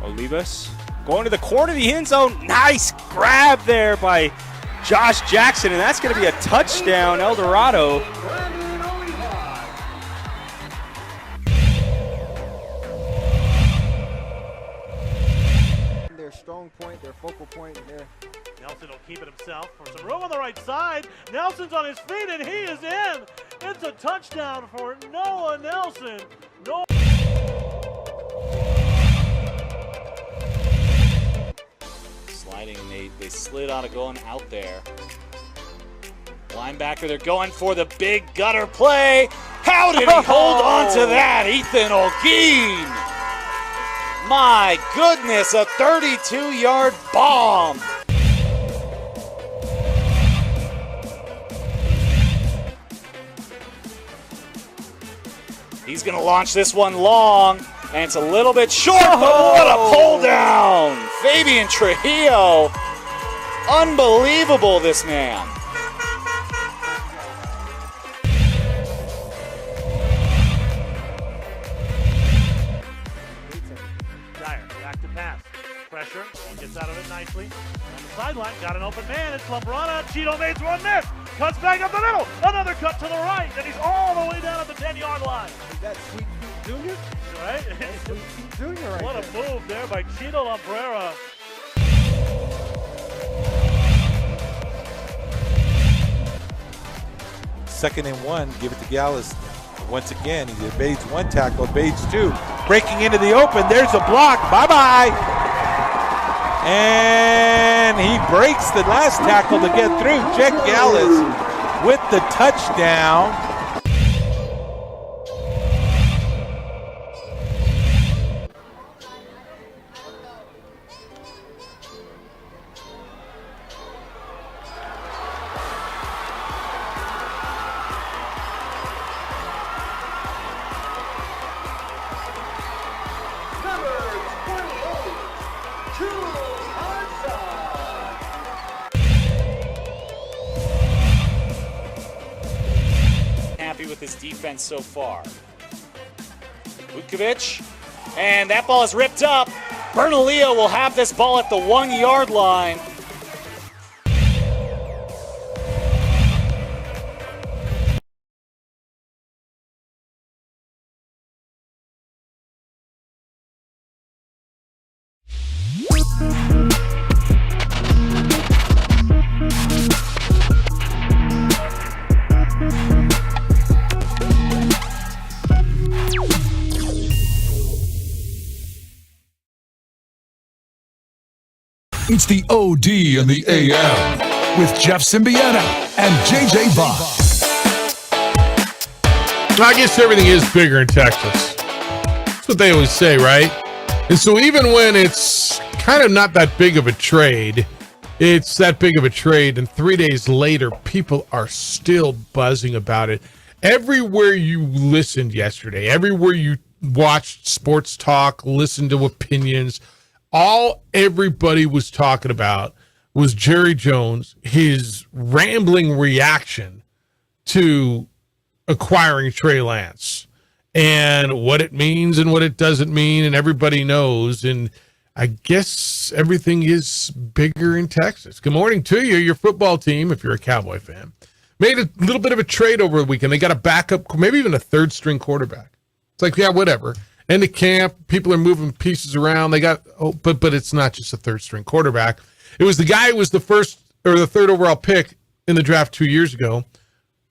Olivas going to the corner of the end zone. Nice grab there by Josh Jackson, and that's going to be a touchdown, El Dorado. Their strong point, their focal point there. Nelson will keep it himself for some room on the right side. Nelson's on his feet and he is in. It's a touchdown for Noah Nelson. Sliding, they slid out of going out there. Linebacker, they're going for the big gutter play. How did he hold on to that? Ethan Olguin. My goodness, a 32-yard bomb. He's going to launch this one long, and it's a little bit short, but what a pull down. Fabian Trujillo. Unbelievable, this man. Dyer, back to pass. Pressure, gets out of it nicely. On the sideline, got an open man. It's Lambrana. Cheeto makes one miss. Cuts back up the middle. Another cut to the right, and he's all the way down at the 10-yard line. Is that Sweet Pete Jr.? Right? That's Sweet Pete Jr. right What there. a move there by Cheeto Lambrera. Second and 1, give it to Gallus. Once again, he evades one tackle, evades two. Breaking into the open, there's a block, bye-bye. And he breaks the last tackle to get through. Jack Gallus with the touchdown. Happy with his defense so far. Vukovic, and that ball is ripped up. Bernalillo will have this ball at the 1-yard line. It's the OD and the AM with Jeff Symbieta and JJ Buck. I guess everything is bigger in Texas. That's what they always say, right? And so even when it's kind of not that big of a trade, it's that big of a trade, and 3 days later, people are still buzzing about it. Everywhere you listened yesterday, everywhere you watched sports talk, listened to opinions, all everybody was talking about was Jerry Jones, his rambling reaction to acquiring Trey Lance and what it means and what it doesn't mean, and everybody knows. And I guess everything is bigger in Texas. Good morning to you. Your football team, if you're a Cowboy fan, made a little bit of a trade over the weekend. They got a backup, maybe even a third-string quarterback. It's like, yeah, whatever. End of camp, people are moving pieces around. They got, but it's not just a third-string quarterback. It was the guy who was the first or the third overall pick in the draft 2 years ago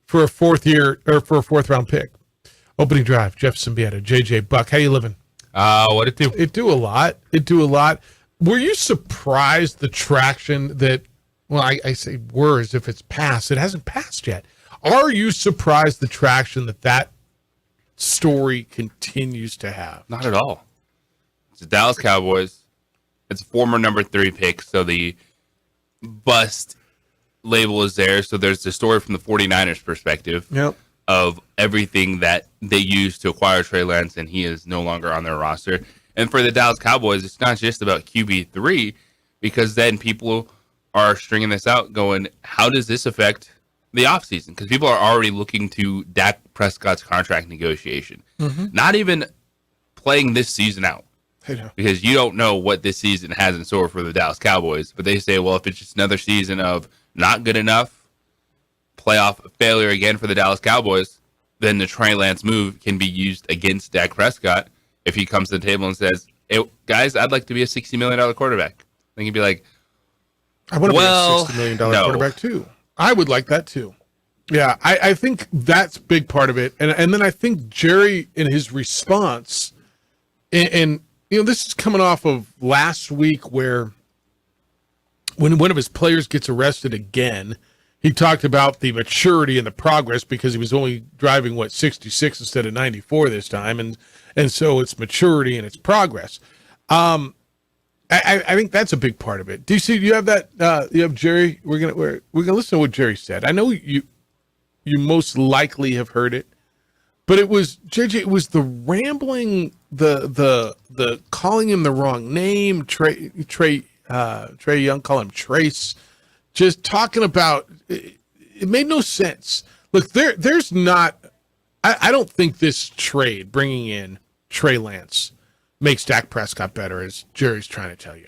for a fourth-round pick. Opening drive, Jeff Symbieta, JJ Buck. How you living? What it do? It do a lot. Were you surprised the traction that, well, I say were as if it's passed. It hasn't passed yet. Are you surprised the traction that story continues to have? Not at all. It's the Dallas Cowboys. It's a former number 3 pick, so the bust label is there. So there's the story from the 49ers perspective of everything that they used to acquire Trey Lance, and he is no longer on their roster. And for the Dallas Cowboys, it's not just about QB3, because then people are stringing this out going, how does this affect the offseason? Because people are already looking to Dak Prescott's contract negotiation. Not even playing this season out. I know. Because you don't know what this season has in store for the Dallas Cowboys. But they say, well, if it's just another season of not good enough, playoff failure again for the Dallas Cowboys, then the Trey Lance move can be used against Dak Prescott if he comes to the table and says, hey, guys, I'd like to be a $60 million quarterback. Then he'd be like, I want to well, be a $60 million no. quarterback too. I would like that too. Yeah, I think that's a big part of it. And then I think Jerry in his response, and this is coming off of last week where when one of his players gets arrested again, he talked about the maturity and the progress because he was only driving, 66 instead of 94 this time. And so it's maturity and it's progress. I think that's a big part of it. DC, do you have that? You have Jerry. We're gonna listen to what Jerry said. I know you most likely have heard it, but it was JJ. It was the rambling, the calling him the wrong name. Trey Young, call him Trace. Just talking about it made no sense. Look, there's not. I don't think this trade bringing in Trey Lance makes Dak Prescott better, as Jerry's trying to tell you.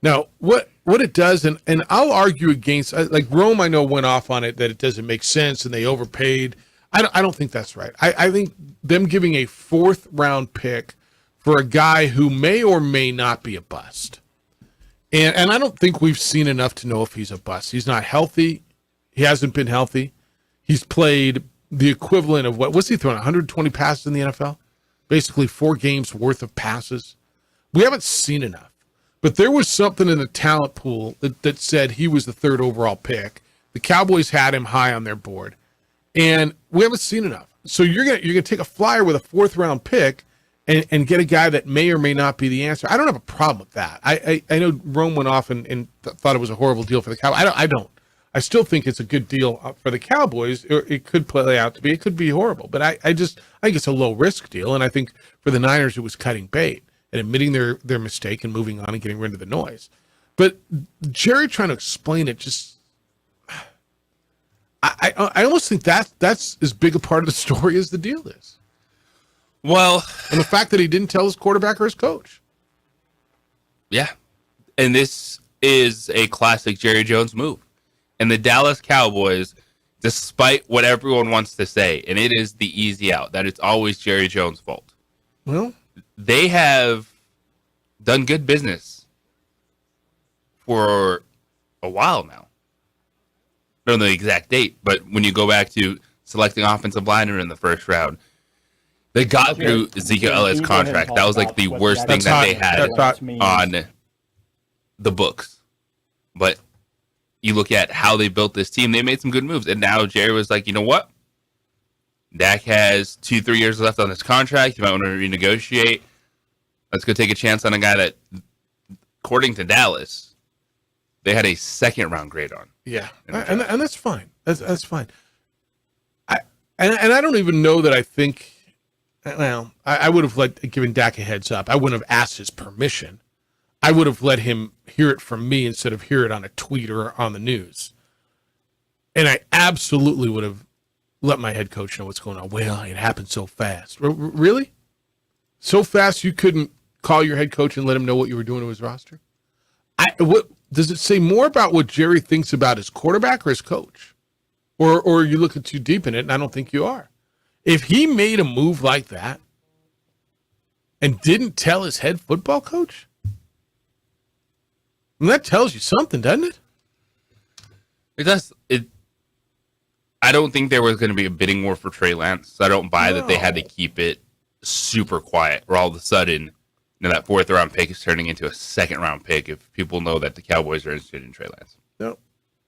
Now, what it does, and I'll argue against, like Rome, I know went off on it that it doesn't make sense and they overpaid. I don't think that's right. I think them giving a 4th round pick for a guy who may or may not be a bust. And I don't think we've seen enough to know if he's a bust. He's not healthy. He hasn't been healthy. He's played the equivalent of what's he thrown? 120 passes in the NFL? Basically 4 games worth of passes. We haven't seen enough. But there was something in the talent pool that said he was the 3rd overall pick. The Cowboys had him high on their board. And we haven't seen enough. So you're gonna take a flyer with a 4th round pick and get a guy that may or may not be the answer. I don't have a problem with that. I know Rome went off and thought it was a horrible deal for the Cowboys. I don't. I still think it's a good deal for the Cowboys. It could play out to be. It could be horrible. But I think it's a low risk deal. And I think for the Niners, it was cutting bait and admitting their mistake and moving on and getting rid of the noise. But Jerry trying to explain it just, I almost think that's as big a part of the story as the deal is. Well, and the fact that he didn't tell his quarterback or his coach. Yeah. And this is a classic Jerry Jones move. And the Dallas Cowboys, despite what everyone wants to say, and it is the easy out, that it's always Jerry Jones' fault. Well, they have done good business for a while now. I don't know the exact date, but when you go back to selecting offensive linemen in the 1st round, they got through Ezekiel Elliott's contract. That was like the worst thing that they had on the books. But you look at how they built this team, they made some good moves. And now Jerry was like, you know what? Dak has 2-3 years left on this contract. You might want to renegotiate. Let's go take a chance on a guy that, according to Dallas, they had a 2nd round grade on. Yeah, and that's fine. That's fine. I don't even know that I think. Well, I would have given Dak a heads up. I wouldn't have asked his permission. I would have let him hear it from me instead of hear it on a tweet or on the news. And I absolutely would have let my head coach know what's going on. Well, it happened so fast. Really? So fast you couldn't call your head coach and let him know what you were doing to his roster? What does it say more about what Jerry thinks about his quarterback or his coach? Or are you looking too deep in it, and I don't think you are. If he made a move like that and didn't tell his head football coach, well, that tells you something, doesn't it? It does. I don't think there was going to be a bidding war for Trey Lance. So I don't buy that they had to keep it super quiet, where all of a sudden, that 4th round pick is turning into a 2nd round pick if people know that the Cowboys are interested in Trey Lance. No.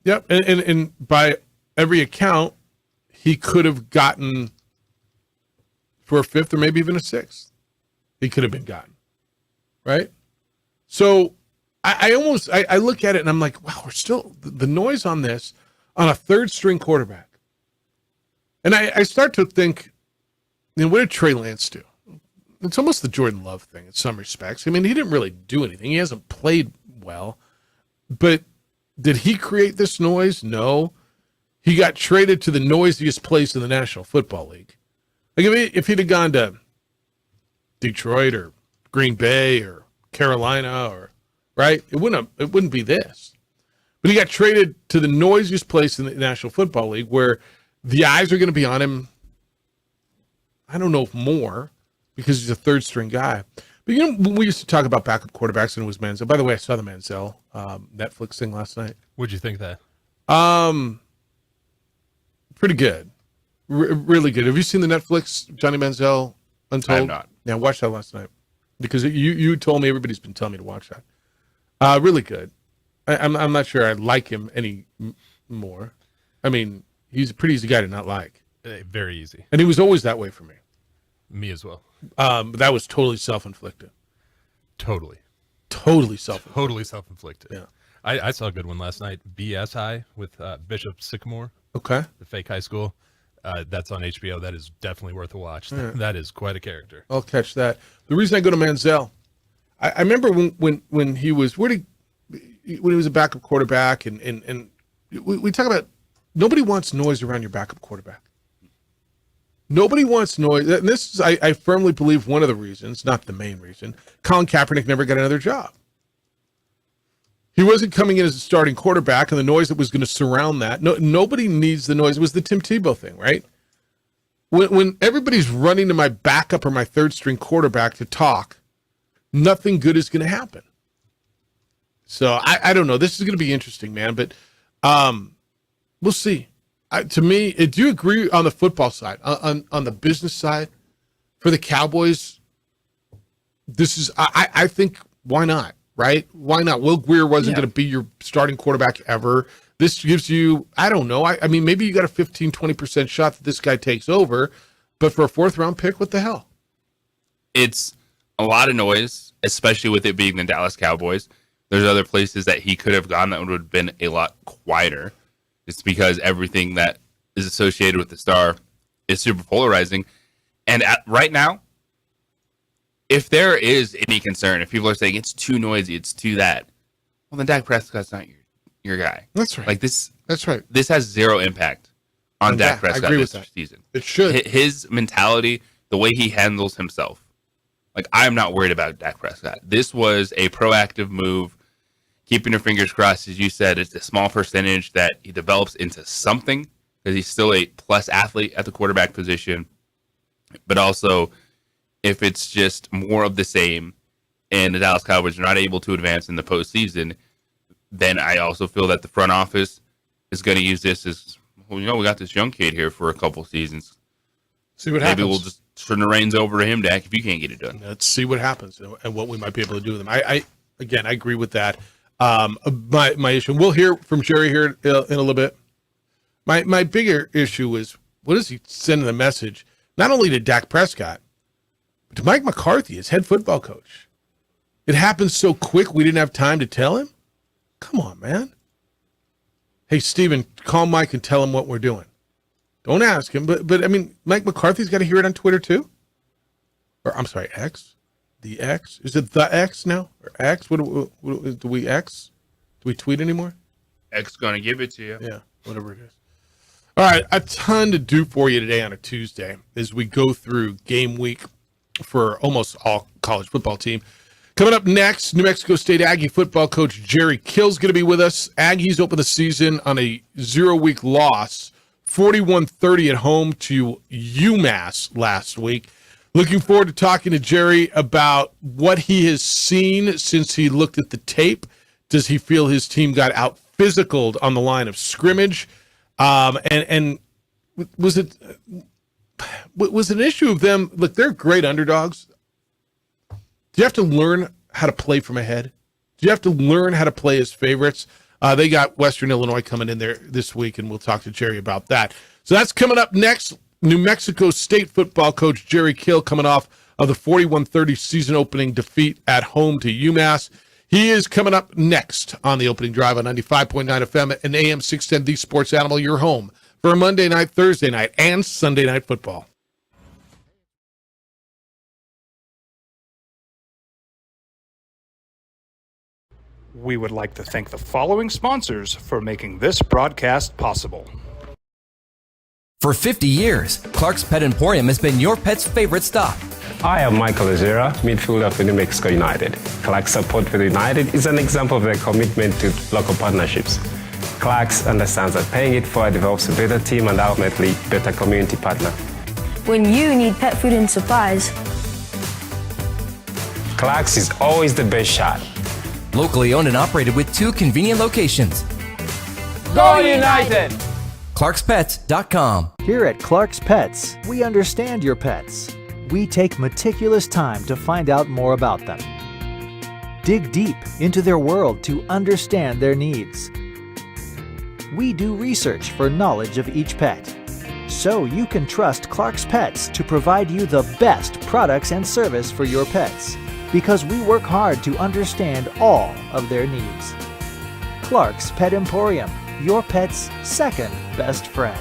Yep. And by every account, he could have gotten for a 5th or maybe even a 6th. He could have been gotten. Right? So I look at it and I'm like, wow, we're still the noise on this on a 3rd string quarterback. And I start to think, what did Trey Lance do? It's almost the Jordan Love thing in some respects. I mean, he didn't really do anything. He hasn't played well. But did he create this noise? No. He got traded to the noisiest place in the National Football League. Like if he'd have gone to Detroit or Green Bay or Carolina or right. It wouldn't be this. But he got traded to the noisiest place in the National Football League, where the eyes are going to be on him. I don't know if more, because he's a third string guy. But when we used to talk about backup quarterbacks, and it was Manziel. By the way, I saw the Manziel Netflix thing last night. What'd you think of that? Pretty good. Really good. Have you seen the Netflix Johnny Manziel Untold? I have not. Yeah, I watched that last night because you told me, everybody's been telling me to watch that. Really good. I'm not sure I like him any more. I mean, he's a pretty easy guy to not like. Very easy. And he was always that way for me. Me as well. But that was totally self-inflicted. Totally self-inflicted. Totally self-inflicted. Yeah. I saw a good one last night. BS High with Bishop Sycamore. Okay. The fake high school. That's on HBO. That is definitely worth a watch. Yeah. That is quite a character. I'll catch that. The reason I go to Manziel, I remember when he was when he was a backup quarterback, and we talk about nobody wants noise around your backup quarterback. Nobody wants noise. And this is, I firmly believe, one of the reasons, not the main reason, Colin Kaepernick never got another job. He wasn't coming in as a starting quarterback, and the noise that was going to surround that. Nobody needs the noise. It was the Tim Tebow thing, right? When everybody's running to my backup or my third string quarterback to talk, nothing good is going to happen. So I don't know. This is going to be interesting, man. But we'll see. To me, do you agree on the football side, on the business side, for the Cowboys? This is, I think, why not? Right? Why not? Will Grier wasn't going to be your starting quarterback ever. This gives you, I don't know. I mean, maybe you got a 15, 20% shot that this guy takes over, but for a 4th round pick, what the hell? It's a lot of noise, especially with it being the Dallas Cowboys. There's other places that he could have gone that would have been a lot quieter. It's because everything that is associated with the star is super polarizing. And right now, if there is any concern, if people are saying it's too noisy, it's too that, well, then Dak Prescott's not your guy. That's right. Like this. That's right. This has zero impact on Dak Prescott this season. It should. His mentality, the way he handles himself. Like, I'm not worried about Dak Prescott. This was a proactive move. Keeping your fingers crossed, as you said, it's a small percentage that he develops into something, because he's still a plus athlete at the quarterback position. But also, if it's just more of the same and the Dallas Cowboys are not able to advance in the postseason, then I also feel that the front office is going to use this as, well, we got this young kid here for a couple seasons. See what happens. Maybe we'll just turn the reins over to him, Dak, if you can't get it done. Let's see what happens and what we might be able to do with him. I agree with that. My issue, we'll hear from Jerry here in a little bit. My bigger issue is, what is he sending the message, not only to Dak Prescott, but to Mike McCarthy, his head football coach? It happened so quick, we didn't have time to tell him? Come on, man. Hey, Steven, call Mike and tell him what we're doing. Don't ask him, but I mean, Mike McCarthy's got to hear it on Twitter too? Or, I'm sorry, X? The X? Is it the X now? Or X? What do we X? Do we tweet anymore? X gonna give it to you. Yeah, whatever it is. All right, a ton to do for you today on a Tuesday as we go through game week for almost all college football team. Coming up next, New Mexico State Aggie football coach Jerry Kill's going to be with us. Aggies open the season on a 0-week loss, 41-30 at home to UMass last week. Looking forward to talking to Jerry about what he has seen since he looked at the tape. Does he feel his team got out-physicaled on the line of scrimmage? And was it an issue of them? Look, they're great underdogs. Do you have to learn how to play from ahead? Do you have to learn how to play as favorites? They got Western Illinois coming in there this week, and we'll talk to Jerry about that. So that's coming up next. New Mexico State football coach Jerry Kill coming off of the 41-30 season opening defeat at home to UMass. He is coming up next on the opening drive on 95.9 FM and AM 610, The Sports Animal, your home for Monday night, Thursday night, and Sunday night football. We would like to thank the following sponsors for making this broadcast possible. For 50 years, Clark's Pet Emporium has been your pet's favorite stop. I am Michael Azera, midfielder for New Mexico United. Clark's support for the United is an example of their commitment to local partnerships. Clark's understands that paying it forward develops a better team and ultimately better community partner. When you need pet food and supplies, Clark's is always the best shot. Locally owned and operated with 2 convenient locations. Go United! ClarksPets.com. Here at Clark's Pets, we understand your pets. We take meticulous time to find out more about them. Dig deep into their world to understand their needs. We do research for knowledge of each pet, so you can trust Clark's Pets to provide you the best products and service for your pets, because we work hard to understand all of their needs. Clark's Pet Emporium, your pet's second best friend.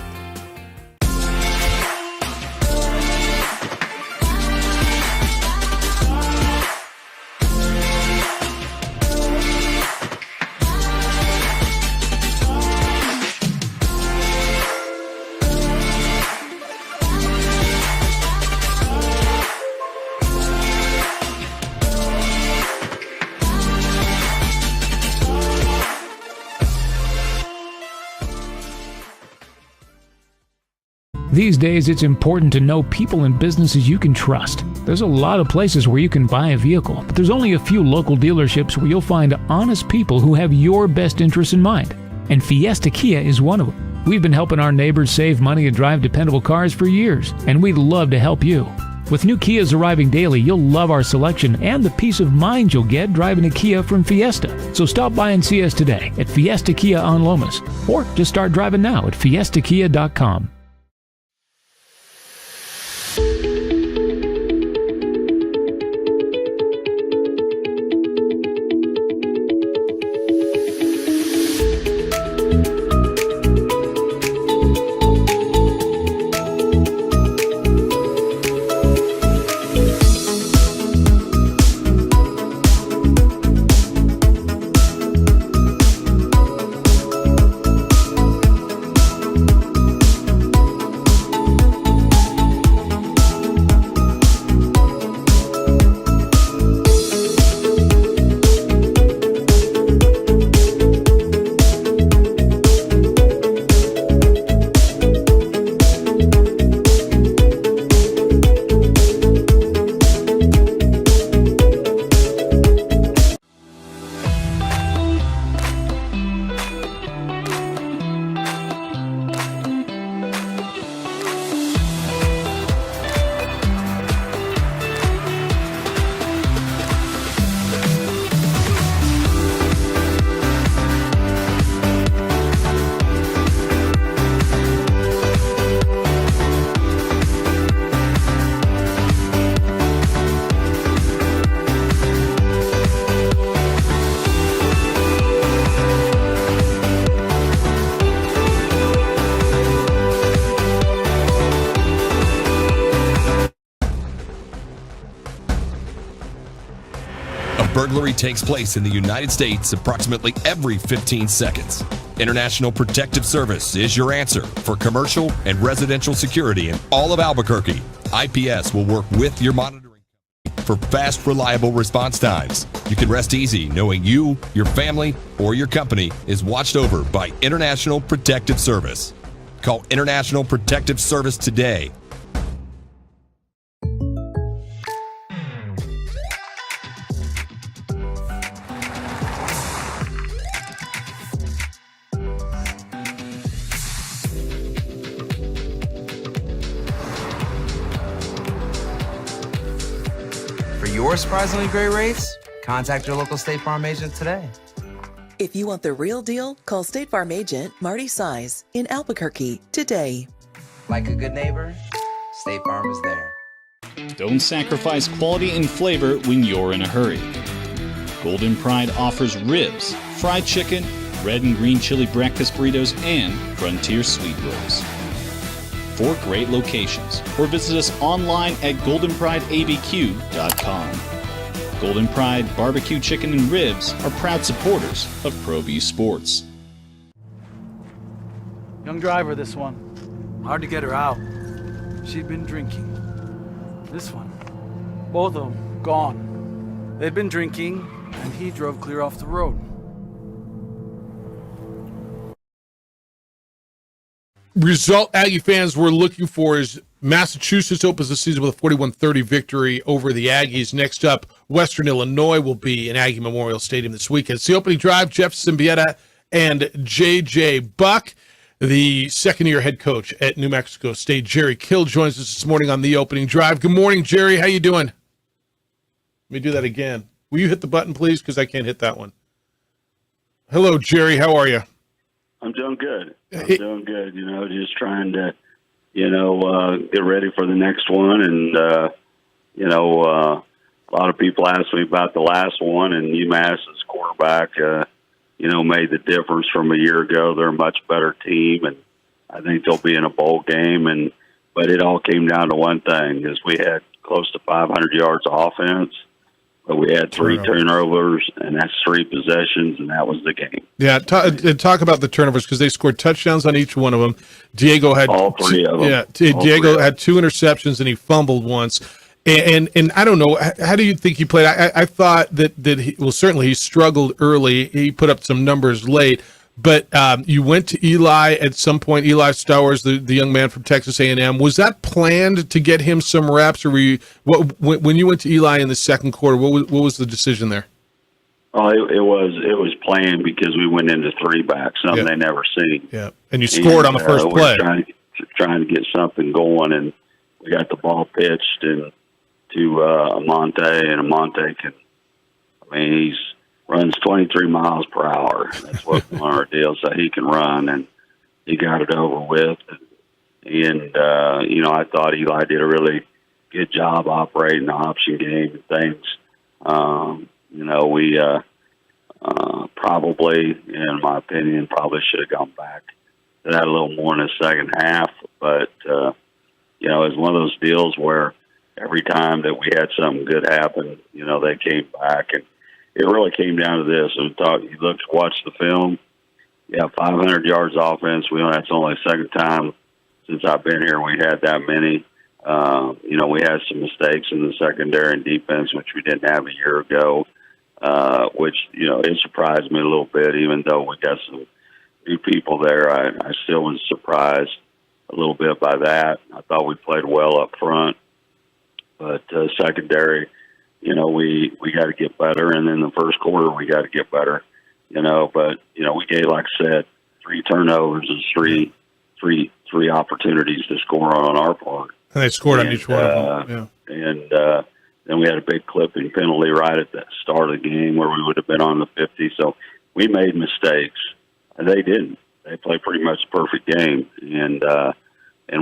These days, it's important to know people and businesses you can trust. There's a lot of places where you can buy a vehicle, but there's only a few local dealerships where you'll find honest people who have your best interests in mind. And Fiesta Kia is one of them. We've been helping our neighbors save money and drive dependable cars for years, and we'd love to help you. With new Kias arriving daily, you'll love our selection and the peace of mind you'll get driving a Kia from Fiesta. So stop by and see us today at Fiesta Kia on Lomas, or just start driving now at fiestakia.com. Burglary takes place in the United States approximately every 15 seconds. International Protective Service is your answer for commercial and residential security in all of Albuquerque. IPS will work with your monitoring for fast, reliable response times. You can rest easy knowing you, your family, or your company is watched over by International Protective Service. Call International Protective Service today. For your surprisingly great rates, contact your local State Farm agent today. If you want the real deal, call State Farm agent Marty Size in Albuquerque today. Like a good neighbor, State Farm is there. Don't sacrifice quality and flavor when you're in a hurry. Golden Pride offers ribs, fried chicken, red and green chili breakfast burritos, and frontier sweet rolls. 4 great locations, or visit us online at goldenprideabq.com. Golden Pride Barbecue Chicken and Ribs are proud supporters of ProView Sports. Young driver, this one. Hard to get her out. She'd been drinking. This one, both of them, gone. They'd been drinking, and he drove clear off the road. Result Aggie fans were looking for is Massachusetts opens the season with a 41-30 victory over the Aggies. Next up, Western Illinois will be in Aggie Memorial Stadium this weekend. It's the opening drive. Jeff Symbieta and J.J. Buck, the second-year head coach at New Mexico State. Jerry Kill joins us this morning on the opening drive. Good morning, Jerry. How you doing? Let me do that again. Will you hit the button, please? Because I can't hit that one. Hello, Jerry. How are you? I'm doing good. Doing good. Just trying to, get ready for the next one. And, a lot of people asked me about the last one, and UMass's quarterback, made the difference from a year ago. They're a much better team, and I think they'll be in a bowl game. But it all came down to one thing, is we had close to 500 yards of offense. But we had 3 turnovers, and that's 3 possessions, and that was the game. Yeah, talk about the turnovers, because they scored touchdowns on each one of them. Diego had all 3 of them. Yeah, Diego had 2 interceptions, and he fumbled once. And I don't know, how do you think he played? I thought that certainly he struggled early. He put up some numbers late. But you went to Eli at some point, Eli Stowers, the young man from Texas A&M. Was that planned to get him some reps, or when you went to Eli in the second quarter, what was the decision there? Oh, it was planned because we went into 3 backs, something they never seen. Yeah, and you scored on the first play. Trying to get something going, and we got the ball pitched to Amonte, and Amonte he runs 23 miles per hour. That's what our deal, so he can run, and he got it over with. And I thought Eli did a really good job operating the option game and things. We probably, in my opinion, should have gone back to that a little more in the second half. But, it's one of those deals where every time that we had something good happen, they came back. And it really came down to this. Watch the film. Yeah, 500 yards offense. That's only the second time since I've been here we had that many. We had some mistakes in the secondary and defense, which we didn't have a year ago, which, it surprised me a little bit, even though we got some new people there. I still was surprised a little bit by that. I thought we played well up front, but secondary, we got to get better. And in the first quarter, we got to get better, but, we gave, like I said, 3 turnovers and three opportunities to score on our part. And they scored on each one of them. Yeah. And then we had a big clipping penalty right at the start of the game where we would have been on the 50. So we made mistakes. They didn't. They played pretty much a perfect game and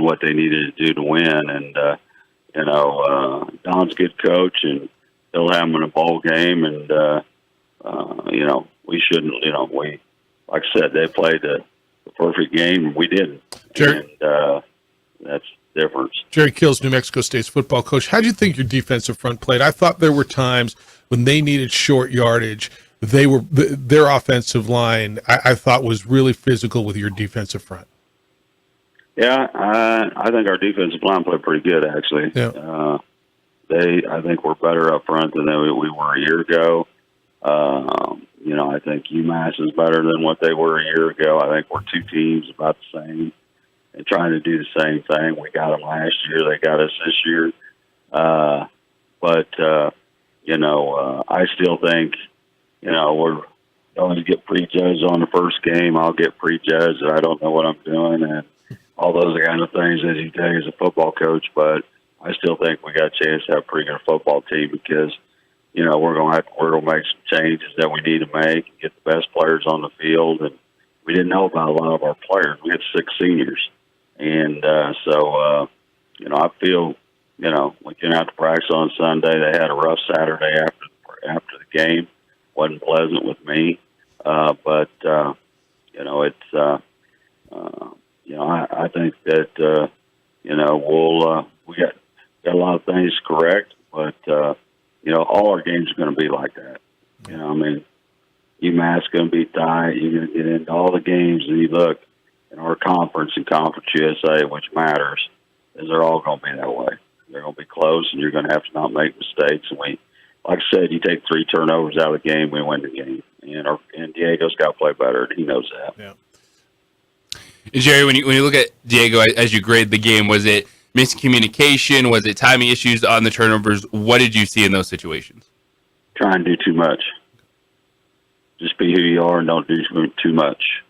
what they needed to do to win. And, Don's a good coach, and he'll have them in a bowl game. And, we shouldn't, like I said, they played the perfect game, and we didn't. And that's the difference. Jerry Kills, New Mexico State's football coach. How do you think your defensive front played? I thought there were times when they needed short yardage. Their offensive line, I thought, was really physical with your defensive front. Yeah, I think our defensive line played pretty good, actually. Yeah. I think we're better up front than we were a year ago. I think UMass is better than what they were a year ago. I think we're 2 teams about the same and trying to do the same thing. We got them last year. They got us this year. I still think, we're going to get prejudged on the first game. I'll get prejudged. I don't know what I'm doing and all those kind of things as you do as a football coach. But I still think we got a chance to have a pretty good football team because, we're going to make some changes that we need to make and get the best players on the field. And we didn't know about a lot of our players. We had 6 seniors. And I feel, we came out to practice on Sunday. They had a rough Saturday after the game. Wasn't pleasant with me. I think that, we got a lot of things correct, but, all our games are going to be like that. UMass going to be tight. You're going to get into all the games, and you look, in our conference and Conference USA, which matters, is they're all going to be that way. They're going to be close, and you're going to have to not make mistakes. And we, like I said, you take 3 turnovers out of the game, we win the game. And Diego's got to play better, and he knows that. Yeah. Jerry, when you look at Diego as you grade the game, was it miscommunication? Was it timing issues on the turnovers? What did you see in those situations? Try and do too much. Just be who you are and don't do too much.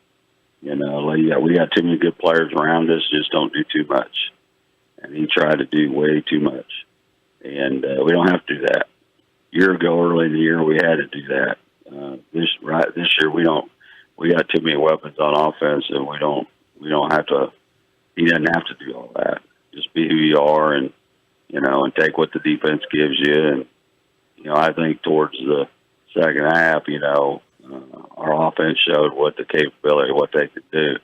You know, we got too many good players around us. Just don't do too much. And he tried to do way too much. And we don't have to do that. A year ago, early in the year, we had to do that. This year, we don't. We got too many weapons on offense, and we don't have to. He doesn't have to do all that. Just be who you are, and and take what the defense gives you. And I think towards the second half, our offense showed what the capability, what they could do.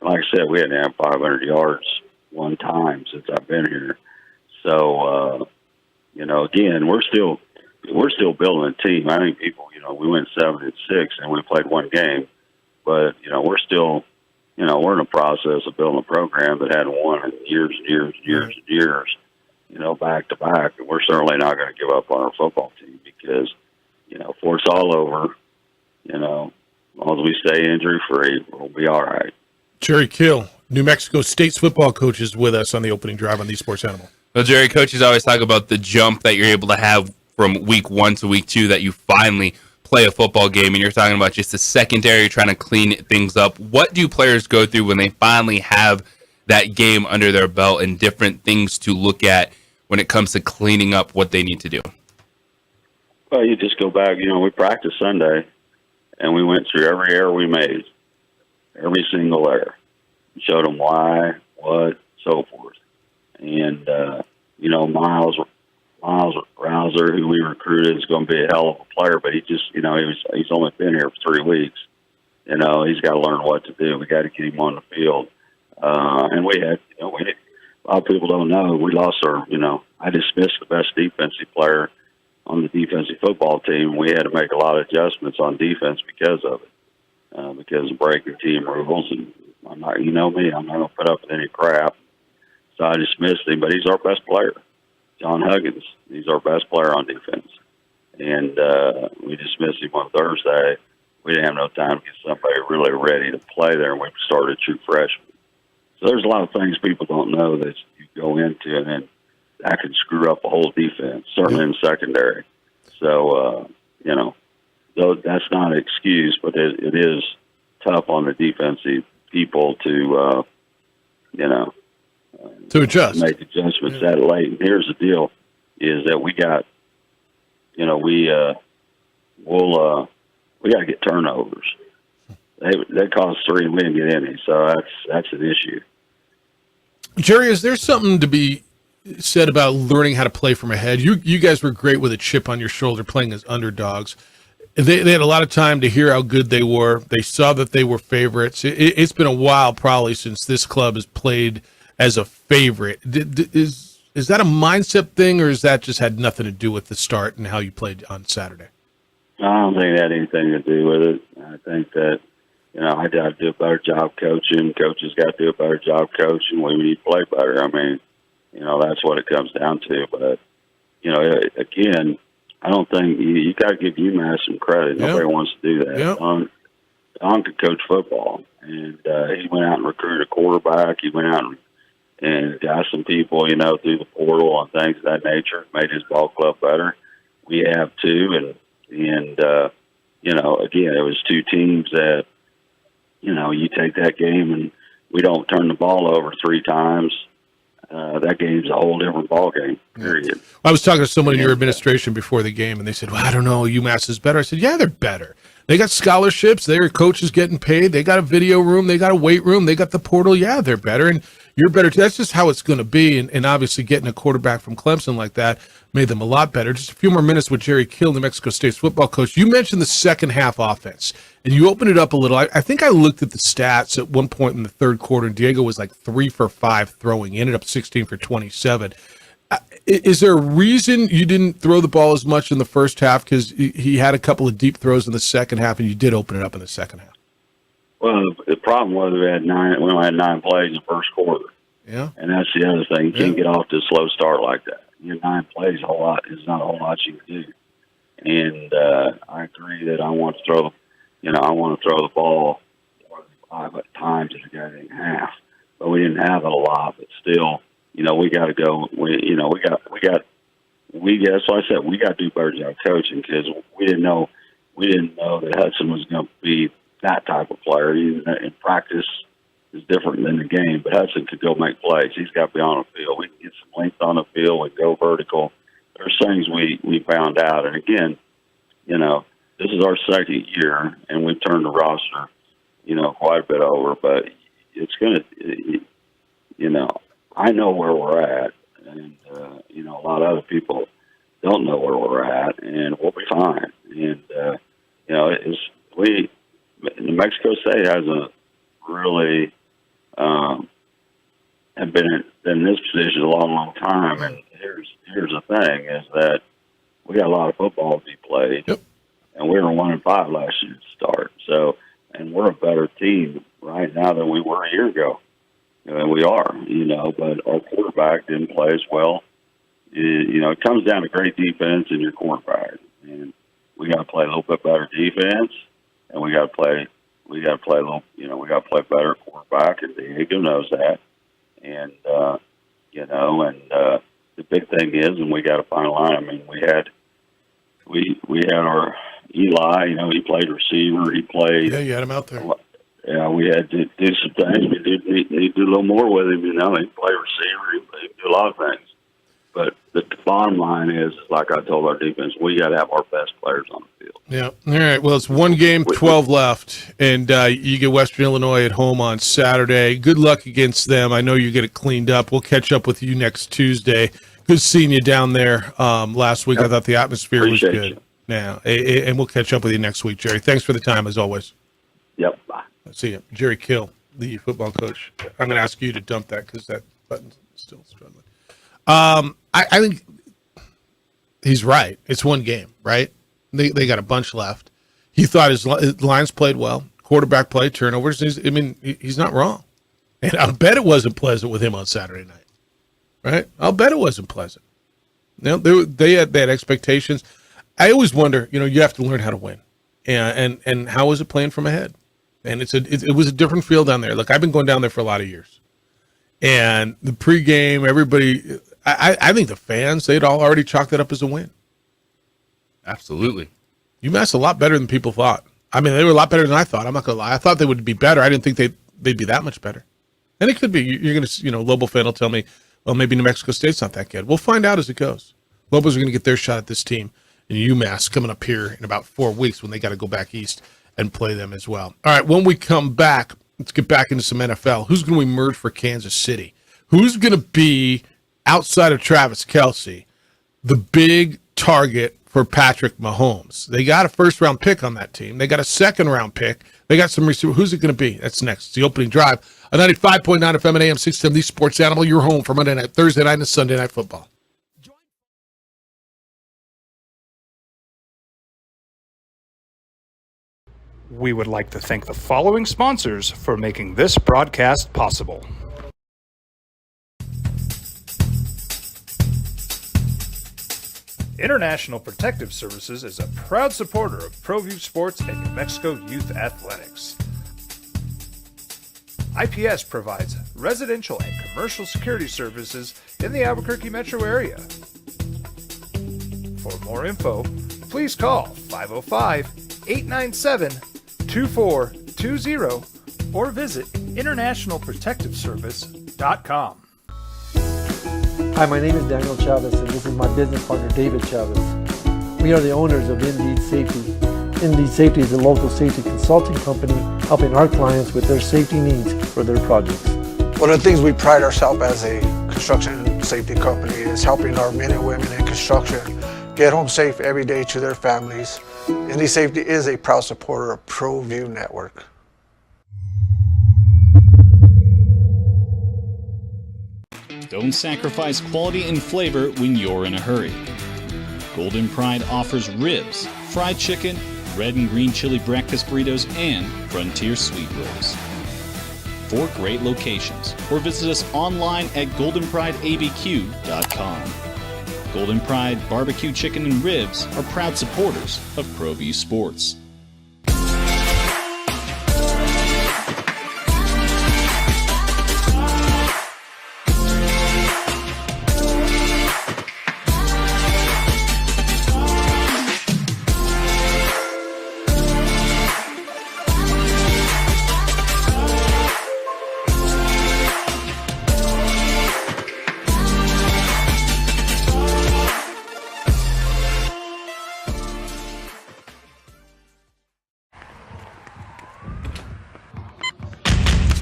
Like I said, we hadn't had 500 yards one time since I've been here. So, again, we're still building a team. I think people, we went 7-6 and we played one game, but we're still, we're in the process of building a program that hadn't won in years and years and years and years, back to back. And we're certainly not going to give up on our football team because, before it's all over, as long as we stay injury free, we'll be all right. Jerry Kill, New Mexico State's football coach, is with us on the opening drive on the Sports Animal. Well, Jerry, coaches always talk about the jump that you're able to have from week 1 to week 2, that you finally play a football game, and you're talking about just the secondary, trying to clean things up. What do players go through when they finally have that game under their belt and different things to look at when it comes to cleaning up what they need to do? Well, you just go back. We practiced Sunday, and we went through every error we made, every single error. Showed them why, what, so forth. And, Miles Rouser, who we recruited, is going to be a hell of a player, but he just, he's only been here for 3 weeks. He's got to learn what to do. We got to get him on the field. And we had, a lot of people don't know, we lost our, I dismissed the best defensive player on the defensive football team. We had to make a lot of adjustments on defense because of it, because of breaking team rules. And I'm not, me, I'm not going to put up with any crap. So I dismissed him, but he's our best player. John Huggins, he's our best player on defense. And we dismissed him on Thursday. We didn't have no time to get somebody really ready to play there, and we started a true freshman. So there's a lot of things people don't know that you go into, and then that can screw up a whole defense, certainly in secondary. So, though that's not an excuse, but it is tough on the defensive people to adjust, make adjustments that late. And here's the deal: is that we got, we got to get turnovers. They cost 3 and we didn't get any, so that's an issue. Jerry, is there something to be said about learning how to play from ahead? You guys were great with a chip on your shoulder, playing as underdogs. They had a lot of time to hear how good they were. They saw that they were favorites. It's been a while probably since this club has played as a favorite. Is that a mindset thing, or is that just had nothing to do with the start and how you played on Saturday? I don't think it had anything to do with it. I think that, I got to do a better job coaching. Coaches got to do a better job coaching. We need to play better. I mean, that's what it comes down to. But, again, I don't think you got to give UMass some credit. Yep. Nobody wants to do that. Yep. Don could coach football, and he went out and recruited a quarterback. He went out and got some people, through the portal and things of that nature, made his ball club better. We have too, and again, it was 2 teams that, you take that game and we don't turn the ball over 3 times. That game's a whole different ball game, period. I was talking to someone in your administration before the game, and they said, well, I don't know, UMass is better. I said, yeah, they're better. They got scholarships. Their coaches getting paid. They got a video room. They got a weight room. They got the portal. Yeah, they're better. And you're better too. That's just how it's going to be. And obviously getting a quarterback from Clemson like that made them a lot better. Just a few more minutes with Jerry Kill, New Mexico State's football coach. You mentioned the second half offense, and you opened it up a little. I think I looked at the stats at one point in the third quarter, and Diego was like 3 for 5 throwing. He ended up 16 for 27. Is there a reason you didn't throw the ball as much in the first half? Because he had a couple of deep throws in the second half, and you did open it up in the second half. Well, the problem was we only had 9 plays in the first quarter. Yeah. And that's the other thing. You can't get off to a slow start like that. Your 9 plays is not a whole lot you can do. And I agree that I want to throw the ball more than 5 times if you got it in half. But we didn't have it a lot. But still, we got to go. That's why I said we got to do better job coaching, because we didn't know that Hudson was going to be that type of player. Even in practice is different than the game, but Hudson could go make plays. He's got to be on the field. We can get some length on the field. We go vertical. There's things we found out. And again, this is our second year, and we've turned the roster, quite a bit over. But it's going to, I know where we're at, and a lot of other people don't know where we're at, and we'll be fine. And New Mexico State hasn't really have been in this position a long time. And here's the thing: is that we got a lot of football to be played, and we were 1-5 last year to start. So, and we're a better team right now than we were a year ago. And we are, but our quarterback didn't play as well. It comes down to great defense and your quarterback. And we got to play a little bit better defense, and we got to play better quarterback, and Diego knows that. And, the big thing is, and we got to find a line. I mean, we had our Eli, he played receiver. He played. Yeah, you had him out there. Yeah, we had to do some things. We did need to do a little more with him. He played receiver. He do a lot of things. But the bottom line is, like I told our defense, we got to have our best players on the field. Yeah. All right. Well, it's one game, 12 left, and you get Western Illinois at home on Saturday. Good luck against them. I know you get it cleaned up. We'll catch up with you next Tuesday. Good seeing you down there last week. Yep. I thought the atmosphere was good. Yeah, and we'll catch up with you next week, Jerry. Thanks for the time, as always. Yep. Bye. See you. Jerry Kill, the football coach. I'm going to ask you to dump that because that button's still struggling. I think he's right. It's one game, right? They got a bunch left. He thought his lines played well. Quarterback play, turnovers. He's not wrong. And I'll bet it wasn't pleasant with him on Saturday night, right? I'll bet it wasn't pleasant. They had expectations. I always wonder, you have to learn how to win. And how was it playing from ahead? And it was a different feel down there. Look, I've been going down there for a lot of years. And the pregame, everybody, I think the fans, they'd all already chalked that up as a win. Absolutely. UMass a lot better than people thought. I mean, they were a lot better than I thought. I'm not going to lie. I thought they would be better. I didn't think they'd be that much better. And it could be. You're going to, Lobo fan will tell me, well, maybe New Mexico State's not that good. We'll find out as it goes. Lobos are going to get their shot at this team. And UMass coming up here in about 4 weeks when they got to go back east and play them as well. All right, when we come back, let's get back into some NFL. Who's going to emerge for Kansas City? Who's going to be, outside of Travis Kelce, the big target for Patrick Mahomes? They got a first-round pick on that team. They got a second-round pick. They got some receiver. Who's it going to be? That's next. It's the opening drive on 95.9 FM and AM 670 Sports Animal. Your home for Monday night, Thursday night, and Sunday night football. We would like to thank the following sponsors for making this broadcast possible. International Protective Services is a proud supporter of ProView Sports and New Mexico Youth Athletics. IPS provides residential and commercial security services in the Albuquerque metro area. For more info, please call 505-897-2420 or visit internationalprotectiveservice.com. Hi, my name is Daniel Chavez, and this is my business partner, David Chavez. We are the owners of Indeed Safety. Indeed Safety is a local safety consulting company helping our clients with their safety needs for their projects. One of the things we pride ourselves as a construction safety company is helping our men and women in construction get home safe every day to their families. Indeed Safety is a proud supporter of ProView Network. Don't sacrifice quality and flavor when you're in a hurry. Golden Pride offers ribs, fried chicken, red and green chili breakfast burritos, and Frontier Sweet Rolls. 4 great locations, or visit us online at goldenprideabq.com. Golden Pride Barbecue Chicken and Ribs are proud supporters of ProView Sports.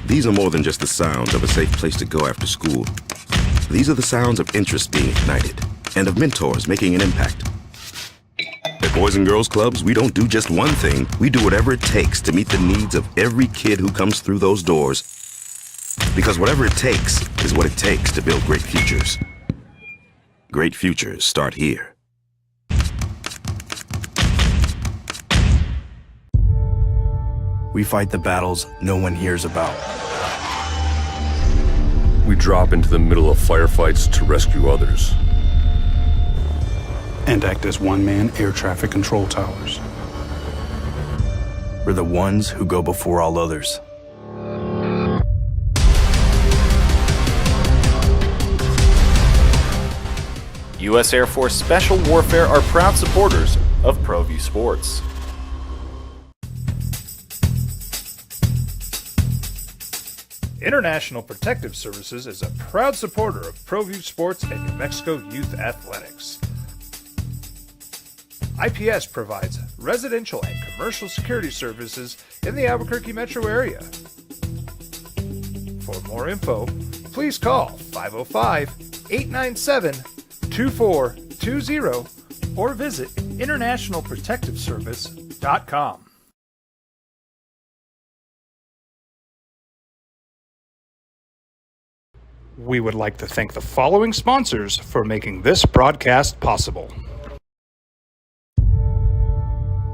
These are more than just the sounds of a safe place to go after school. These are the sounds of interest being ignited and of mentors making an impact. At Boys and Girls Clubs, we don't do just one thing. We do whatever it takes to meet the needs of every kid who comes through those doors. Because whatever it takes is what it takes to build great futures. Great futures start here. We fight the battles no one hears about. We drop into the middle of firefights to rescue others. And act as one-man air traffic control towers. We're the ones who go before all others. U.S. Air Force Special Warfare are proud supporters of ProView Sports. International Protective Services is a proud supporter of ProView Sports and New Mexico Youth Athletics. IPS provides residential and commercial security services in the Albuquerque metro area. For more info, please call 505-897-2420 or visit internationalprotectiveservice.com. We would like to thank the following sponsors for making this broadcast possible.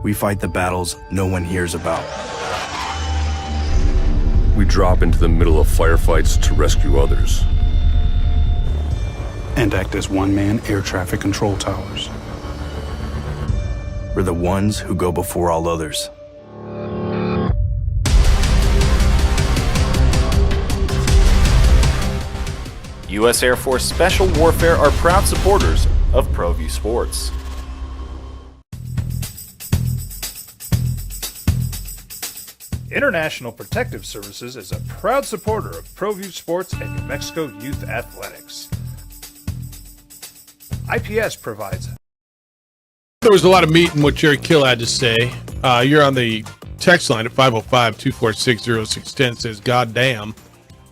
We fight the battles no one hears about. We drop into the middle of firefights to rescue others. And act as one-man air traffic control towers. We're the ones who go before all others. U.S. Air Force Special Warfare are proud supporters of ProView Sports. International Protective Services is a proud supporter of ProView Sports and New Mexico Youth Athletics. IPS provides. There was a lot of meat in what Jerry Kill had to say. You're on the text line at 505-246-0610. Says, God damn.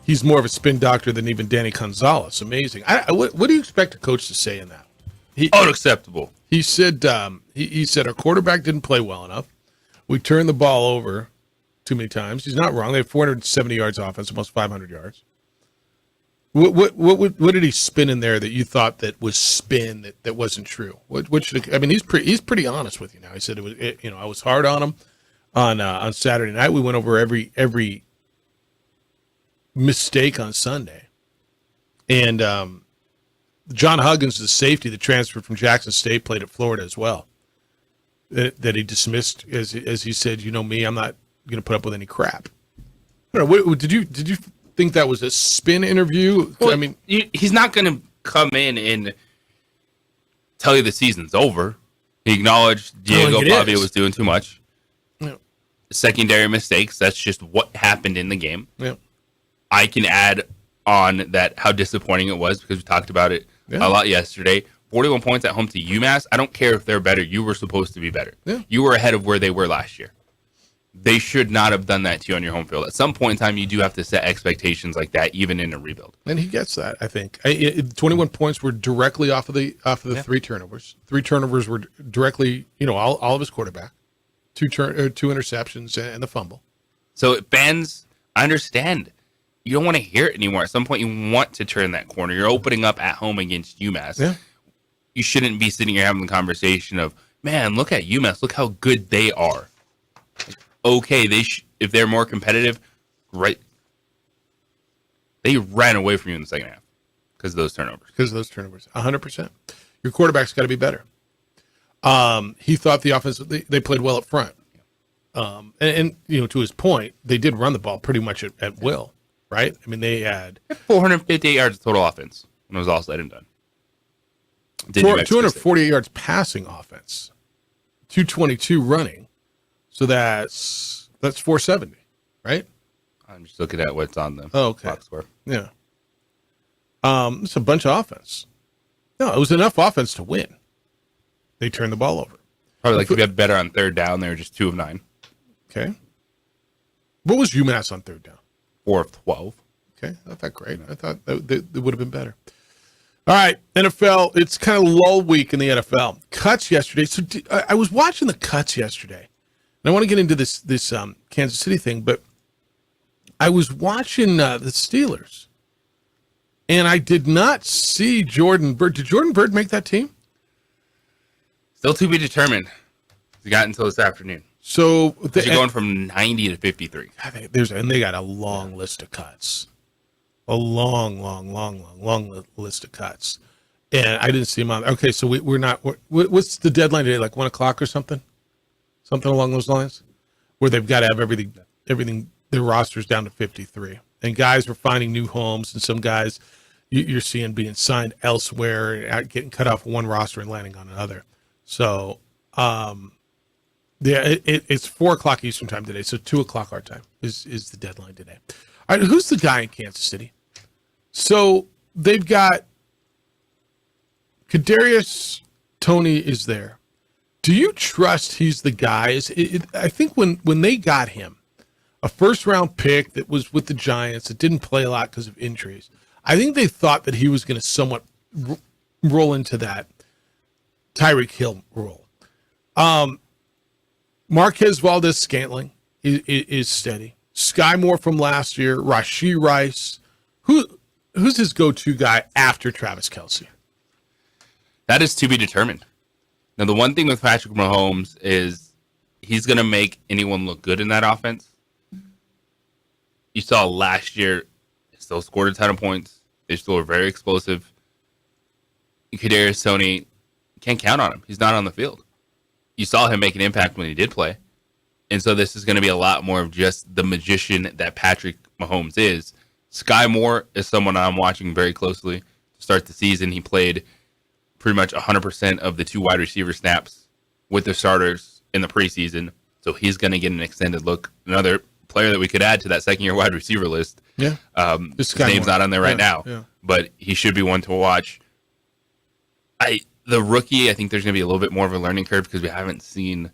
He's more of a spin doctor than even Danny Gonzalez. Amazing. What do you expect a coach to say in that? Unacceptable. He said he said our quarterback didn't play well enough. We turned the ball over too many times. He's not wrong. They have 470 yards offense, almost 500 yards. What did he spin in there that you thought that was spin that wasn't true? What should I mean? He's pretty honest with you now. He said I was hard on him on Saturday night. We went over every mistake on Sunday. And John Huggins, the safety that transferred from Jackson State, played at Florida as well. That he dismissed as he said, you know me, I'm not going to put up with any crap. I don't know. Did you think that was a spin interview? Well, I mean, he's not going to come in and tell you the season's over. He acknowledged Diego Pavia was doing too much. Yeah. Secondary mistakes. That's just what happened in the game. Yeah. I can add on that how disappointing it was because we talked about it a lot yesterday. 41 points at home to UMass. I don't care if they're better. You were supposed to be better. Yeah. You were ahead of where they were last year. They should not have done that to you on your home field. At some point in time, you do have to set expectations like that, even in a rebuild. And he gets that, I think. 21 points were directly off of the 3 turnovers. 3 turnovers were directly, all of his quarterback. 2 interceptions and the fumble. So fans, I understand. You don't want to hear it anymore. At some point, you want to turn that corner. You're opening up at home against UMass. Yeah. You shouldn't be sitting here having the conversation of man, look at UMass. Look how good they are. Okay, if they're more competitive, right? They ran away from you in the second half because of those turnovers. 100%. Your quarterback's got to be better. He thought the offense, they played well up front. And to his point, they did run the ball pretty much at will, right? I mean, they had 458 yards of total offense when it was all said and done. 248 yards passing offense, 222 running. So that's 470, right? I'm just looking at what's on the box score. Yeah. It's a bunch of offense. No, it was enough offense to win. They turned the ball over. Probably like if you got better on third down, they were just 2 of 9. Okay. What was UMass on third down? 4 of 12. Okay, not that great. I thought that would have been better. All right, NFL. It's kind of lull week in the NFL. Cuts yesterday. So I was watching the cuts yesterday, and I want to get into this Kansas City thing, but I was watching the Steelers, and I did not see Jordan Byrd. Did Jordan Byrd make that team? Still to be determined. He got until this afternoon. So you're going from 90 to 53. And they got a long list of cuts. A long list of cuts. And I didn't see him on. Okay, so we're not. What's the deadline today? Like 1 o'clock or something? Something along those lines? Where they've got to have everything, their roster's down to 53. And guys are finding new homes, and some guys you're seeing being signed elsewhere, getting cut off one roster and landing on another. So, it's 4 o'clock Eastern time today. So 2 o'clock our time is the deadline today. All right, who's the guy in Kansas City? So they've got Kadarius Toney is there. Do you trust he's the guy? I think when they got him, a first-round pick that was with the Giants that didn't play a lot because of injuries, I think they thought that he was going to somewhat roll into that Tyreek Hill role. Marquez Valdes-Scantling is steady. Sky Moore from last year, Rashee Rice. Who's his go-to guy after Travis Kelce? That is to be determined. Now, the one thing with Patrick Mahomes is he's going to make anyone look good in that offense. You saw last year, he still scored a ton of points. They still are very explosive. Kadarius Toney, can't count on him. He's not on the field. You saw him make an impact when he did play. And so this is going to be a lot more of just the magician that Patrick Mahomes is. Sky Moore is someone I'm watching very closely. To start the season, he played pretty much 100% of the 2 wide receiver snaps with the starters in the preseason. So he's going to get an extended look. Another player that we could add to that second-year wide receiver list. Yeah. His name's not on there right now, but he should be one to watch. The rookie, I think there's going to be a little bit more of a learning curve because we haven't seen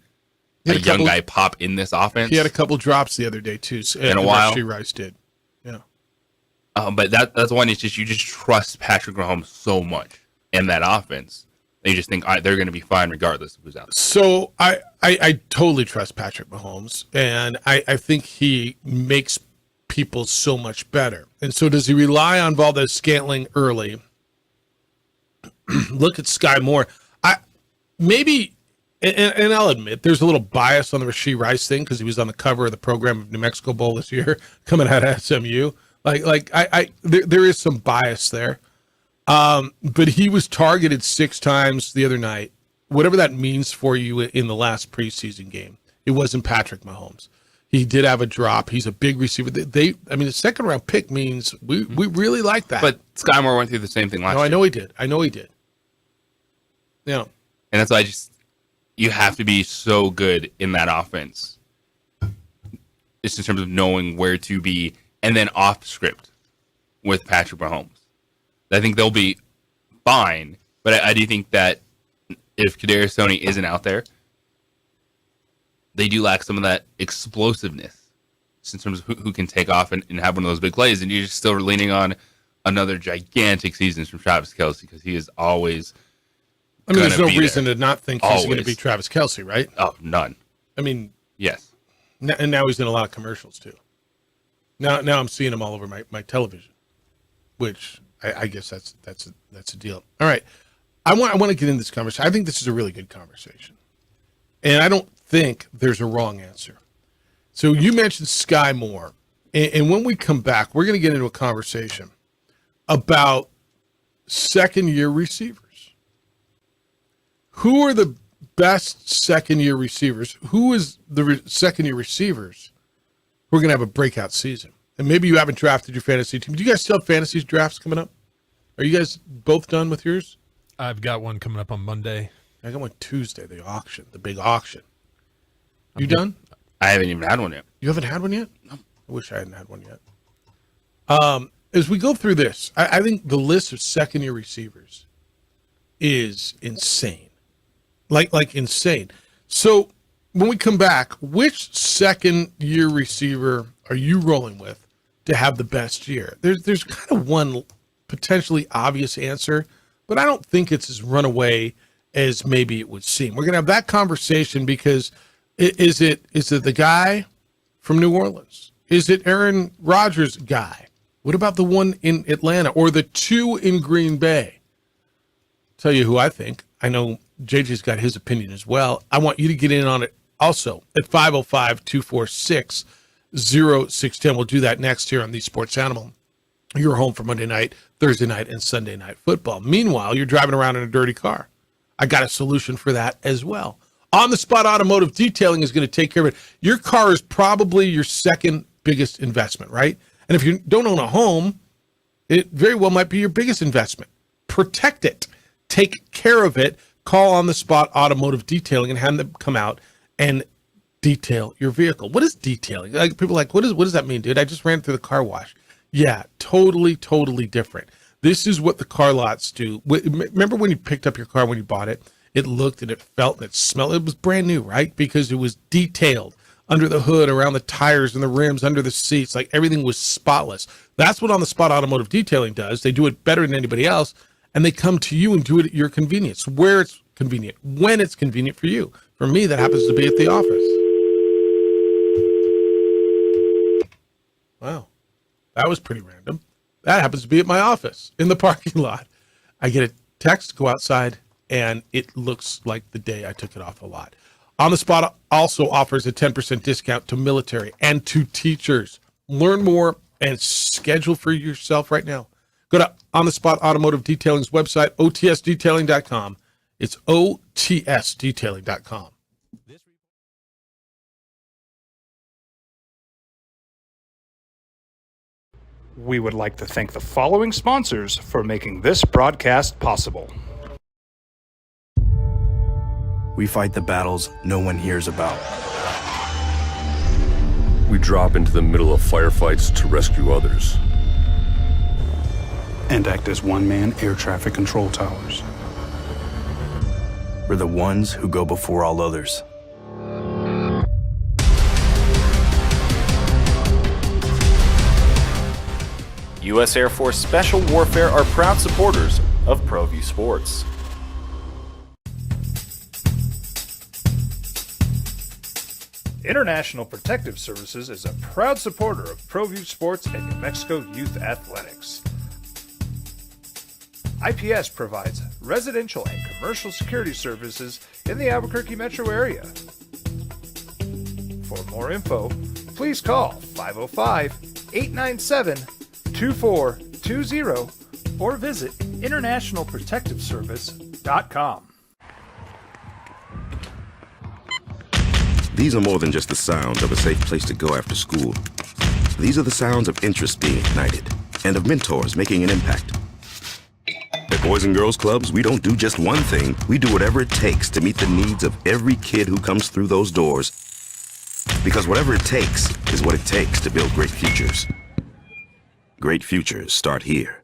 a young guy pop in this offense. He had a couple drops the other day, too. In a while. Rashee Rice did. Yeah. But that's one. It's just you just trust Patrick Mahomes so much in that offense. You just think they're going to be fine regardless of who's out there. So I totally trust Patrick Mahomes, and I think he makes people so much better. And so does he rely on Valdes-Scantling early? Look at Sky Moore. Maybe, and I'll admit, there's a little bias on the Rashee Rice thing because he was on the cover of the program of New Mexico Bowl this year, coming out of SMU. There is some bias there. But he was targeted 6 times the other night. Whatever that means for you in the last preseason game, it wasn't Patrick Mahomes. He did have a drop. He's a big receiver. The second round pick means we really like that. But Sky Moore went through the same thing last year. I know he did. Yeah. And that's why you have to be so good in that offense. Just in terms of knowing where to be and then off script with Patrick Mahomes. I think they'll be fine, but I do think that if Kadarius Toney isn't out there, they do lack some of that explosiveness just in terms of who can take off and have one of those big plays. And you're just still leaning on another gigantic season from Travis Kelce because he is always. There's no reason to not think he's going to be Travis Kelce, right? Oh, none. Yes. And now he's in a lot of commercials too. Now I'm seeing him all over my television, which. I guess that's a deal. All right, I want to get into this conversation. I think this is a really good conversation. And I don't think there's a wrong answer. So you mentioned Sky Moore. And when we come back, we're going to get into a conversation about second-year receivers. Who are the best second-year receivers? Who is the second-year receivers who are going to have a breakout season? And maybe you haven't drafted your fantasy team. Do you guys still have fantasy drafts coming up? Are you guys both done with yours? I've got one coming up on Monday. I got one Tuesday, the auction, the big auction. You done? I haven't even had one yet. You haven't had one yet? No. I wish I hadn't had one yet. As we go through this, I think the list of second-year receivers is insane. Like insane. So when we come back, which second-year receiver are you rolling with to have the best year? There's kind of one potentially obvious answer, but I don't think it's as runaway as maybe it would seem. We're going to have that conversation because is it the guy from New Orleans? Is it Aaron Rodgers' guy? What about the one in Atlanta or the two in Green Bay? Tell you who I think. I know JJ's got his opinion as well. I want you to get in on it also at 505-246-0610. We'll do that next here on the Sports Animal. You're home for Monday night, Thursday night, and Sunday night football. Meanwhile, you're driving around in a dirty car. I got a solution for that as well. On the Spot Automotive Detailing is going to take care of it. Your car is probably your second biggest investment, right? And if you don't own a home, it very well might be your biggest investment. Protect it. Take care of it. Call On the Spot Automotive Detailing and have them come out and detail your vehicle. What is detailing? Like people are like, what does that mean, dude? I just ran through the car wash. Yeah, totally different. This is what the car lots do. Remember when you picked up your car when you bought it? It looked and it felt and it smelled. It was brand new, right? Because it was detailed under the hood, around the tires and the rims, under the seats. Like everything was spotless. That's what On the Spot Automotive Detailing does. They do it better than anybody else, and they come to you and do it at your convenience, where it's convenient, when it's convenient for you. For me, that happens to be at the office. Wow. That was pretty random. That happens to be at my office in the parking lot. I get a text, go outside, and it looks like the day I took it off a lot. On the Spot also offers a 10% discount to military and to teachers. Learn more and schedule for yourself right now. Go to On the Spot Automotive Detailing's website, otsdetailing.com. It's otsdetailing.com. We would like to thank the following sponsors for making this broadcast possible. We fight the battles no one hears about. We drop into the middle of firefights to rescue others. And act as one-man air traffic control towers. We're the ones who go before all others. U.S. Air Force Special Warfare are proud supporters of ProView Sports. International Protective Services is a proud supporter of ProView Sports and New Mexico Youth Athletics. IPS provides residential and commercial security services in the Albuquerque metro area. For more info, please call 505-897-2420 or visit internationalprotectiveservice.com. These are more than just the sounds of a safe place to go after school. These are the sounds of interest being ignited and of mentors making an impact. At Boys and Girls Clubs, we don't do just one thing. We do whatever it takes to meet the needs of every kid who comes through those doors. Because whatever it takes is what it takes to build great futures. Great futures start here.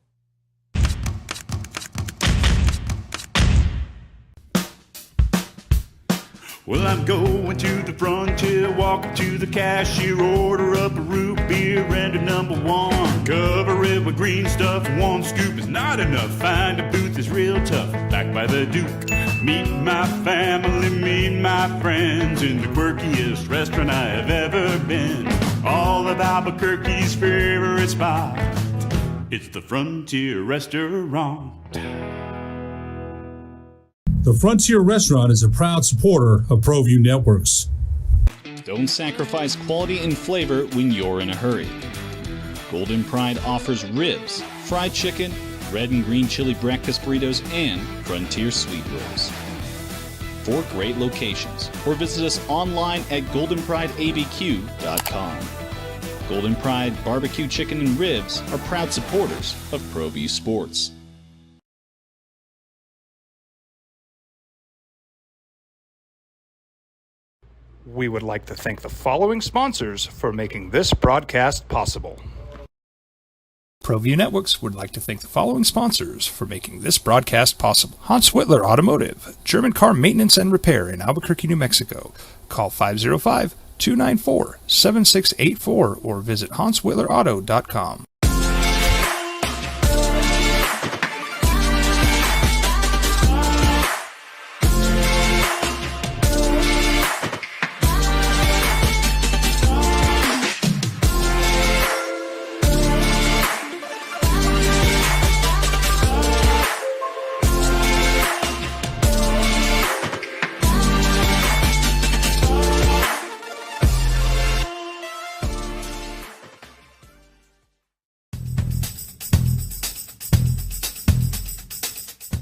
Well, I'm going to the frontier, walk up to the cashier, order up a root beer and a number one. Cover it with green stuff, one scoop is not enough. Find a booth is real tough, back by the Duke. Meet my family, meet my friends in the quirkiest restaurant I have ever been. All of Albuquerque's favorite spot, it's the Frontier Restaurant. The Frontier Restaurant is a proud supporter of ProView Networks. Don't sacrifice quality and flavor when you're in a hurry. Golden Pride offers ribs, fried chicken, red and green chili breakfast burritos, and Frontier sweet rolls. 4 great locations, or visit us online at goldenprideabq.com. Golden Pride Barbecue Chicken and Ribs are proud supporters of ProView Sports. We would like to thank the following sponsors for making this broadcast possible. ProView Networks would like to thank the following sponsors for making this broadcast possible. Hans Whitler Automotive, German car maintenance and repair in Albuquerque, New Mexico. Call 505-294-7684 or visit HansWhitlerAuto.com.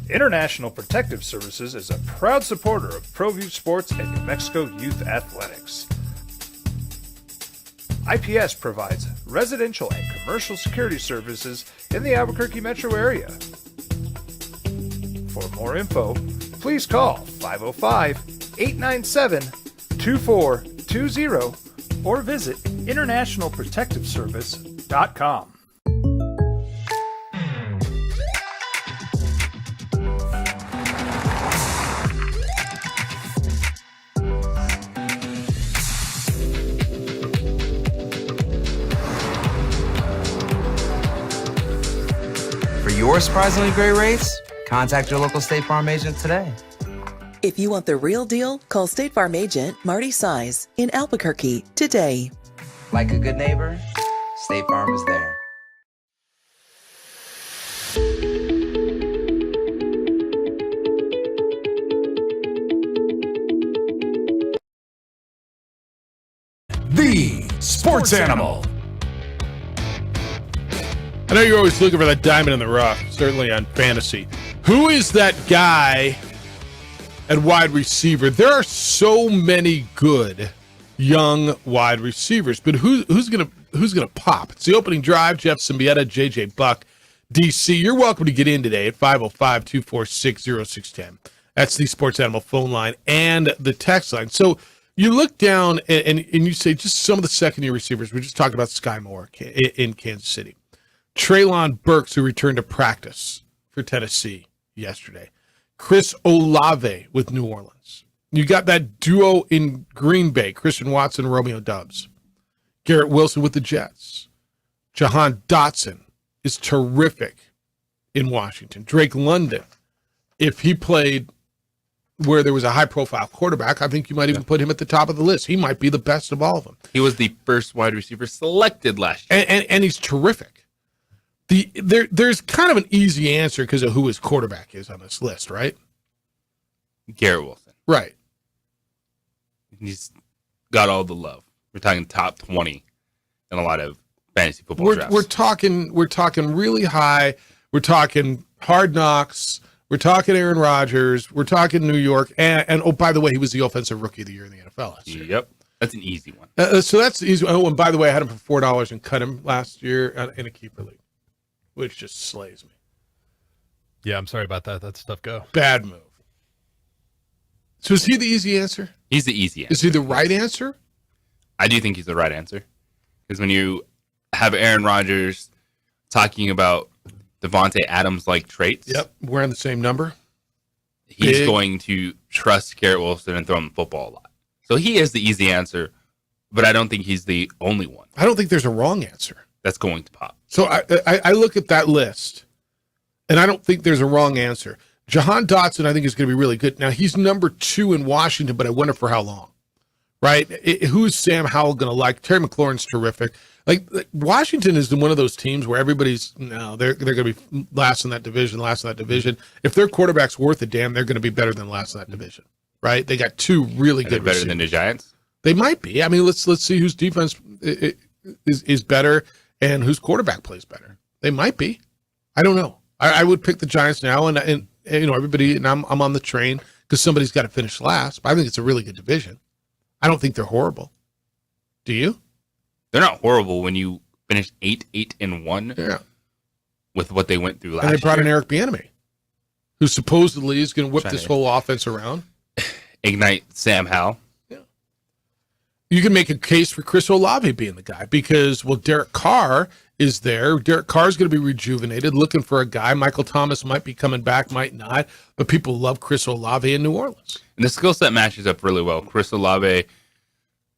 International Protective Services is a proud supporter of ProView Sports and New Mexico Youth Athletics. IPS provides residential and commercial security services in the Albuquerque metro area. For more info, please call 505-897-2420 or visit internationalprotectiveservice.com. For your surprisingly great race, contact your local State Farm agent today. If you want the real deal, call State Farm agent Marty Size in Albuquerque today. Like a good neighbor, State Farm is there. The Sports Animal. I know you're always looking for that diamond in the rough, certainly on fantasy. Who is that guy at wide receiver? There are so many good young wide receivers, but who's gonna pop? It's the opening drive. Jeff Symbieta, JJ Buck, DC. You're welcome to get in today at 505-246-0610. That's the Sports Animal phone line and the text line. So you look down and you say just some of the second-year receivers. We just talked about Sky Moore in Kansas City. Treylon Burks, who returned to practice for Tennessee yesterday. Chris Olave with New Orleans. You got that duo in Green Bay, Christian Watson, Romeo Doubs. Garrett Wilson with the Jets. Jahan Dotson is terrific in Washington. Drake London, if he played where there was a high-profile quarterback, I think you might even put him at the top of the list. He might be the best of all of them. He was the first wide receiver selected last year. And he's terrific. There's kind of an easy answer because of who his quarterback is on this list, right? Garrett Wilson. Right. He's got all the love. We're talking top 20 in a lot of fantasy football drafts. We're talking really high. We're talking Hard Knocks. We're talking Aaron Rodgers. We're talking New York. And oh, by the way, he was the offensive rookie of the year in the NFL last year. Yep. That's an easy one. So that's the easy one. Oh, and by the way, I had him for $4 and cut him last year in a keeper league, which just slays me. Yeah, I'm sorry about that. That's a tough go. Bad move. So is he the easy answer? He's the easy answer. Is he the right answer? I do think he's the right answer. Because when you have Aaron Rodgers talking about Devontae Adams-like traits. Yep, wearing the same number. He's going to trust Garrett Wilson and throw him the football a lot. So he is the easy answer, but I don't think he's the only one. I don't think there's a wrong answer. That's going to pop. So I look at that list, and I don't think there's a wrong answer. Jahan Dotson, I think, is going to be really good. Now, he's number 2 in Washington, but I wonder for how long, right? Who's Sam Howell going to like? Terry McLaurin's terrific. Like Washington is one of those teams where everybody's they're going to be last in that division. If their quarterback's worth a damn, they're going to be better than last in that division, right? They got two really good better receivers. than the Giants. They might be. I mean, let's see whose defense is better and whose quarterback plays better. They might be. I don't know. I would pick the Giants now, and everybody, and I'm on the train because somebody's got to finish last. But I think it's a really good division. I don't think they're horrible. Do you? They're not horrible when you finish 8-1. Yeah. With what they went through last year. And they brought in Eric Bieniemy, who supposedly is going to whip this whole offense around. Ignite Sam Howell. Yeah. You can make a case for Chris Olave being the guy because, Derek Carr is there. Derek Carr is going to be rejuvenated, looking for a guy. Michael Thomas might be coming back, might not, but people love Chris Olave in New Orleans. And the skill set matches up really well. Chris Olave,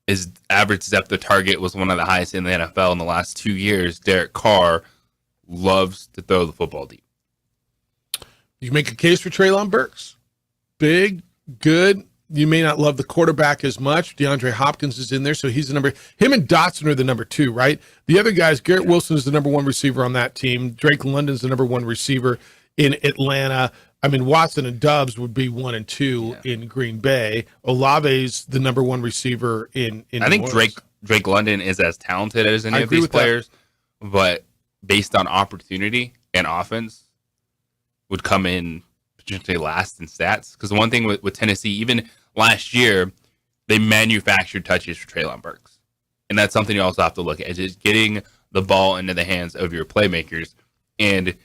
his average depth of target was one of the highest in the NFL in the last 2 years. Derek Carr loves to throw the football deep. You make a case for Treylon Burks. Big, good. You may not love the quarterback as much. DeAndre Hopkins is in there, so he's the number. Him and Dotson are the number 2, right? The other guys, Garrett Wilson is the number 1 receiver on that team. Drake London's the number 1 receiver in Atlanta. I mean, Watson and Dobbs would be 1 and 2 in Green Bay. Olave's the number 1 receiver in I think New Orleans. Drake London is as talented as any of these players, but based on opportunity and offense, would come in potentially last in stats. Because the one thing with Tennessee, even last year, they manufactured touches for Treylon Burks. And that's something you also have to look at, is just getting the ball into the hands of your playmakers. And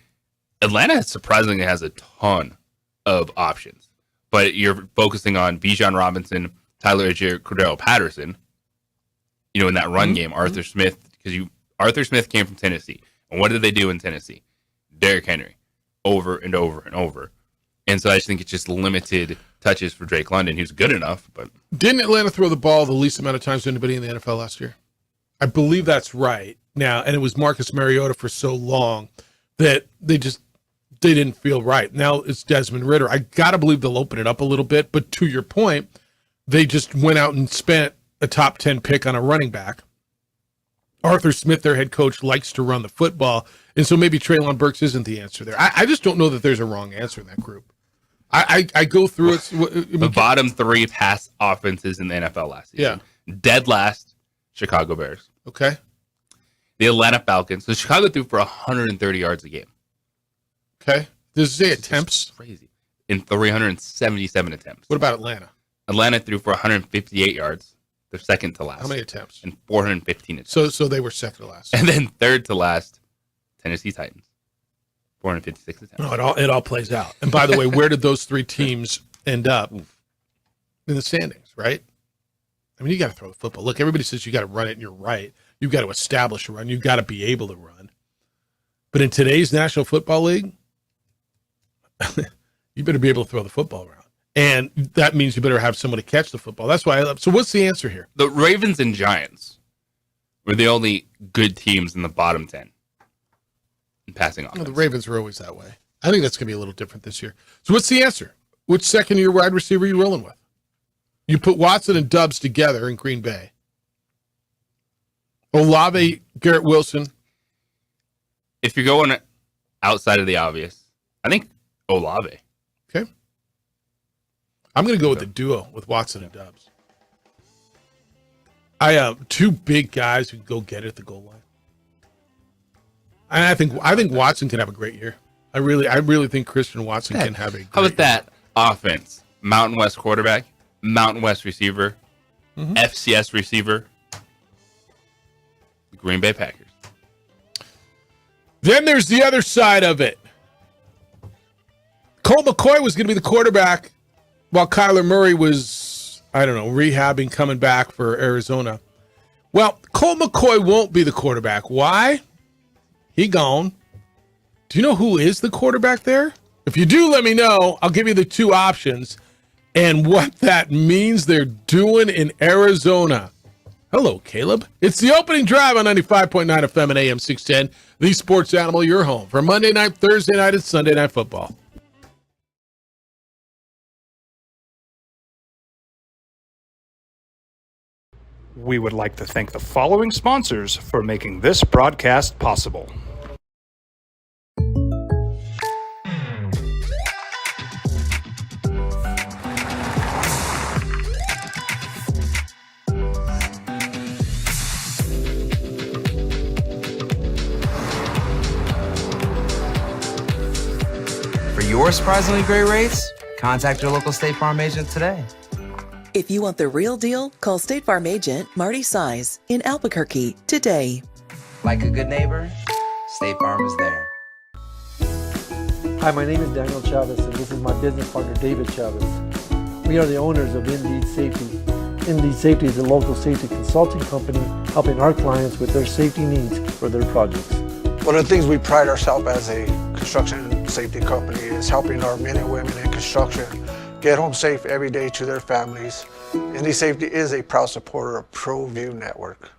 Atlanta surprisingly has a ton of options. But you're focusing on Bijan Robinson, Tyler Edgier, Cordero Patterson, in that run game, Arthur Smith, because Arthur Smith came from Tennessee. And what did they do in Tennessee? Derrick Henry, over and over and over. And so I just think it's just limited touches for Drake London, who's good enough. But didn't Atlanta throw the ball the least amount of times to anybody in the NFL last year? I believe that's right. Now, and it was Marcus Mariota for so long that they didn't feel right. Now it's Desmond Ridder. I got to believe they'll open it up a little bit. But to your point, they just went out and spent a top 10 pick on a running back. Arthur Smith, their head coach, likes to run the football. And so maybe Treylon Burks isn't the answer there. I just don't know that there's a wrong answer in that group. I go through it. The bottom 3 pass offenses in the NFL last season. Yeah. Dead last, Chicago Bears. Okay. The Atlanta Falcons. So Chicago threw for 130 yards a game. Okay. Does it say attempts? Crazy. In 377 attempts. What about Atlanta? Atlanta threw for 158 yards. They're second to last. How many attempts? And 415 attempts. So they were second to last. And then third to last, Tennessee Titans. 456 attempts. No, it all plays out. And by the way, where did those 3 teams end up? In the standings, right? I mean, you got to throw the football. Look, everybody says you got to run it, and you're right. You've got to establish a run. You've got to be able to run. But in today's National Football League, you better be able to throw the football around. And that means you better have somebody catch the football. That's why I love. So what's the answer here? The Ravens and Giants were the only good teams in the bottom 10 in passing offense. The Ravens are always that way. I think that's going to be a little different this year. So what's the answer? Which second-year wide receiver are you rolling with? You put Watson and Dobbs together in Green Bay. Olave, Garrett Wilson. If you're going outside of the obvious, I think Olave. Okay. I'm going to go with the duo with Watson and Dobbs. I have 2 big guys who can go get it at the goal line. And I think Watson can have a great year. I really think Christian Watson can have a great How about that offense? Mountain West quarterback, Mountain West receiver, FCS receiver, Green Bay Packers. Then there's the other side of it. Colt McCoy was going to be the quarterback while Kyler Murray was, rehabbing, coming back for Arizona. Well, Colt McCoy won't be the quarterback. Why? He gone. Do you know who is the quarterback there? If you do, let me know. I'll give you the 2 options and what that means they're doing in Arizona. Hello, Caleb. It's the opening drive on 95.9 FM and AM 610, the Sports Animal, your home for Monday night, Thursday night, and Sunday night football. We would like to thank the following sponsors for making this broadcast possible. For your surprisingly great rates, contact your local State Farm agent today. If you want the real deal, call State Farm agent Marty Size in Albuquerque today. Like a good neighbor, State Farm is there. Hi, my name is Daniel Chavez, and this is my business partner, David Chavez. We are the owners of Indeed Safety. Indeed Safety is a local safety consulting company helping our clients with their safety needs for their projects. One of the things we pride ourselves as a construction safety company is helping our men and women in construction get home safe every day to their families. Indeed Safety is a proud supporter of ProView Network.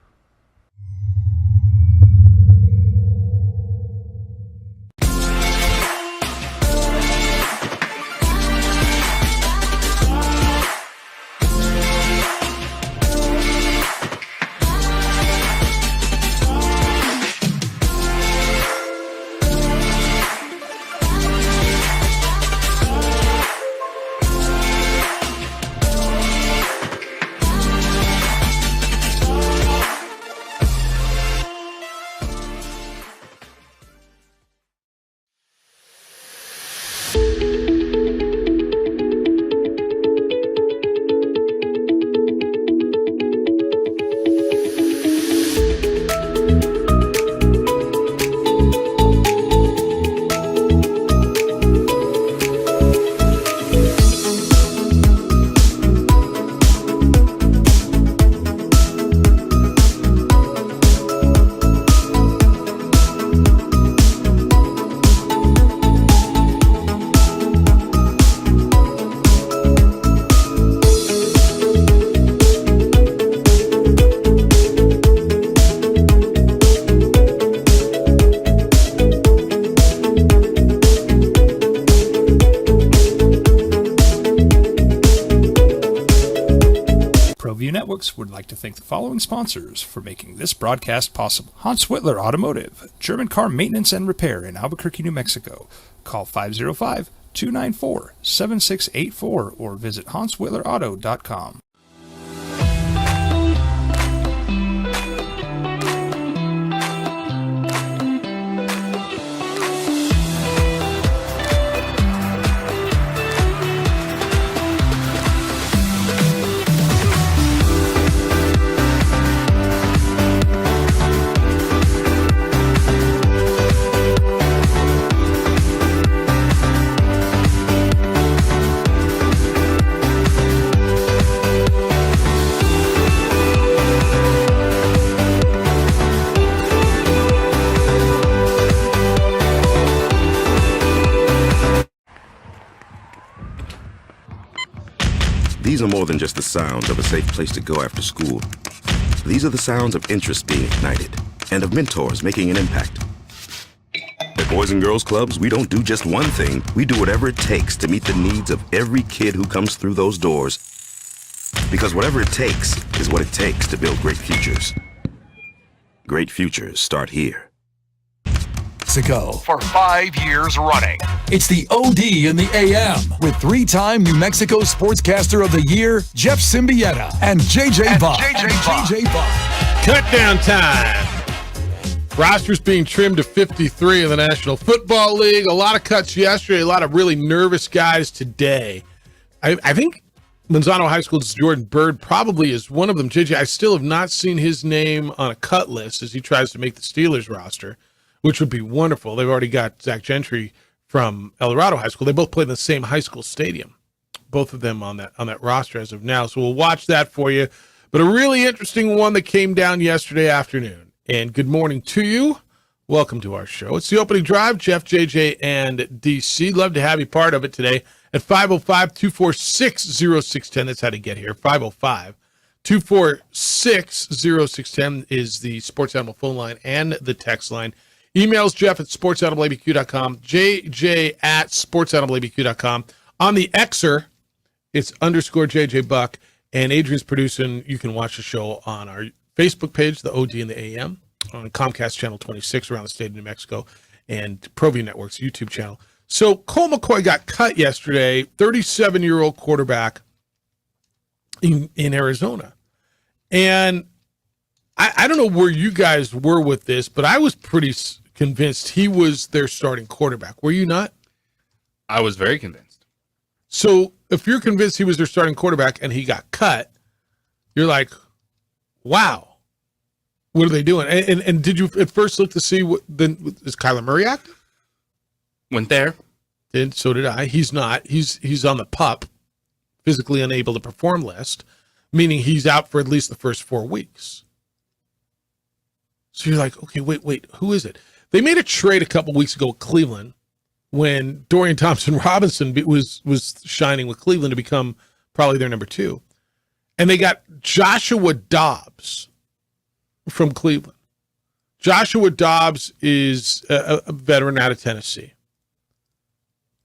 Networks would like to thank the following sponsors for making this broadcast possible. Hans Whitler Automotive, German car maintenance and repair in Albuquerque, New Mexico. Call 505-294-7684 or visit hanswhitlerauto.com. These are more than just the sounds of a safe place to go after school. These are the sounds of interest being ignited and of mentors making an impact. At Boys and Girls Clubs, we don't do just one thing. We do whatever it takes to meet the needs of every kid who comes through those doors. Because whatever it takes is what it takes to build great futures. Great futures start here. Mexico for 5 years running. It's the OD in the AM with 3-time New Mexico Sportscaster of the Year, Jeff Symbieta and JJ Buck. Cut down time. Rosters being trimmed to 53 in the National Football League. A lot of cuts yesterday, a lot of really nervous guys today. I think Manzano High School's Jordan Bird probably is one of them. JJ, I still have not seen his name on a cut list as he tries to make the Steelers roster, which would be wonderful. They've already got Zach Gentry from El Dorado High School. They both play in the same high school stadium, both of them on that roster as of now. So we'll watch that for you. But a really interesting one that came down yesterday afternoon. And good morning to you. Welcome to our show. It's the opening drive. Jeff, JJ, and DC. Love to have you part of it today at 505-246-0610. That's how to get here. 505-246-0610 is the Sports Animal phone line and the text line. Emails Jeff at sportsanimalabq.com, JJ at sportsanimalabq.com. On the Xer, it's _JJ Buck. And Adrian's producing. You can watch the show on our Facebook page, the OD and the AM, on Comcast Channel 26 around the state of New Mexico, and ProView Network's YouTube channel. So Colt McCoy got cut yesterday, 37-year-old quarterback in Arizona. And I don't know where you guys were with this, but I was pretty convinced he was their starting quarterback. Were you not? I was very convinced. So if you're convinced he was their starting quarterback and he got cut, you're like, wow, what are they doing? And did you at first look to see what then is Kyler Murray active? Went there. And so did I. He's not. He's on the PUP, physically unable to perform list, meaning he's out for at least the first 4 weeks. So you're like, okay, wait, who is it? They made a trade a couple weeks ago with Cleveland when Dorian Thompson-Robinson was shining with Cleveland to become probably their number 2. And they got Joshua Dobbs from Cleveland. Joshua Dobbs is a veteran out of Tennessee,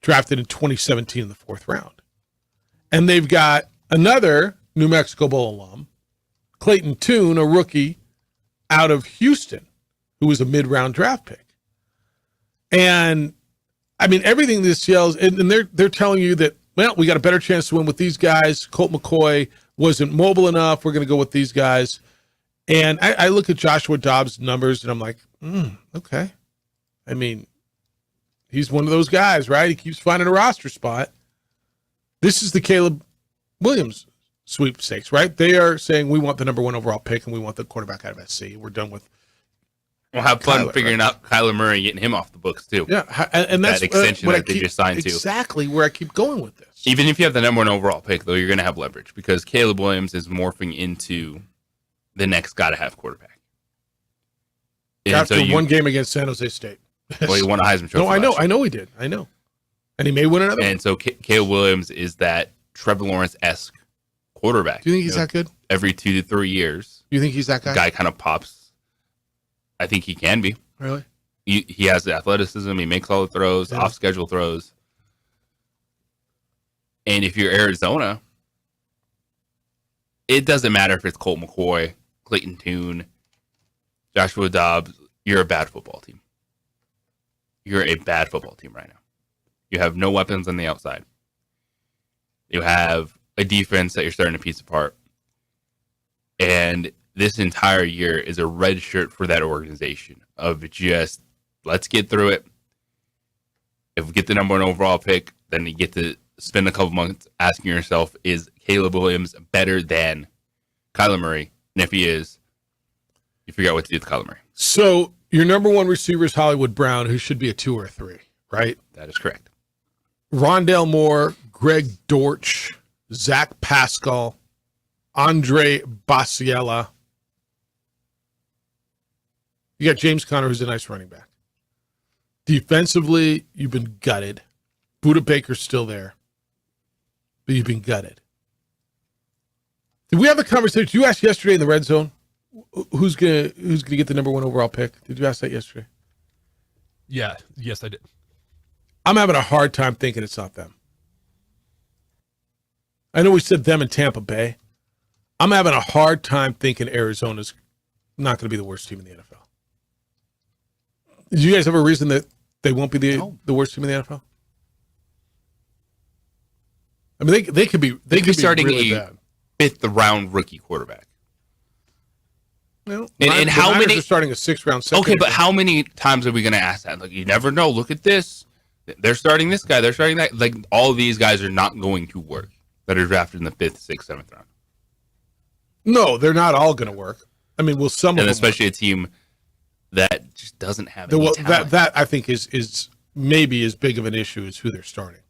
drafted in 2017 in the 4th round. And they've got another New Mexico Bowl alum, Clayton Tune, a rookie out of Houston, who was a mid-round draft pick. And I mean, everything this yells, and they're telling you that, well, we got a better chance to win with these guys. Colt McCoy wasn't mobile enough. We're going to go with these guys. And I look at Joshua Dobbs' numbers, and I'm like, okay. I mean, he's one of those guys, right? He keeps finding a roster spot. This is the Caleb Williams sweepstakes, right? They are saying we want the number 1 overall pick, and we want the quarterback out of SC. We're done with. We'll have fun figuring out Kyler Murray, getting him off the books too. Yeah, and that's that extension that they just signed to. Exactly where I keep going with this. Even if you have the number 1 overall pick, though, you're going to have leverage because Caleb Williams is morphing into the next got-to-have quarterback. After one game against San Jose State. Well, he won a Heisman Trophy. No, I know he did. I know. And he may win another. And so Caleb Williams is that Trevor Lawrence-esque quarterback. Do you think he's that good? Every 2 to 3 years. You think he's that guy? Guy kind of pops. I think he can be. Really? He has the athleticism. He makes all the throws, off-schedule throws. And if you're Arizona, it doesn't matter if it's Colt McCoy, Clayton Tune, Joshua Dobbs. You're a bad football team. You're a bad football team right now. You have no weapons on the outside. You have a defense that you're starting to piece apart. And this entire year is a red shirt for that organization of just, let's get through it. If we get the number 1 overall pick, then you get to spend a couple months asking yourself, is Caleb Williams better than Kyler Murray? And if he is, you figure out what to do with Kyler Murray. So your number 1 receiver is Hollywood Brown, who should be a 2 or a 3, right? That is correct. Rondale Moore, Greg Dortch, Zach Pascal, Andre Basiella. You got James Conner, who's a nice running back. Defensively, you've been gutted. Budda Baker's still there, but you've been gutted. Did we have a conversation? You asked yesterday in the red zone, who's gonna get the number 1 overall pick? Did you ask that yesterday? Yeah. Yes, I did. I'm having a hard time thinking it's not them. I know we said them in Tampa Bay. I'm having a hard time thinking Arizona's not going to be the worst team in the NFL. Do you guys have a reason that they won't be the worst team in the NFL? I mean, they could be. They could be starting really a bad. 5th round rookie quarterback. Well, and how many are starting a 6th round? Okay, but how many times are we going to ask that? Like, you never know. Look at this. They're starting this guy. They're starting that. Like, all of these guys are not going to work that are drafted in the 5th, 6th, 7th round. No, they're not all going to work. I mean, will some of them? Especially a team that just doesn't have any talent. That I think is maybe as big of an issue as who they're starting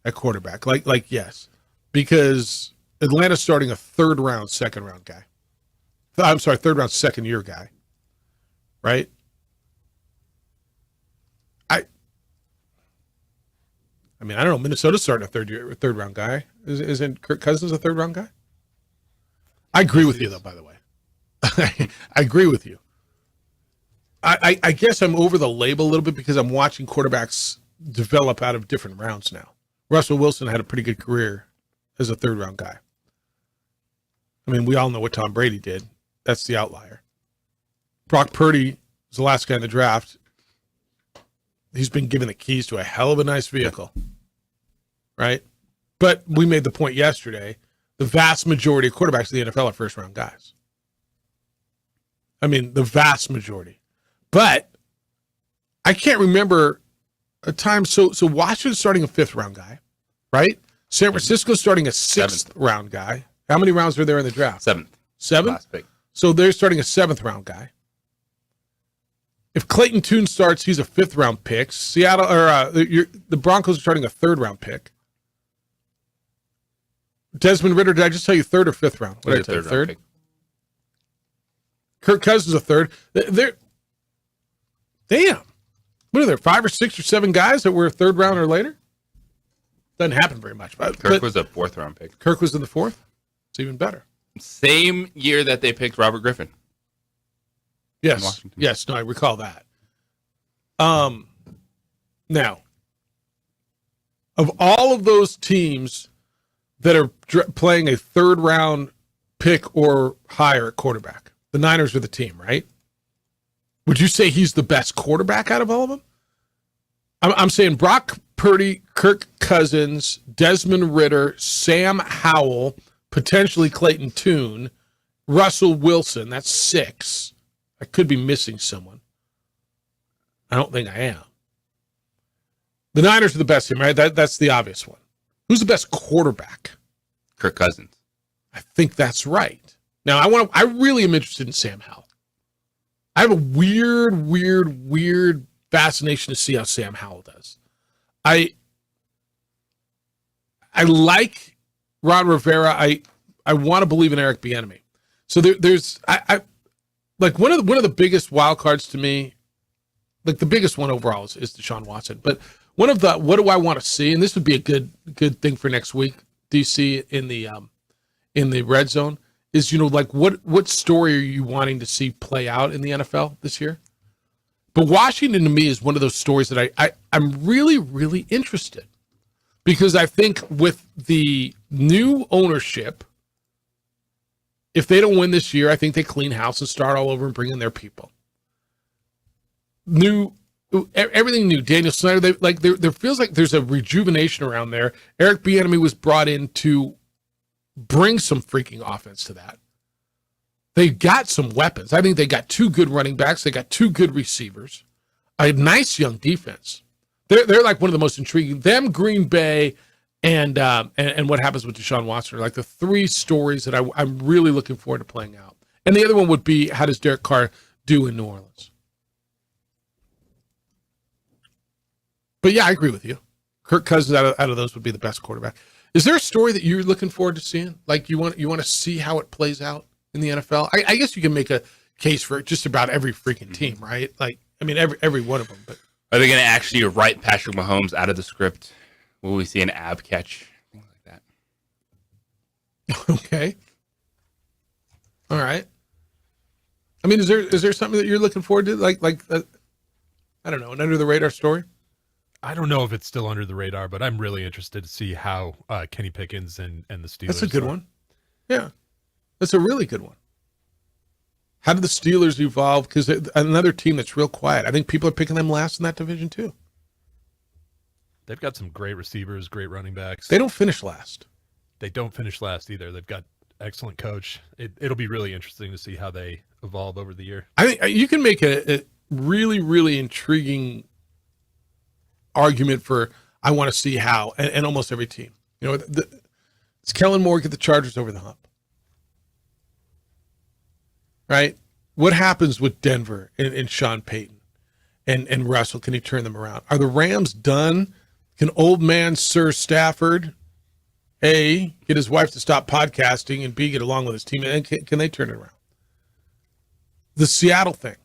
at quarterback. Like yes, because Atlanta's starting a 3rd round, 2nd round guy. I'm sorry, 3rd round, 2nd year guy. Right? I mean, I don't know. Minnesota's starting a 3rd round guy. Isn't Kirk Cousins a 3rd round guy? I agree with you, though, by the way. I agree with you. I guess I'm over the label a little bit because I'm watching quarterbacks develop out of different rounds now. Russell Wilson had a pretty good career as a 3rd round guy. I mean, we all know what Tom Brady did. That's the outlier. Brock Purdy was the last guy in the draft. He's been given the keys to a hell of a nice vehicle, right? But we made the point yesterday, the vast majority of quarterbacks in the NFL are first-round guys. I mean, the vast majority. But I can't remember a time. So Washington's starting a fifth-round guy, right? San Francisco's starting a sixth-round guy. How many rounds are there in the draft? Seven? Last pick. So they're starting a seventh-round guy. If Clayton Tune starts, he's a fifth-round pick. Seattle or the Broncos are starting a third-round pick. Desmond Ridder, did I just tell you third or fifth round? What did I tell you? Third. Pick. Kirk Cousins a third. They're damn. What are there? 5 or 6 or 7 guys that were third round or later? Doesn't happen very much. Kirk was a fourth-round pick. Kirk was in the fourth. It's even better. Same year that they picked Robert Griffin. Yes. Yes. No, I recall that. Now, of all of those teams that are playing a third round pick or higher at quarterback, the Niners are the team, right? Would you say he's the best quarterback out of all of them? I'm saying Brock Purdy, Kirk Cousins, Desmond Ridder, Sam Howell, potentially Clayton Tune, Russell Wilson. That's 6. I could be missing someone. I don't think I am. The Niners are the best team, right? That's the obvious one. Who's the best quarterback? Kirk Cousins. I think that's right. Now, I really am interested in Sam Howell. I have a weird fascination to see how Sam Howell does. I like Ron Rivera. I want to believe in Eric Bieniemy. So there's like one of the biggest wild cards to me, like the biggest one overall is Deshaun Watson. But one of the what do I want to see, and this would be a good thing for next week, DC, in the red zone, is like what story are you wanting to see play out in the NFL this year? But Washington to me is one of those stories that I'm really interested, because I think with the new ownership, if they don't win this year, I think they clean house and start all over and bring in their people. Everything new. Daniel Snyder, there feels like there's a rejuvenation around there. Eric Bieniemy was brought in to bring some freaking offense to that. They got some weapons. I think they got 2 good running backs. They got 2 good receivers. A nice young defense. They're like one of the most intriguing. Them, Green Bay, and what happens with Deshaun Watson are like the 3 stories that I'm really looking forward to playing out. And the other one would be, how does Derek Carr do in New Orleans? But yeah, I agree with you. Kirk Cousins out of those would be the best quarterback. Is there a story that you're looking forward to seeing? Like you want to see how it plays out in the NFL? I guess you can make a case for just about every freaking team, right? Like, I mean, every one of them. But are they going to actually write Patrick Mahomes out of the script? Will we see an ab catch? Things like that. Okay. All right. I mean, is there something that you're looking forward to? Like I don't know, an under the radar story? I don't know if it's still under the radar, but I'm really interested to see how Kenny Pickens and the Steelers. That's a good one. Yeah, that's a really good one. How did the Steelers evolve? Because another team that's real quiet. I think people are picking them last in that division too. They've got some great receivers, great running backs. They don't finish last. They don't finish last either. They've got excellent coach. It'll be really interesting to see how they evolve over the year. I think you can make a really intriguing argument for I want to see how, and almost every team. Does Kellen Moore get the Chargers over the hump? Right? What happens with Denver and Sean Payton and Russell? Can he turn them around? Are the Rams done? Can old man Sir Stafford, A, get his wife to stop podcasting, and B, get along with his team? And can they turn it around? The Seattle thing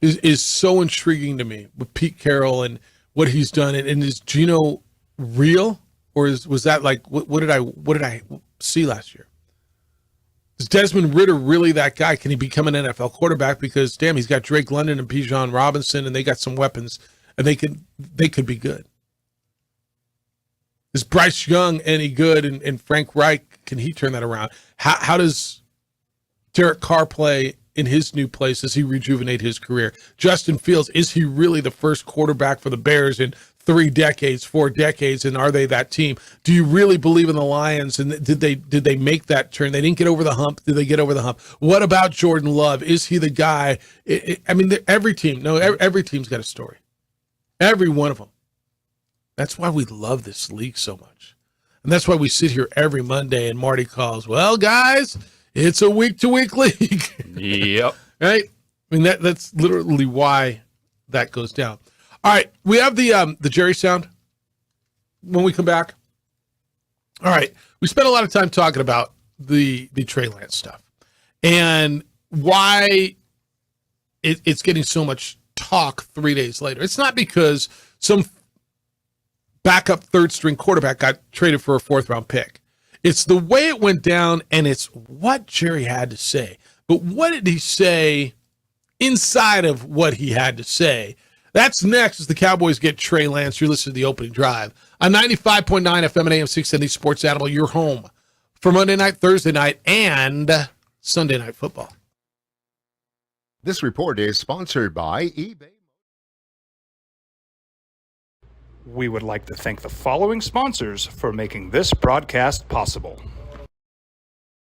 is so intriguing to me with Pete Carroll and what he's done. And is Geno real, or was that like what did I see last year? Is Desmond Ridder really that guy? Can he become an NFL quarterback? Because damn, he's got Drake London and Bijan Robinson, and they got some weapons, and they could be good. Is Bryce Young any good? And Frank Reich, can he turn that around? How does Derek Carr play in his new place as he rejuvenate his career? Justin Fields, is he really the first quarterback for the Bears in 3 decades, 4 decades, and are they that team? Do you really believe in the Lions? And did they make that turn? They didn't get over the hump. Did they get over the hump? What about Jordan Love? Is he the guy? Every team's got a story. Every one of them. That's why we love this league so much. And that's why we sit here every Monday and Marty calls, well, guys, it's a week-to-week league. Yep. Right? I mean, that's literally why that goes down. All right, we have the Jerry sound when we come back. All right, we spent a lot of time talking about the Trey Lance stuff and why it's getting so much talk 3 days later. It's not because some backup third-string quarterback got traded for a 4th-round pick. It's the way it went down, and it's what Jerry had to say. But what did he say inside of what he had to say? That's next as the Cowboys get Trey Lance. You're listening to The Opening Drive on 95.9 FM and AM 670 Sports Animal, your home for Monday night, Thursday night, and Sunday Night Football. This report is sponsored by eBay. We would like to thank the following sponsors for making this broadcast possible.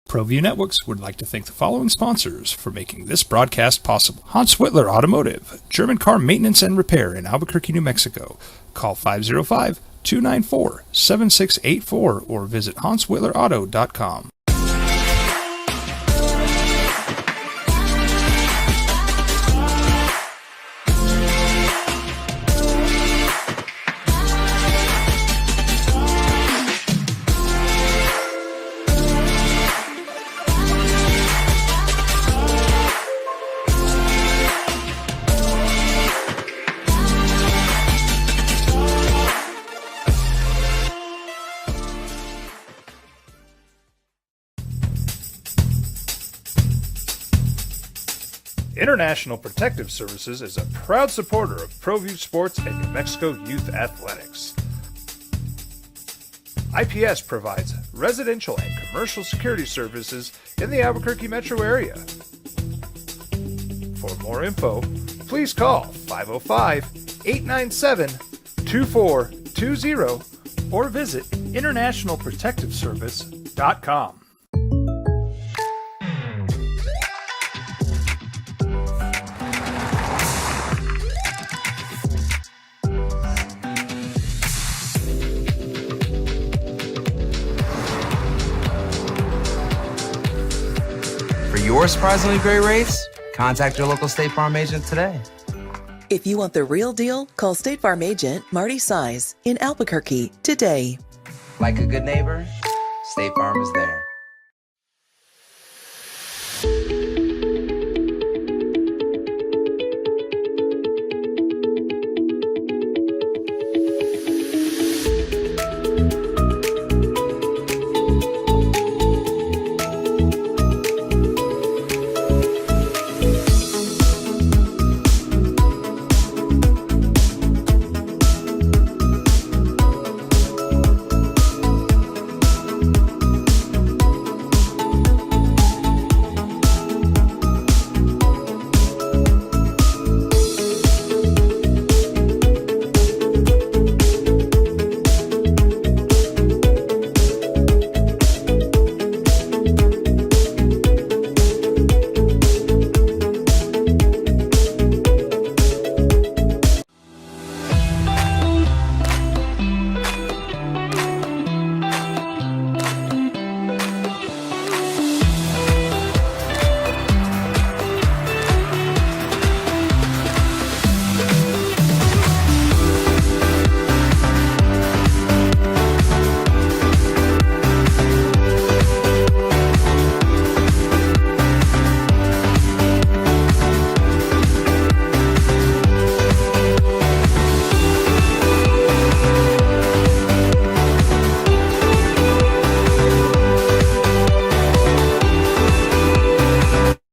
ProView Networks would like to thank the following sponsors for making this broadcast possible. Hans Whitler Automotive, German car maintenance and repair in Albuquerque, New Mexico. Call 505-294-7684 or visit hanswhitlerauto.com. International Protective Services is a proud supporter of ProView Sports and New Mexico Youth Athletics. IPS provides residential and commercial security services in the Albuquerque metro area. For more info, please call 505-897-2420 or visit internationalprotectiveservice.com. Your surprisingly great rates? Contact your local State Farm agent today. If you want the real deal, call State Farm agent Marty Size in Albuquerque today. Like a good neighbor, State Farm is there.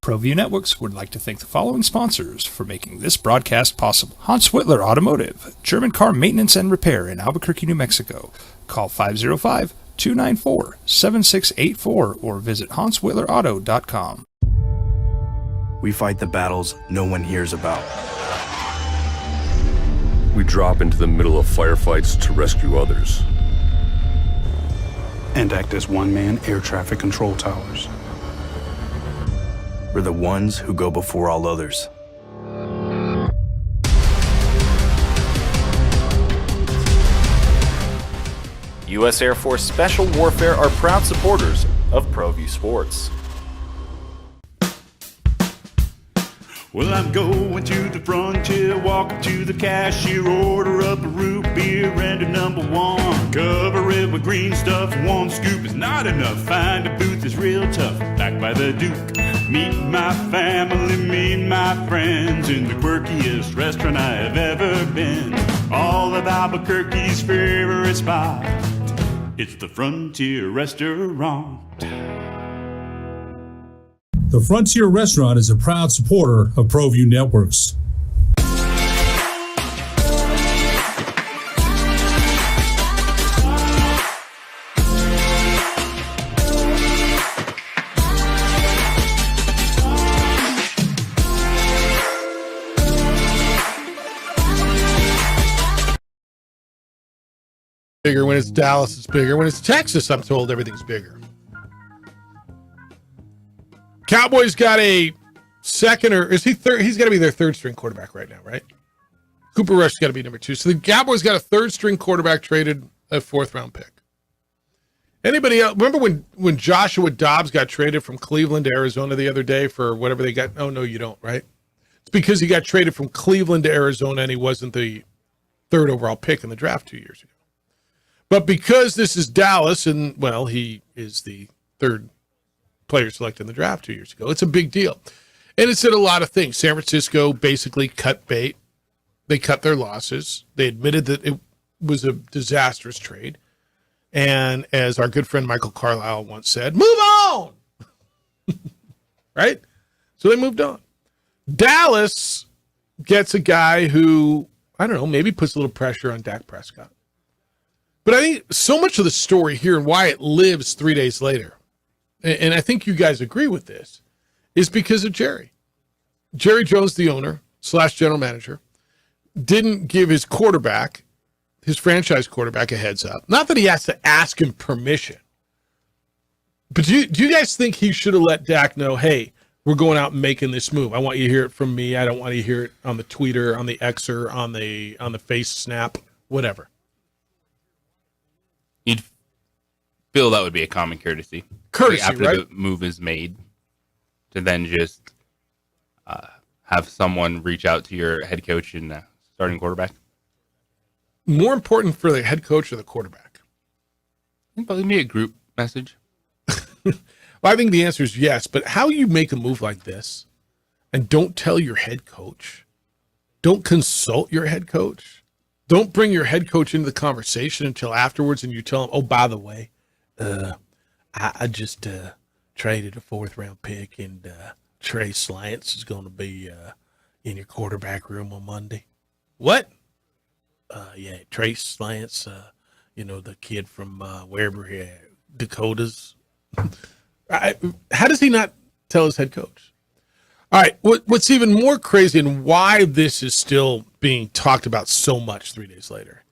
ProView Networks would like to thank the following sponsors for making this broadcast possible. Hans Whitler Automotive, German car maintenance and repair in Albuquerque, New Mexico. Call 505-294-7684 or visit hanswhitlerauto.com. We fight the battles no one hears about. We drop into the middle of firefights to rescue others. And act as one-man air traffic control towers. We're the ones who go before all others. U.S. Air Force Special Warfare are proud supporters of ProView Sports. Well, I'm going to the frontier, walk up to the cashier, order up a root beer and a number one. Cover it with green stuff, one scoop is not enough. Find a booth is real tough, back by the Duke. Meet my family, meet my friends in the quirkiest restaurant I have ever been. All of Albuquerque's favorite spot, it's the Frontier Restaurant. The Frontier Restaurant is a proud supporter of ProView Networks. Bigger when it's Dallas, it's bigger. When it's Texas, I'm told everything's bigger. Cowboys got a second, or is he third? He's got to be their third string quarterback right now, right? Cooper Rush's got to be number 2. So the Cowboys got a third string quarterback, traded a 4th round pick. Anybody else? Remember when Joshua Dobbs got traded from Cleveland to Arizona the other day for whatever they got? Oh, no, you don't, right? It's because he got traded from Cleveland to Arizona and he wasn't the 3rd overall pick in the draft 2 years ago. But because this is Dallas and, well, he is the 3rd player selected in the draft 2 years ago, it's a big deal. And it said a lot of things. San Francisco basically cut bait. They cut their losses. They admitted that it was a disastrous trade. And as our good friend Michael Carlisle once said, move on! Right? So they moved on. Dallas gets a guy who, I don't know, maybe puts a little pressure on Dak Prescott. But I think so much of the story here and why it lives 3 days later, and I think you guys agree with this, is because of Jerry. Jerry Jones, the owner / general manager, didn't give his quarterback, his franchise quarterback, a heads up. Not that he has to ask him permission. But do you guys think he should have let Dak know, hey, we're going out and making this move. I want you to hear it from me. I don't want you to hear it on the tweeter, on the Xer, on the face snap, whatever. You'd feel that would be a common courtesy. Courtesy, like after right? the move is made, to then just have someone reach out to your head coach and starting quarterback. More important for the head coach or the quarterback? I think probably be a group message. Well, I think the answer is yes, but how you make a move like this and don't tell your head coach, don't consult your head coach, don't bring your head coach into the conversation until afterwards and you tell him, oh, by the way, I just traded a 4th round pick and Trey Slants is going to be in your quarterback room on Monday. What? Yeah, Trey Slants, the kid from wherever he Dakotas. How does he not tell his head coach? All right, what's even more crazy and why this is still being talked about so much 3 days later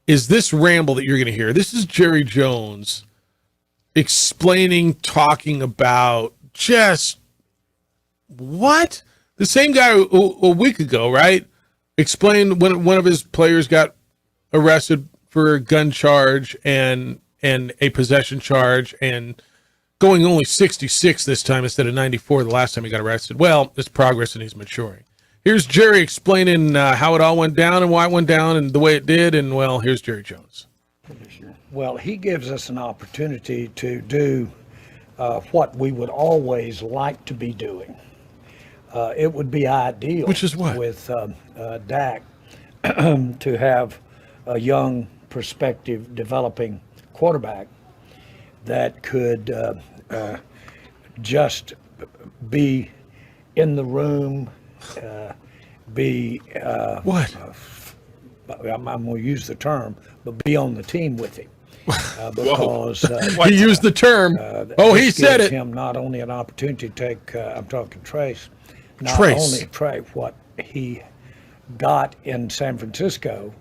is this ramble that you're going to hear. This is Jerry Jones talking about just what? The same guy a week ago, right? Explained when one of his players got arrested for a gun charge and a possession charge and going only 66 this time instead of 94 the last time he got arrested. Well, it's progress and he's maturing. Here's Jerry explaining how it all went down and why it went down and the way it did. And, well, here's Jerry Jones. Well, he gives us an opportunity to do what we would always like to be doing. It would be ideal. Which is what? With Dak to have a young, prospective, developing quarterback that could just be in the room, what? I'm going to use the term, but be on the team with him. Because he used the term. He said it. Him not only an opportunity to take, I'm talking Trace, not Trace. only what he got in San Francisco,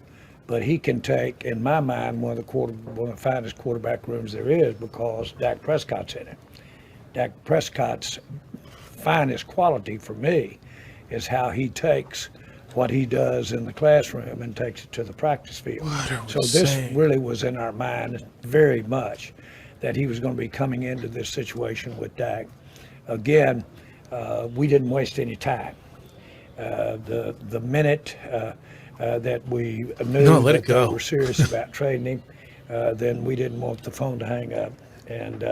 but he can take, in my mind, one of the finest quarterback rooms there is, because Dak Prescott's in it. Dak Prescott's finest quality for me is how he takes what he does in the classroom and takes it to the practice field. So this really was in our mind very much, that he was going to be coming into this situation with Dak. Again, we didn't waste any time. The minute that we knew that they were serious about trading him, then we didn't want the phone to hang up, and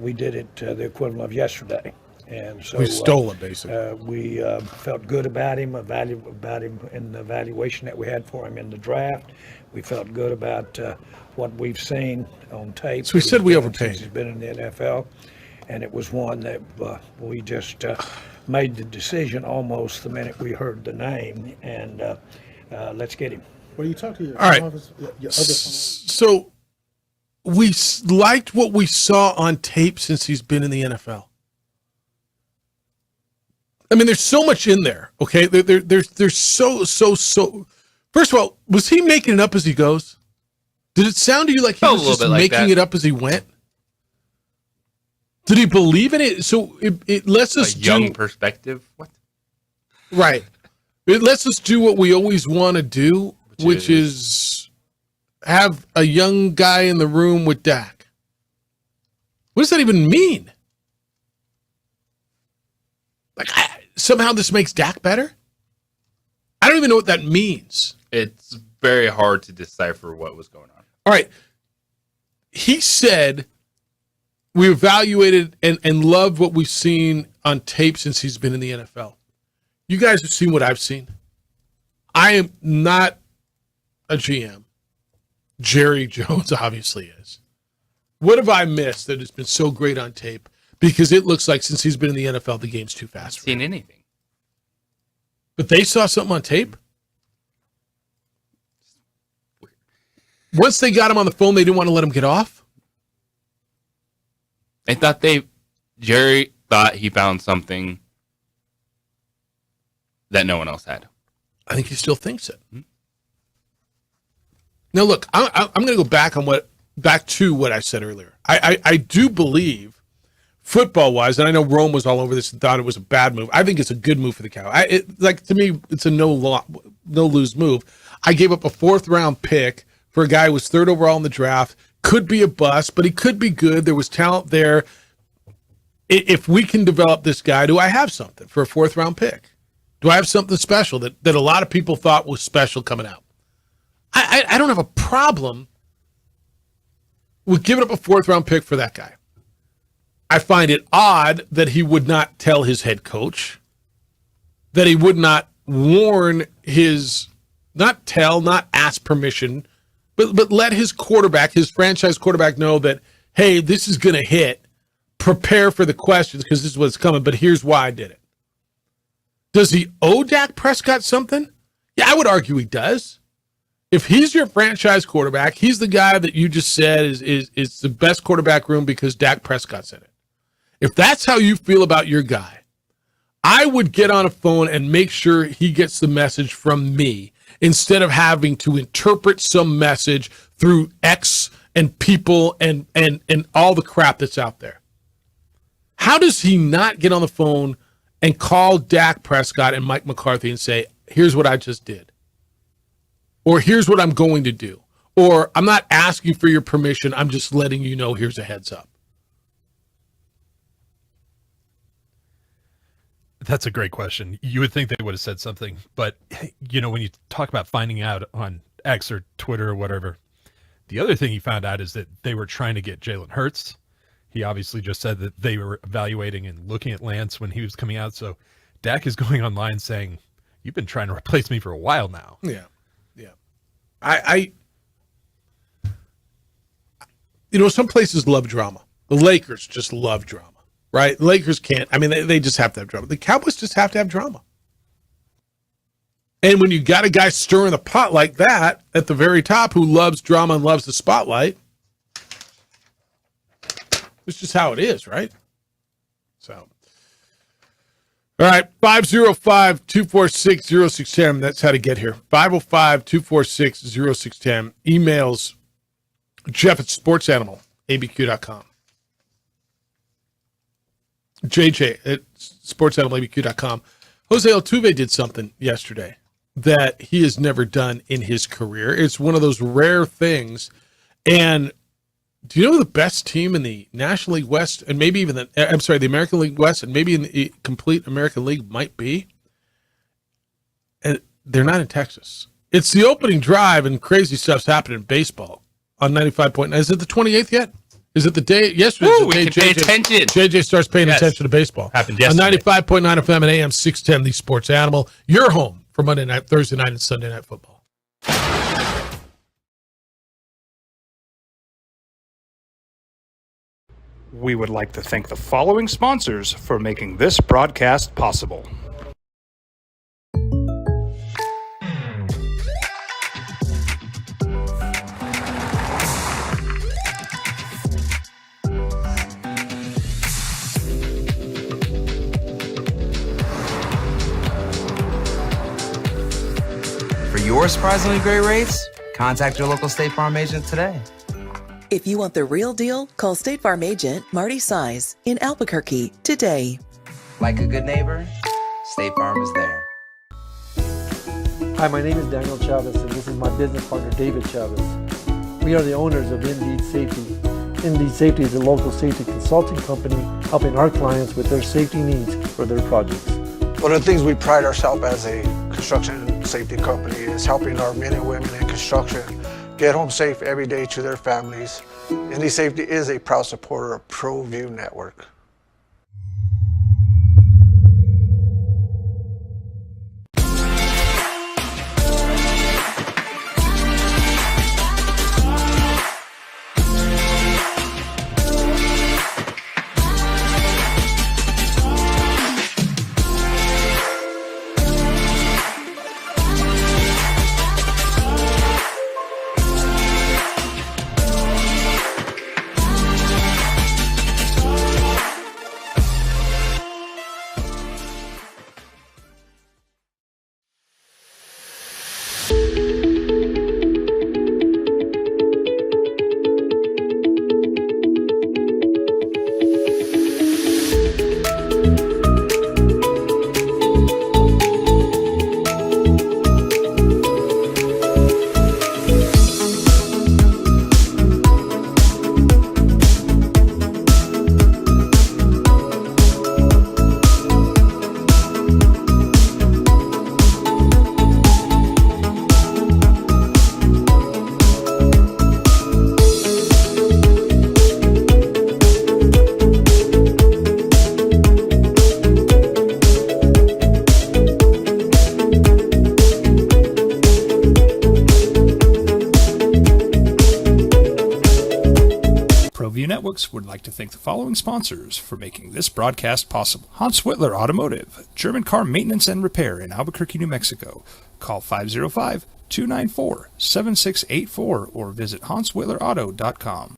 we did it the equivalent of yesterday. And so We stole it, basically. we felt good about him, about him in the evaluation that we had for him in the draft. We felt good about what we've seen on tape. So we said we overpaid. Since he's been in the NFL, and it was one that we just made the decision almost the minute we heard the name, and let's get him. When you talk to your All right. your other So we liked what we saw on tape since he's been in the NFL. I mean, there's so much in there. Okay, there's so. First of all, was he making it up as he goes? Did it sound to you like he was just making it up as he went? Did he believe in it? So it lets us young perspective. What? Right. It lets us do what we always want to do, which is have a young guy in the room with Dak. What does that even mean? Like, somehow this makes Dak better? I don't even know what that means. It's very hard to decipher what was going on. All right. He said we evaluated and loved what we've seen on tape since he's been in the NFL. You guys have seen what I've seen. I am not a GM. Jerry Jones obviously is. What have I missed that has been so great on tape? Because it looks like since he's been in the NFL, the game's too fast. Seen anything? But they saw something on tape. Once they got him on the phone, they didn't want to let him get off. Jerry thought he found something that no one else had. I think he still thinks it. Mm-hmm. Now, look, I'm going to go back to what I said earlier. I do believe, football-wise, and I know Rome was all over this and thought it was a bad move. I think it's a good move for the Cowboys. To me, it's a no-lose move. I gave up a 4th-round pick for a guy who was 3rd overall in the draft. Could be a bust, but he could be good. There was talent there. If we can develop this guy, do I have something for a 4th-round pick? Do I have something special that a lot of people thought was special coming out? I don't have a problem with giving up a 4th-round pick for that guy. I find it odd that he would not tell his head coach, that he would not warn not ask permission, but let his quarterback, his franchise quarterback, know that, hey, this is going to hit. Prepare for the questions because this is what's coming, but here's why I did it. Does he owe Dak Prescott something? Yeah, I would argue he does. If he's your franchise quarterback, he's the guy that you just said is the best quarterback room because Dak Prescott's in it. If that's how you feel about your guy, I would get on a phone and make sure he gets the message from me instead of having to interpret some message through X and people and all the crap that's out there. How does he not get on the phone and call Dak Prescott and Mike McCarthy and say, here's what I just did? Or here's what I'm going to do. Or I'm not asking for your permission. I'm just letting you know here's a heads up. That's a great question. You would think they would have said something. But, when you talk about finding out on X or Twitter or whatever, the other thing he found out is that they were trying to get Jalen Hurts. He obviously just said that they were evaluating and looking at Lance when he was coming out. So Dak is going online saying, you've been trying to replace me for a while now. Yeah. Some places love drama. The Lakers just love drama, right? The Lakers can't. I mean, they just have to have drama. The Cowboys just have to have drama. And when you got a guy stirring the pot like that at the very top who loves drama and loves the spotlight, it's just how it is, right? So, All right, 505-246-0610. That's how to get here. 505-246-0610. Emails Jeff at sportsanimalabq.com. JJ at sportsanimalabq.com. Jose Altuve did something yesterday that he has never done in his career. It's one of those rare things. And do you know who the best team in the National League West and maybe even the American League West and maybe in the complete American League might be? And they're not in Texas. It's the opening drive and crazy stuff's happening in baseball on 95.9. Is it the 28th yet? Is it the day? Yesterday. Ooh, we can pay attention. JJ starts paying attention to baseball. Happened yesterday. On 95.9 FM and AM 610, the Sports Animal. Your home for Monday night, Thursday night, and Sunday night football. We would like to thank the following sponsors for making this broadcast possible. For your surprisingly great rates, contact your local State Farm agent today. If you want the real deal, call State Farm agent Marty Size in Albuquerque today. Like a good neighbor, State Farm is there. Hi, my name is Daniel Chavez, and this is my business partner, David Chavez. We are the owners of Indeed Safety. Indeed Safety is a local safety consulting company helping our clients with their safety needs for their projects. One of the things we pride ourselves as a construction safety company is helping our men and women in construction get home safe every day to their families. Indy Safety is a proud supporter of ProView Network. Networks would like to thank the following sponsors for making this broadcast possible. Hans Whitler Automotive, German car maintenance and repair in Albuquerque, New Mexico. Call 505-294-7684 or visit hanswhitlerauto.com.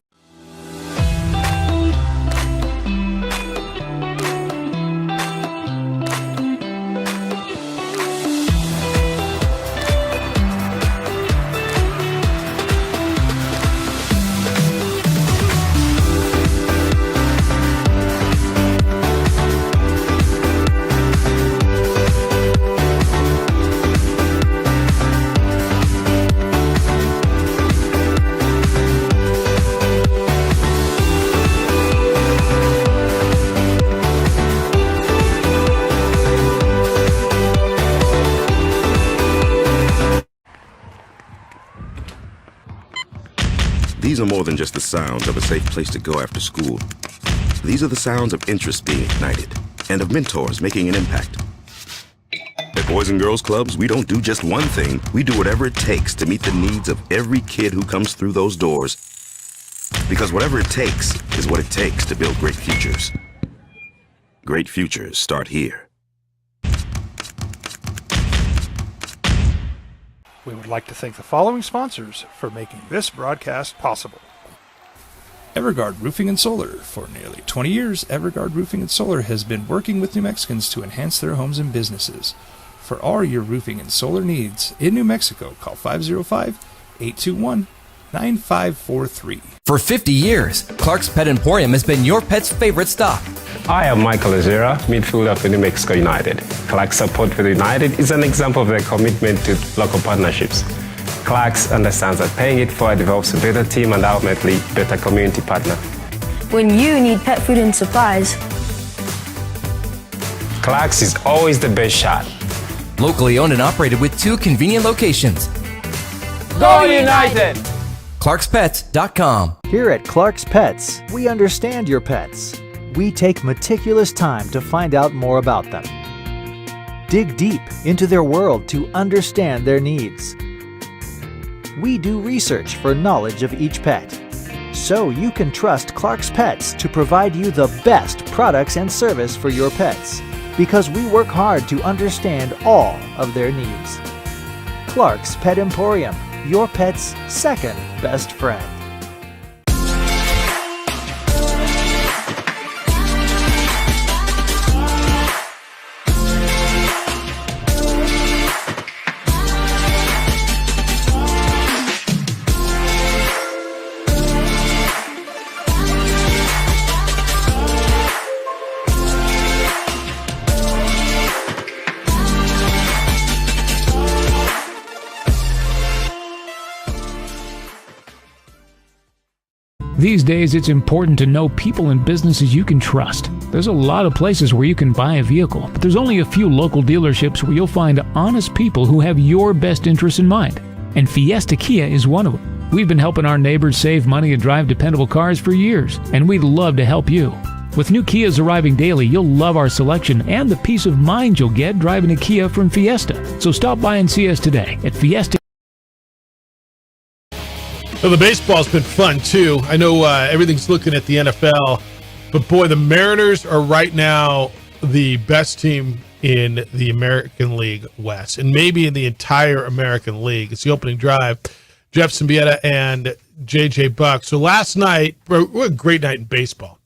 These are more than just the sounds of a safe place to go after school. These are the sounds of interest being ignited and of mentors making an impact. At Boys and Girls Clubs, we don't do just one thing. We do whatever it takes to meet the needs of every kid who comes through those doors. Because whatever it takes is what it takes to build great futures. Great futures start here. We would like to thank the following sponsors for making this broadcast possible. Everguard Roofing and Solar. For nearly 20 years, Everguard Roofing and Solar has been working with New Mexicans to enhance their homes and businesses. For all your roofing and solar needs in New Mexico, call 505-821-9543. For 50 years, Clark's Pet Emporium has been your pet's favorite stop. I am Michael Azera, midfielder for New Mexico United. Clark's support for the United is an example of their commitment to local partnerships. Clark's understands that paying it forward develops a better team and ultimately better community partner. When you need pet food and supplies, Clark's is always the best shot. Locally owned and operated with 2 convenient locations. Go United! ClarksPets.com. Here at Clark's Pets, we understand your pets. We take meticulous time to find out more about them. Dig deep into their world to understand their needs. We do research for knowledge of each pet, so you can trust Clark's Pets to provide you the best products and service for your pets, because we work hard to understand all of their needs. Clark's Pet Emporium, your pet's second best friend. These days, it's important to know people and businesses you can trust. There's a lot of places where you can buy a vehicle, but there's only a few local dealerships where you'll find honest people who have your best interests in mind. And Fiesta Kia is one of them. We've been helping our neighbors save money and drive dependable cars for years, and we'd love to help you. With new Kias arriving daily, you'll love our selection and the peace of mind you'll get driving a Kia from Fiesta. So stop by and see us today at Fiesta. So the baseball's been fun, too. I know everything's looking at the NFL, but boy, the Mariners are right now the best team in the American League West, and maybe in the entire American League. It's the opening drive. Jeff Symbieta and J.J. Buck. So last night, what a great night in baseball.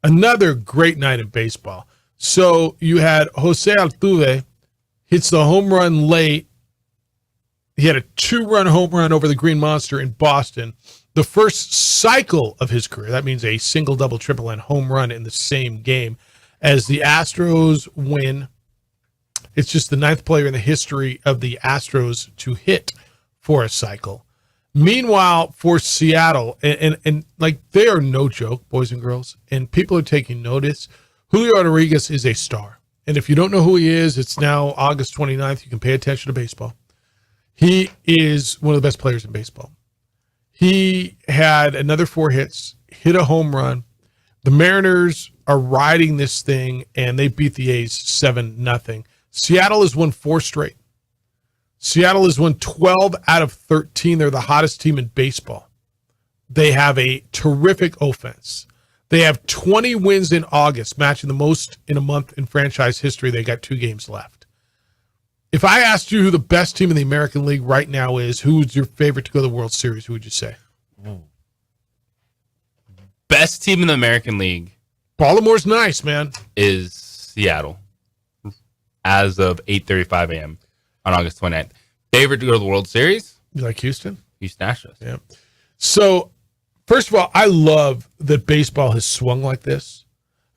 Another great night in baseball. So you had Jose Altuve hits the home run late. He had a 2-run home run over the Green Monster in Boston. The first cycle of his career. That means a single, double, triple, and home run in the same game. As the Astros win, it's just the 9th player in the history of the Astros to hit for a cycle. Meanwhile, for Seattle, and like they are no joke, boys and girls, and people are taking notice. Julio Rodriguez is a star. And if you don't know who he is, it's now August 29th. You can pay attention to baseball. He is one of the best players in baseball. He had another 4 hits, hit a home run. The Mariners are riding this thing, and they beat the A's 7-0. Seattle has won 4 straight. Seattle has won 12 out of 13. They're the hottest team in baseball. They have a terrific offense. They have 20 wins in August, matching the most in a month in franchise history. They got 2 games left. If I asked you who the best team in the American League right now is, who's your favorite to go to the World Series, who would you say? Best team in the American League. Baltimore's nice, man. Is Seattle. As of 8:35 a.m. on August 29th. Favorite to go to the World Series? You like Houston? Houston Astros. Yeah. So, first of all, I love that baseball has swung like this.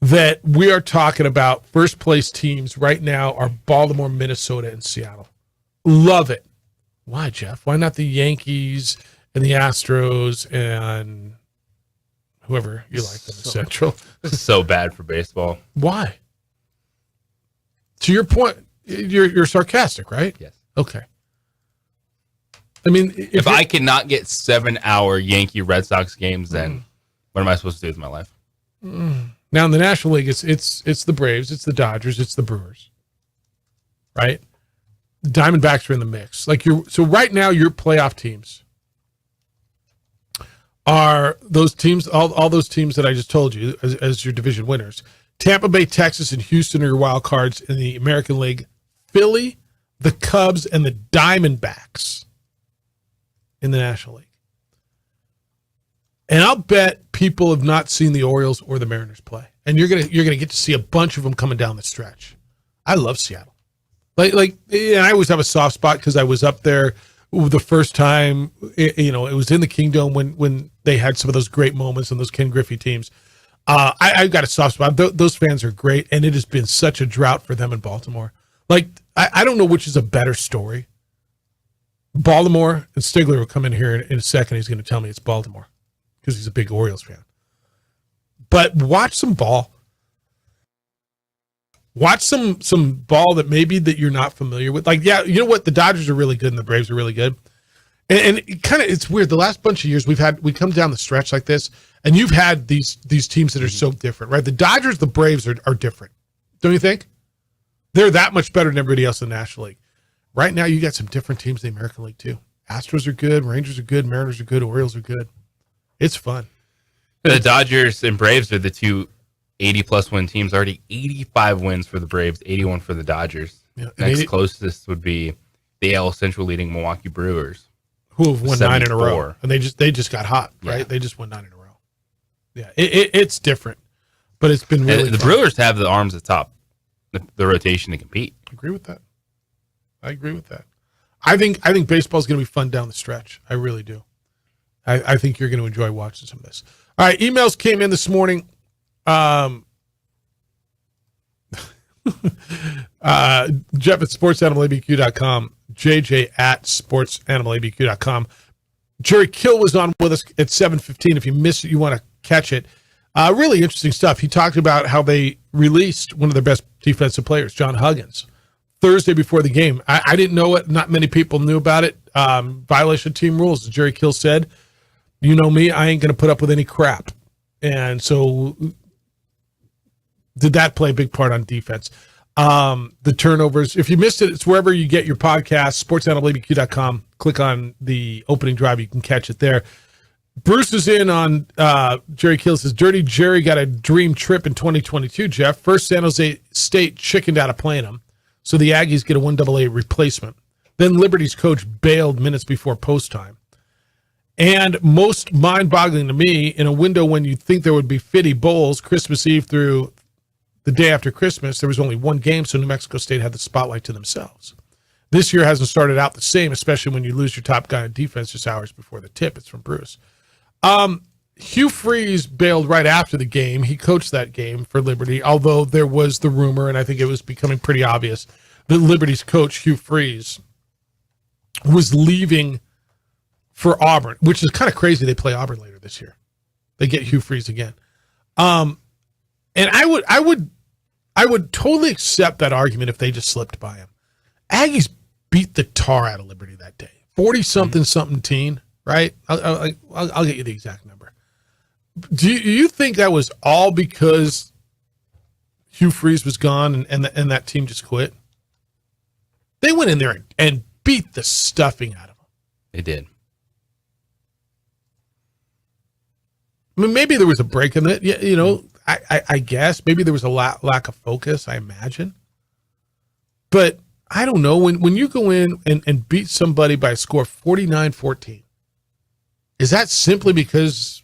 That we are talking about first place teams right now are Baltimore, Minnesota, and Seattle. Love it. Why, Jeff? Why not the Yankees and the Astros and whoever you like in the Central? This is so bad for baseball. Why? To your point, you're sarcastic, right? Yes. Okay. I mean, if I cannot get 7-hour Yankee Red Sox games, then what am I supposed to do with my life? Now in the National League, it's the Braves, it's the Dodgers, it's the Brewers, right? The Diamondbacks are in the mix. So right now, your playoff teams are those teams, all those teams that I just told you as your division winners. Tampa Bay, Texas, and Houston are your wild cards in the American League. Philly, the Cubs, and the Diamondbacks in the National League. And I'll bet people have not seen the Orioles or the Mariners play. And you're gonna get to see a bunch of them coming down the stretch. I love Seattle. Like and I always have a soft spot because I was up there the first time. It was in the Kingdom when they had some of those great moments and those Ken Griffey teams. I've got a soft spot. Those fans are great, and it has been such a drought for them in Baltimore. Like I don't know which is a better story. Baltimore, and Stigler will come in here in a second. He's going to tell me it's Baltimore because he's a big Orioles fan. But watch some ball. Watch some ball that maybe that you're not familiar with. Like, yeah, you know what? The Dodgers are really good and the Braves are really good. And it's weird. The last bunch of years we come down the stretch like this, and you've had these teams that are so different, right? The Dodgers, the Braves are different. Don't you think? They're that much better than everybody else in the National League. Right now, you got some different teams in the American League too. Astros are good, Rangers are good, Mariners are good, Orioles are good. It's fun. The Dodgers and Braves are the two 80-plus win teams. Already 85 wins for the Braves, 81 for the Dodgers. Yeah, next closest would be the AL Central leading Milwaukee Brewers, who have won 9 in a row, and they just got hot, right? Yeah. They just won 9 in a row. Yeah, it's different, but it's been really. The Brewers have the arms at top, the rotation to compete. I agree with that. I think baseball is going to be fun down the stretch. I really do. I think you're going to enjoy watching some of this. All right, emails came in this morning. Jeff at sportsanimalabq.com, JJ at sportsanimalabq.com. Jerry Kill was on with us at 7:15. If you missed it, you want to catch it. Really interesting stuff. He talked about how they released one of their best defensive players, John Huggins, Thursday before the game. I didn't know it. Not many people knew about it. Violation of team rules, as Jerry Kill said. You know me, I ain't going to put up with any crap. And so did that play a big part on defense? The turnovers. If you missed it, it's wherever you get your podcast, sportsanimalabq.com. Click on the opening drive. You can catch it there. Bruce is in on Jerry Kill says, Dirty Jerry got a dream trip in 2022, Jeff. First, San Jose State chickened out of playing him, so the Aggies get a 1AA replacement. Then Liberty's coach bailed minutes before post time. And most mind-boggling to me, in a window when you'd think there would be 50 bowls, Christmas Eve through the day after Christmas, there was only one game, so New Mexico State had the spotlight to themselves. This year hasn't started out the same, especially when you lose your top guy on defense just hours before the tip. It's from Bruce. Hugh Freeze bailed right after the game. He coached that game for Liberty, although there was the rumor, and I think it was becoming pretty obvious, that Liberty's coach, Hugh Freeze, was leaving for Auburn, which is kind of crazy. They play Auburn later this year. They get Hugh Freeze again. And I would totally accept that argument if they just slipped by him. Aggies beat the tar out of Liberty that day. 40-something teen, right? I'll get you the exact number. Do you think that was all because Hugh Freeze was gone and that team just quit? They went in there and beat the stuffing out of them. They did. I mean, maybe there was a break in it. You know, I guess maybe there was a lack of focus, I imagine. But I don't know. When you go in and beat somebody by a score of 49-14, is that simply because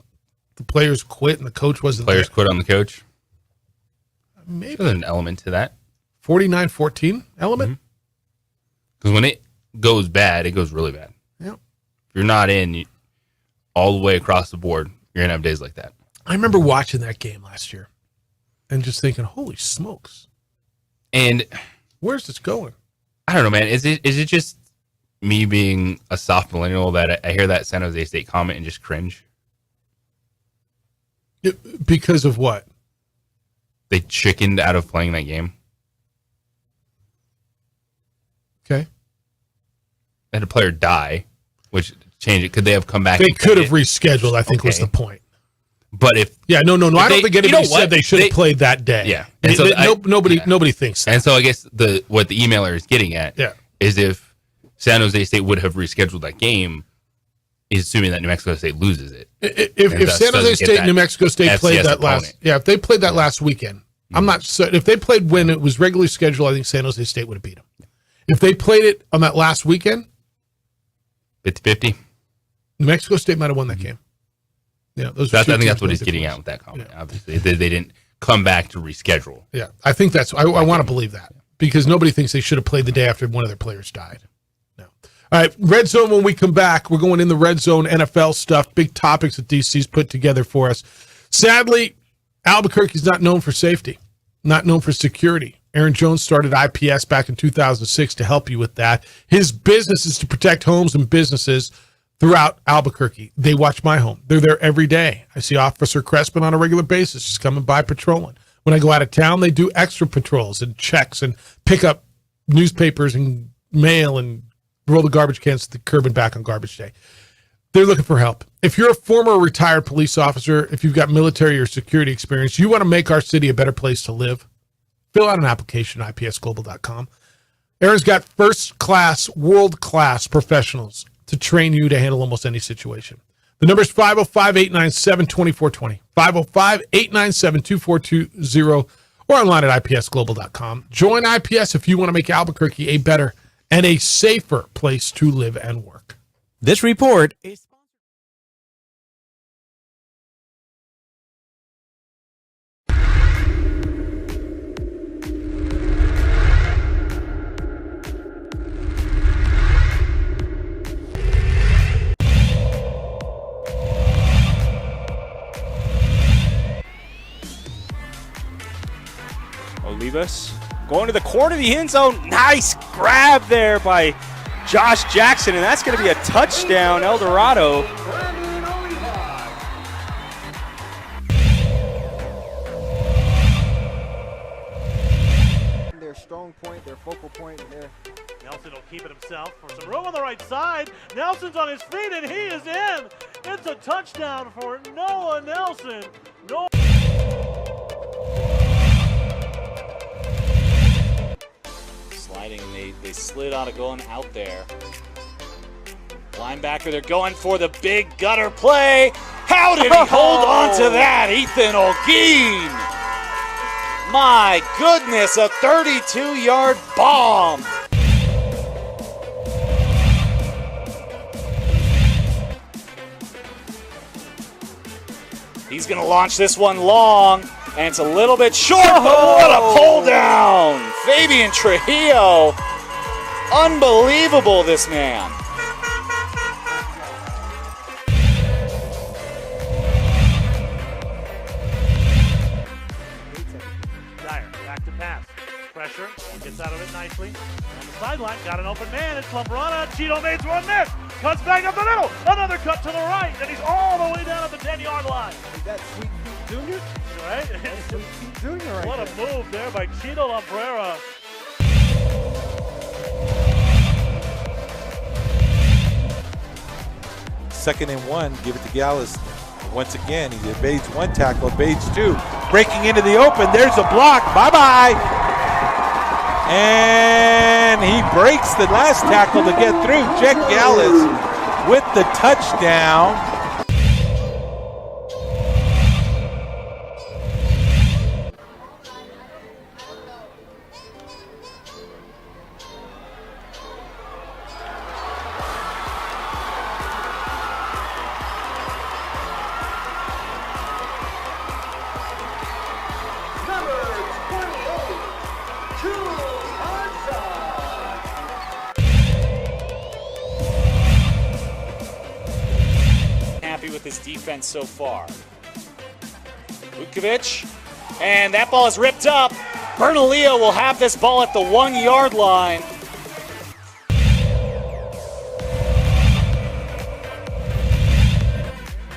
the players quit and the coach wasn't Players there? quit on the coach? Maybe. There's an element to that. 49-14 element? Because when it goes bad, it goes really bad. Yeah. If you're not in all the way across the board, you're going to have days like that. I remember watching that game last year and just thinking, holy smokes. And where's this going? I don't know, man. Is it just me being a soft millennial that I hear that San Jose State comment and just cringe? Because of what? They chickened out of playing that game. Okay. They had a player die, which changed it. Could they have come back? They could have rescheduled, I think was the point. But if I don't think anybody said they should have played that day. Yeah, and so nobody thinks that. And so I guess what the emailer is getting at is if San Jose State would have rescheduled that game, is assuming that New Mexico State loses it. If San Jose State and New Mexico State played that if they played that last weekend, I'm not certain. If they played when it was regularly scheduled, I think San Jose State would have beat them. If they played it on that last weekend, 50-50, New Mexico State might have won that game. Yeah, those. I think that's what he's getting at with that comment. Yeah. Obviously, they didn't come back to reschedule. Yeah, I think that's. I want to believe that because nobody thinks they should have played the day after one of their players died. No. All right, Red Zone. When we come back, we're going in the Red Zone NFL stuff. Big topics that DC's put together for us. Sadly, Albuquerque's not known for safety, not known for security. Aaron Jones started IPS back in 2006 to help you with that. His business is to protect homes and businesses throughout Albuquerque. They watch my home. They're there every day. I see Officer Crespin on a regular basis just coming by patrolling. When I go out of town, they do extra patrols and checks and pick up newspapers and mail and roll the garbage cans to the curb and back on garbage day. They're looking for help. If you're a former or retired police officer, if you've got military or security experience, you want to make our city a better place to live, fill out an application at ipsglobal.com. Aaron's got first-class, world-class professionals to train you to handle almost any situation. The number is 505-897-2420, 505-897-2420, or online at ipsglobal.com. Join IPS if you want to make Albuquerque a better and a safer place to live and work. This report is Olivas going to the corner of the end zone. Nice grab there by Josh Jackson, and that's going to be a touchdown, El Dorado. Their strong point, their focal point there. Nelson will keep it himself for some room on the right side. Nelson's on his feet, and he is in. It's a touchdown for Noah Nelson. Sliding, they slid out of going out there. Linebacker, they're going for the big gutter play. How did he hold on to that? Ethan Olguin. My goodness, a 32-yard bomb. He's going to launch this one long, and it's a little bit short, but what a pull down. Fabian Trujillo. Unbelievable, this man. Dyer, back to pass. Pressure, he gets out of it nicely. On the sideline, got an open man. It's Lambrana. Cheeto makes one miss. Cuts back up the middle. Another cut to the right, and he's all the way down at the 10-yard line. Is that Sweet Pete Jr.? Right? That's Sweet Pete Jr. right What there. a move there by Cheeto Lambrera. Second and 1, give it to Gallus. Once again, he evades one tackle, evades two. Breaking into the open, there's a block, bye-bye. And he breaks the last tackle to get through. Jack Gallus with the touchdown. Happy with his defense so far. Vukovic, and that ball is ripped up. Bernalillo will have this ball at the 1-yard line.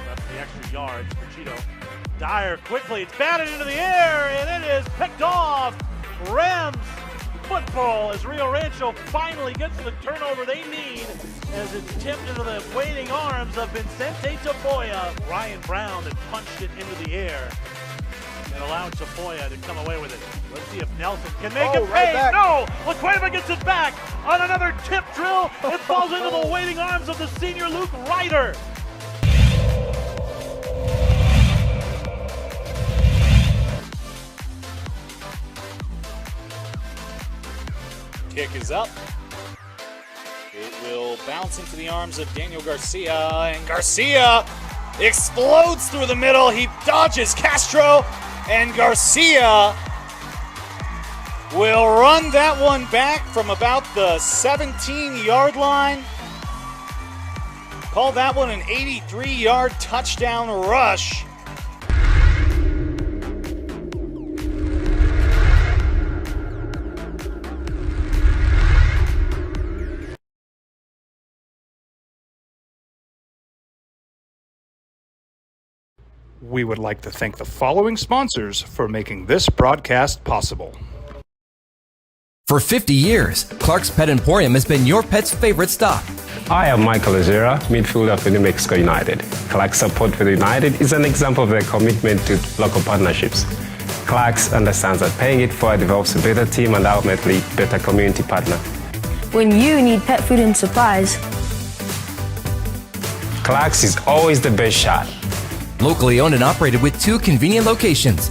That's the extra yards for Cheeto. Dyer quickly, it's batted into the air, and it is picked off. Rams football as Rio Rancho finally gets the turnover they need as it's tipped into the waiting arms of Vicente Tafoya. Ryan Brown that punched it into the air and allowed Tafoya to come away with it. Let's see if Nelson can make it pay. Right No! LaCueva gets it back on another tip drill. It falls into the waiting arms of the senior Luke Ryder. Kick is up. It will bounce into the arms of Daniel Garcia, and Garcia explodes through the middle. He dodges Castro, and Garcia will run that one back from about the 17-yard line. Call that one an 83-yard touchdown rush. We would like to thank the following sponsors for making this broadcast possible. For 50 years, Clark's Pet Emporium has been your pet's favorite stop. I am Michael Azera, midfielder for New Mexico United. Clark Support for the United is an example of their commitment to local partnerships. Clark's understands that paying it forward develops a better team and ultimately better community partner. When you need pet food and supplies, Clark's is always the best shot. Locally owned and operated with 2 convenient locations.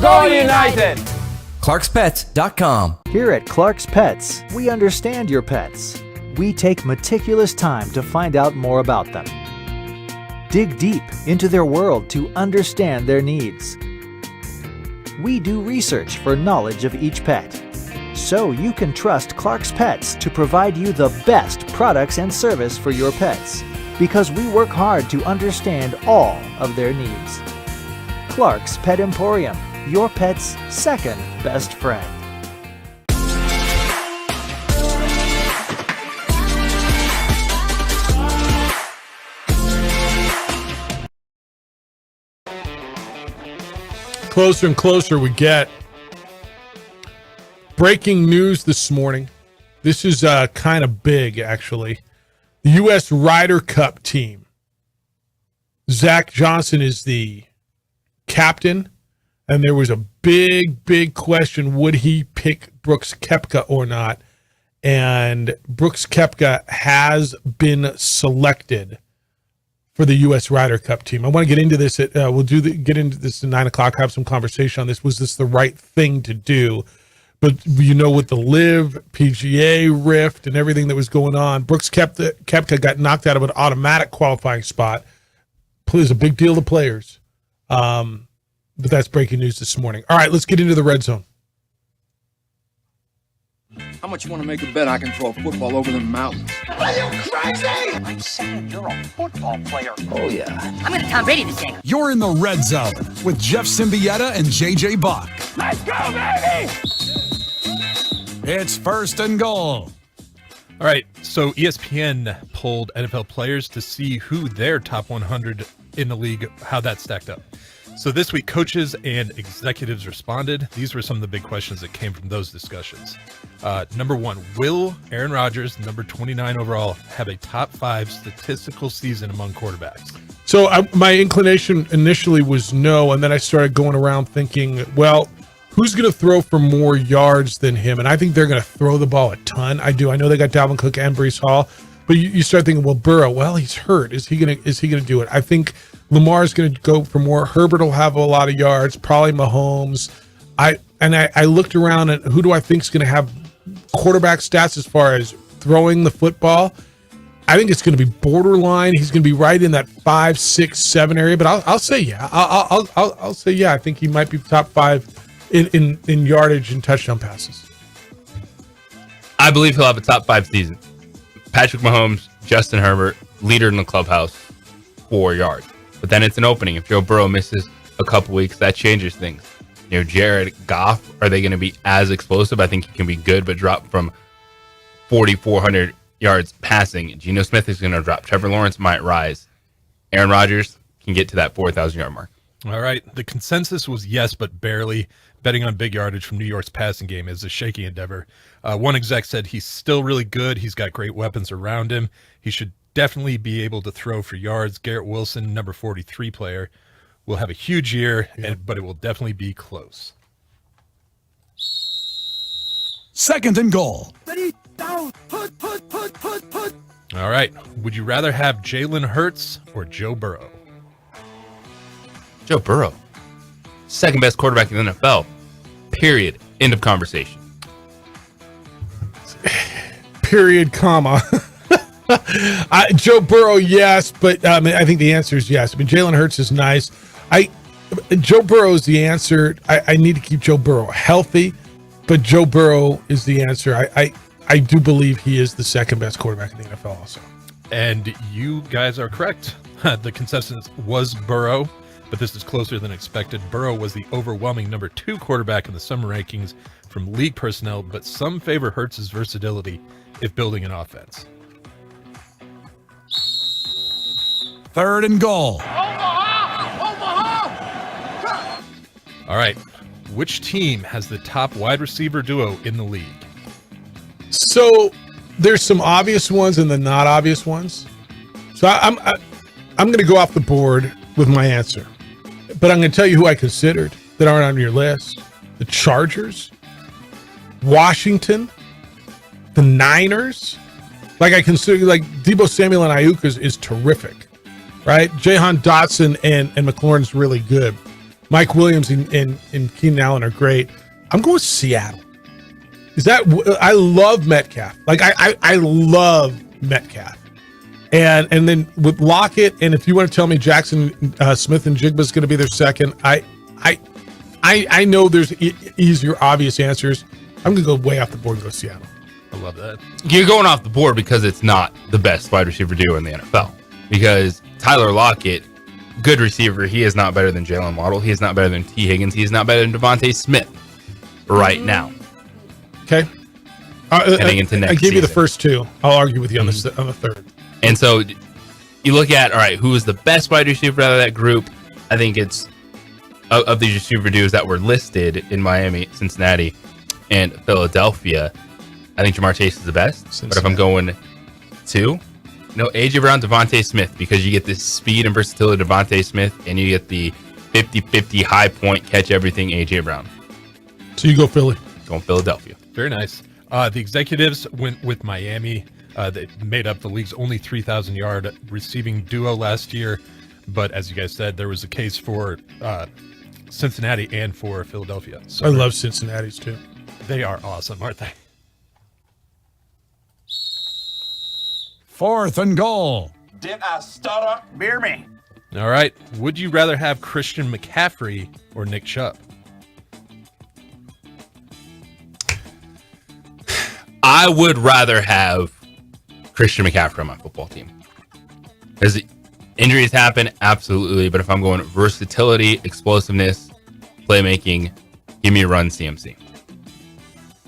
Go United! ClarksPets.com. Here at Clark's Pets, we understand your pets. We take meticulous time to find out more about them. Dig deep into their world to understand their needs. We do research for knowledge of each pet, so you can trust Clark's Pets to provide you the best products and service for your pets, because we work hard to understand all of their needs. Clark's Pet Emporium, your pet's second best friend. Closer and closer we get. Breaking news this morning. This is kind of big, actually. The U.S. Ryder Cup team. Zach Johnson is the captain, and there was a big question, would he pick Brooks Koepka or not? And Brooks Koepka has been selected for the U.S. Ryder Cup team. I want to get into this. Get into this at 9 o'clock, have some conversation on this. Was this the right thing to do? But, with the LIV, PGA rift, and everything that was going on, Brooks Koepka got knocked out of an automatic qualifying spot. It's a big deal to players. But that's breaking news this morning. All right, let's get into the red zone. How much you want to make a bet I can throw a football over the mountains? Are you crazy? I'm saying you're a football player. Oh, yeah. I'm going to Tom Brady this game. You're in the red zone with Jeff Symbieta and JJ Bach. Let's go, baby! It's first and goal. All right, so ESPN polled NFL players to see who their top 100 in the league, how that stacked up. So this week, coaches and executives responded. These were some of the big questions that came from those discussions. Number 1, will Aaron Rodgers, number 29 overall, have a top 5 statistical season among quarterbacks? So my inclination initially was no, and then I started going around thinking, well, who's going to throw for more yards than him? And I think they're going to throw the ball a ton. I do. I know they got Dalvin Cook and Breece Hall, but you start thinking, well, Burrow, well, he's hurt. Is he going to do it? I think Lamar's going to go for more. Herbert will have a lot of yards, probably Mahomes. I looked around at who do I think is going to have quarterback stats as far as throwing the football. I think it's going to be borderline. He's going to be right in that 5, 6, 7 area. But I'll say yeah. I'll say yeah. I think he might be top 5 in yardage and touchdown passes. I believe he'll have a top 5 season. Patrick Mahomes, Justin Herbert, leader in the clubhouse, 4 yards. But then it's an opening. If Joe Burrow misses a couple weeks, that changes things. Jared Goff, are they going to be as explosive? I think he can be good, but drop from 4,400 yards passing. Geno Smith is going to drop. Trevor Lawrence might rise. Aaron Rodgers can get to that 4,000-yard mark. All right. The consensus was yes, but barely. Betting on big yardage from New York's passing game is a shaky endeavor. One exec said he's still really good. He's got great weapons around him. He should definitely be able to throw for yards. Garrett Wilson, number 43 player, will have a huge year, but it will definitely be close. Second and goal. Ready, down, put. All right. Would you rather have Jalen Hurts or Joe Burrow? Joe Burrow. Second best quarterback in the NFL. Period. End of conversation. Period, comma. Joe Burrow, yes, but I think the answer is yes. I mean, Jalen Hurts is nice. Joe Burrow is the answer. I need to keep Joe Burrow healthy, but Joe Burrow is the answer. I do believe he is the second best quarterback in the NFL also. And you guys are correct. The consensus was Burrow, but this is closer than expected. Burrow was the overwhelming number 2 quarterback in the summer rankings from league personnel, but some favor Hurts' versatility if building an offense. 3rd and goal. All right. Which team has the top wide receiver duo in the league? So there's some obvious ones and the not obvious ones. So I'm going to go off the board with my answer, but I'm going to tell you who I considered that aren't on your list: the Chargers, Washington, the Niners. Like I consider, like Deebo Samuel and Ayuk is terrific, right? Jahan Dotson and McLaurin's really good. Mike Williams and Keenan Allen are great. I'm going with Seattle. I love Metcalf. Like I love Metcalf. And then with Lockett, and if you want to tell me Jackson Smith and Jigba is going to be their second, I know there's easier, obvious answers. I'm going to go way off the board and go Seattle. I love that. You're going off the board because it's not the best wide receiver duo in the NFL. Because Tyler Lockett, good receiver, he is not better than Jalen Waddle. He is not better than T. Higgins. He is not better than Devontae Smith right now. Okay. Heading into next I gave you the season. first two. I'll argue with you on the third. And so you look at, all right, who is the best wide receiver out of that group? I think it's of these receiver duos that were listed in Miami, Cincinnati, and Philadelphia. I think Jamar Chase is the best. But if I'm going A.J. Brown, Devontae Smith, because you get the speed and versatility of Devontae Smith, and you get the 50-50 high point, catch everything A.J. Brown. So you go Philly. Going Philadelphia. Very nice. The executives went with Miami. They made up the league's only 3,000-yard receiving duo last year. But as you guys said, there was a case for Cincinnati and for Philadelphia. So I love Cincinnati's too. They are awesome, aren't they? 4th and goal. Did I stutter? Beer me. All right. Would you rather have Christian McCaffrey or Nick Chubb? I would rather have Christian McCaffrey on my football team. As injuries happen, absolutely. But if I'm going versatility, explosiveness, playmaking, give me a run, CMC.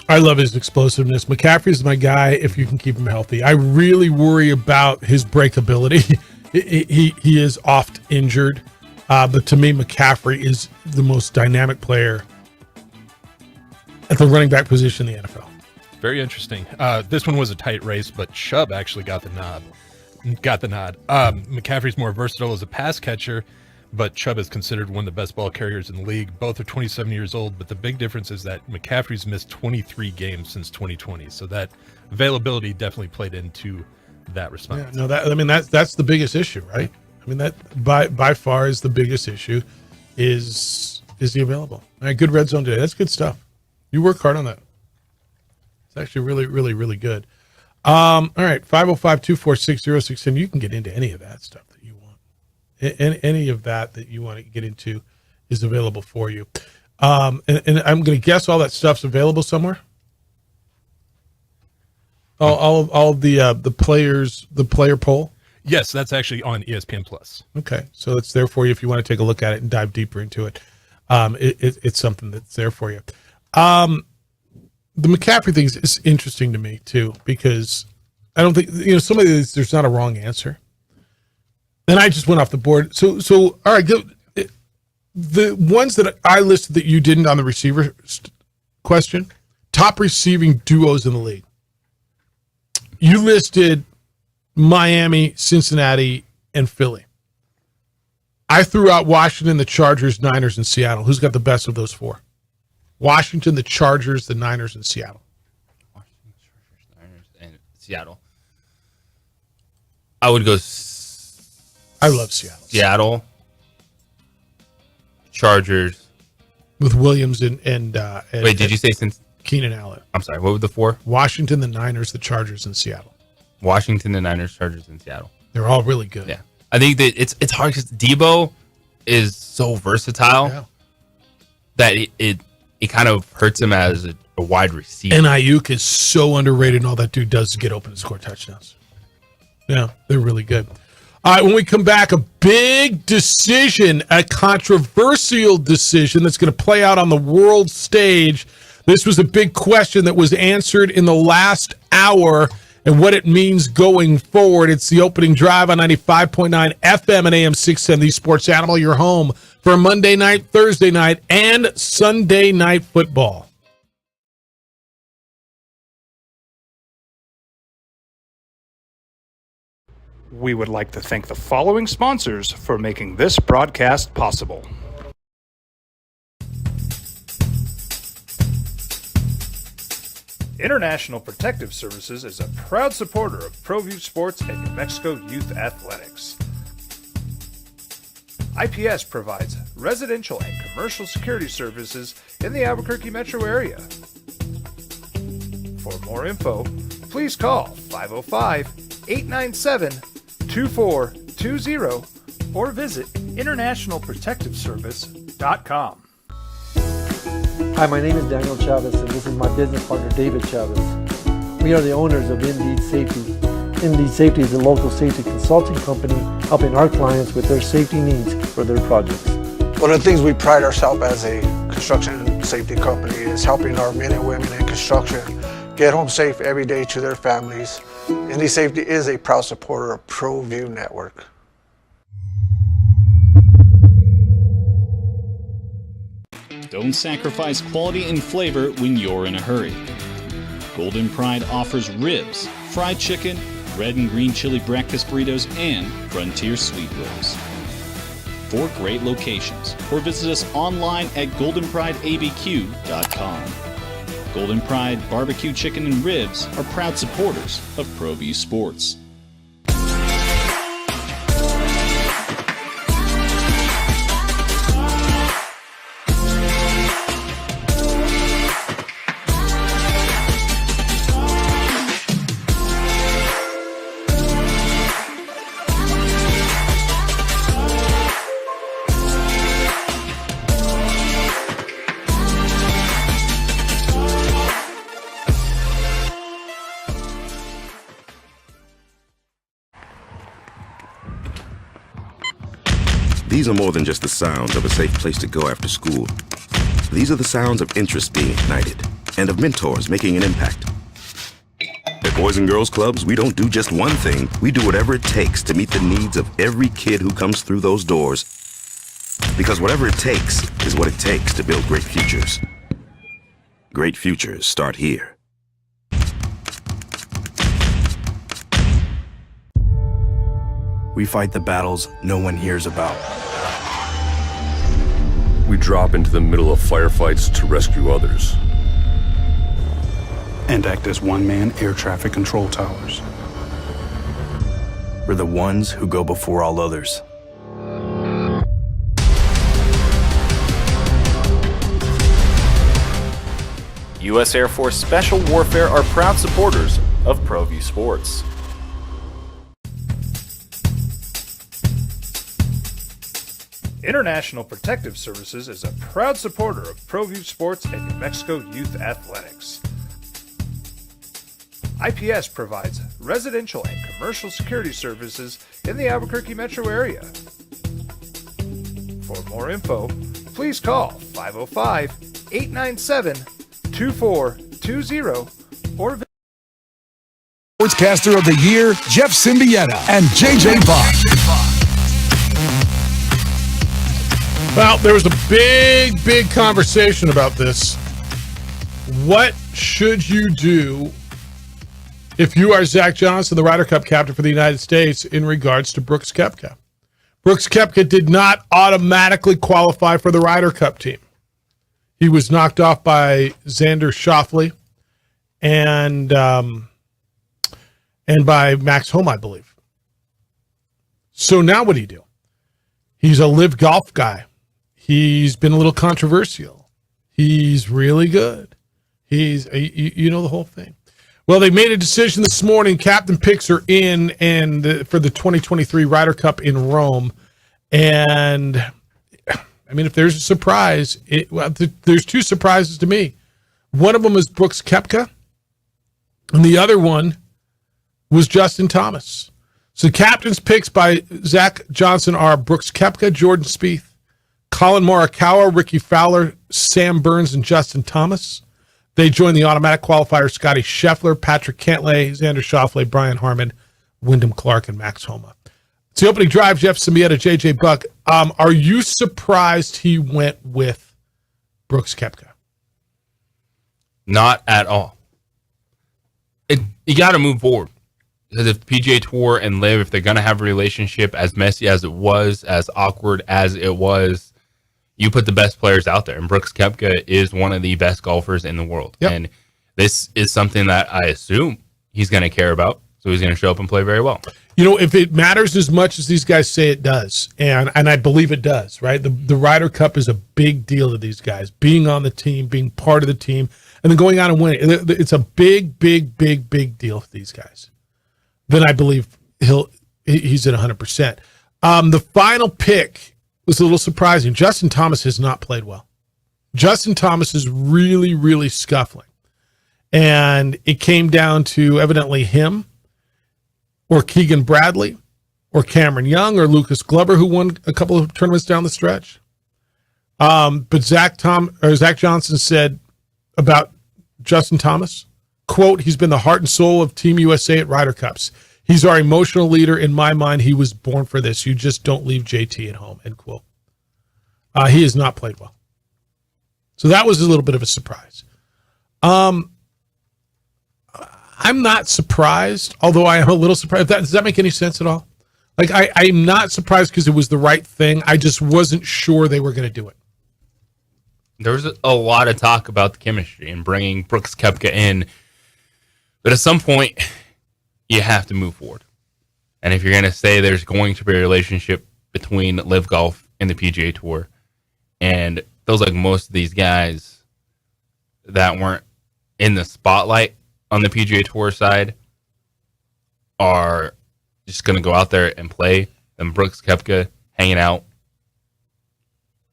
I love his explosiveness. McCaffrey's my guy if you can keep him healthy. I really worry about his breakability. He is oft injured. But to me, McCaffrey is the most dynamic player at the running back position in the NFL. Very interesting. This one was a tight race, but Chubb actually got the nod. McCaffrey's more versatile as a pass catcher, but Chubb is considered one of the best ball carriers in the league. Both are 27 years old, but the big difference is that McCaffrey's missed 23 games since 2020. So that availability definitely played into that response. Yeah, that's the biggest issue, right? I mean, that by far is the biggest issue is he available? All right, good red zone today. That's good stuff. You work hard on that. It's actually really, really, really good. All right, 505-246-0610. You can get into any of that stuff that you want. Any of that you want to get into is available for you. And I'm going to guess all that stuff's available somewhere. All of the player poll. Yes, that's actually on ESPN Plus. Okay, so it's there for you if you want to take a look at it and dive deeper into it. It's something that's there for you. The McCaffrey thing is interesting to me too, because I don't think, some of these, there's not a wrong answer. And I just went off the board. So all right, the ones that I listed that you didn't on the receiver question, top receiving duos in the league. You listed Miami, Cincinnati, and Philly. I threw out Washington, the Chargers, Niners, and Seattle. Who's got the best of those four? Washington, the Chargers, the Niners, and Seattle. Washington, Chargers, Niners, and Seattle. I would go. I love Seattle. Seattle, Chargers with Williams and wait, did you say since Keenan Allen? I'm sorry. What were the four? Washington, the Niners, the Chargers, and Seattle. Washington, the Niners, Chargers, and Seattle. They're all really good. Yeah. I think that it's hard because Debo is so versatile that it kind of hurts him as a wide receiver. And Ayuk is so underrated, and all that dude does is get open and score touchdowns. Yeah, they're really good. All right, when we come back, a big decision, a controversial decision that's going to play out on the world stage. This was a big question that was answered in the last hour and what it means going forward. It's the opening drive on 95.9 FM and AM 610, the Sports Animal, your home for Monday night, Thursday night, and Sunday night football. We would like to thank the following sponsors for making this broadcast possible. International Protective Services is a proud supporter of ProView Sports and New Mexico Youth Athletics. IPS provides residential and commercial security services in the Albuquerque metro area. For more info, please call 505-897-2420 or visit internationalprotectiveservice.com. Hi, my name is Daniel Chavez, and this is my business partner, David Chavez. We are the owners of Indeed Safety. Indeed Safety is a local safety consulting company helping our clients with their safety needs for their projects. One of the things we pride ourselves as a construction safety company is helping our men and women in construction get home safe every day to their families. Indeed Safety is a proud supporter of ProView Network. Don't sacrifice quality and flavor when you're in a hurry. Golden Pride offers ribs, fried chicken, red and green chili breakfast burritos, and Frontier sweet rolls. 4 great locations, or visit us online at goldenprideabq.com. Golden Pride Barbecue Chicken and Ribs are proud supporters of ProView Sports. These are more than just the sounds of a safe place to go after school. These are the sounds of interest being ignited and of mentors making an impact. At Boys and Girls Clubs, we don't do just one thing. We do whatever it takes to meet the needs of every kid who comes through those doors. Because whatever it takes is what it takes to build great futures. Great futures start here. We fight the battles no one hears about. We drop into the middle of firefights to rescue others. And act as one-man air traffic control towers. We're the ones who go before all others. U.S. Air Force Special Warfare are proud supporters of ProView Sports. International Protective Services is a proud supporter of ProView Sports and New Mexico Youth Athletics. IPS provides residential and commercial security services in the Albuquerque metro area. For more info, please call 505-897-2420 or visit Sportscaster of the Year, Jeff Symbieta and JJ Bach. Well, there was a big conversation about this. What should you do if you are Zach Johnson, the Ryder Cup captain for the United States, in regards to Brooks Koepka? Brooks Koepka did not automatically qualify for the Ryder Cup team. He was knocked off by Xander Schauffele and by Max Homa, I believe. So now what do you do? He's a live golf guy. He's been a little controversial. He's really good. He's, you know, the whole thing. Well, they made a decision this morning. Captain picks are in and for the 2023 Ryder Cup in Rome. And, I mean, if there's a surprise, there's two surprises to me. One of them is Brooks Koepka, and the other one was Justin Thomas. So the captain's picks by Zach Johnson are Brooks Koepka, Jordan Spieth, Colin Morikawa, Ricky Fowler, Sam Burns, and Justin Thomas. They join the automatic qualifiers: Scotty Scheffler, Patrick Cantlay, Xander Schauffele, Brian Harmon, Wyndham Clark, and Max Homa. It's the opening drive. Jeff Simieta, JJ Buck. Are you surprised he went with Brooks Koepka? Not at all. You got to move forward. Because if PGA Tour and LIV, if they're going to have a relationship as messy as it was, as awkward as it was, you put the best players out there. And Brooks Koepka is one of the best golfers in the world. Yep. And this is something that I assume he's going to care about. So he's going to show up and play very well. You know, if it matters as much as these guys say it does, and I believe it does, right? The Ryder Cup is a big deal to these guys. Being on the team, being part of the team, and then going out and winning. It's a big, big, big, big deal for these guys. Then I believe he's at 100%. The final pick was a little surprising. Justin Thomas has not played well. Justin Thomas is really, really scuffling. And it came down to evidently him or Keegan Bradley or Cameron Young or Lucas Glover, who won a couple of tournaments down the stretch. But Zach Johnson said about Justin Thomas, quote, "He's been the heart and soul of Team USA at Ryder Cups. He's our emotional leader. In my mind, he was born for this. You just don't leave JT at home," end quote. He has not played well. So that was a little bit of a surprise. I'm not surprised, although I am a little surprised. Does that make any sense at all? Like, I'm not surprised because it was the right thing. I just wasn't sure they were going to do it. There was a lot of talk about the chemistry and bringing Brooks Koepka in. But at some point, you have to move forward. And if you're going to say there's going to be a relationship between LIV Golf and the PGA Tour, and it feels like most of these guys that weren't in the spotlight on the PGA Tour side are just going to go out there and play, and Brooks Koepka hanging out.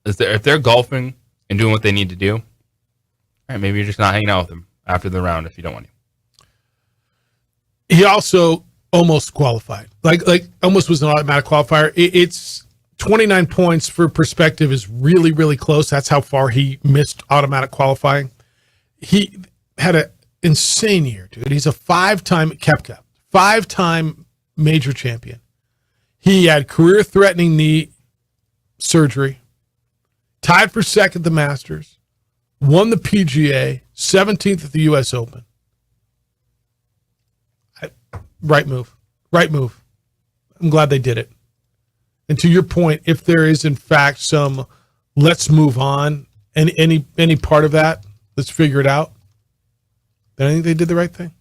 If they're golfing and doing what they need to do, all right, maybe you're just not hanging out with them after the round if you don't want to. He also almost qualified. Like almost was an automatic qualifier. It's 29 points for perspective is really, really close. That's how far he missed automatic qualifying. He had an insane year, dude. He's a five-time major champion. He had career-threatening knee surgery, tied for second at the Masters, won the PGA, 17th at the U.S. Open. Right move. I'm glad they did it. And to your point, if there is in fact some let's move on and any part of that, let's figure it out, then I think they did the right thing.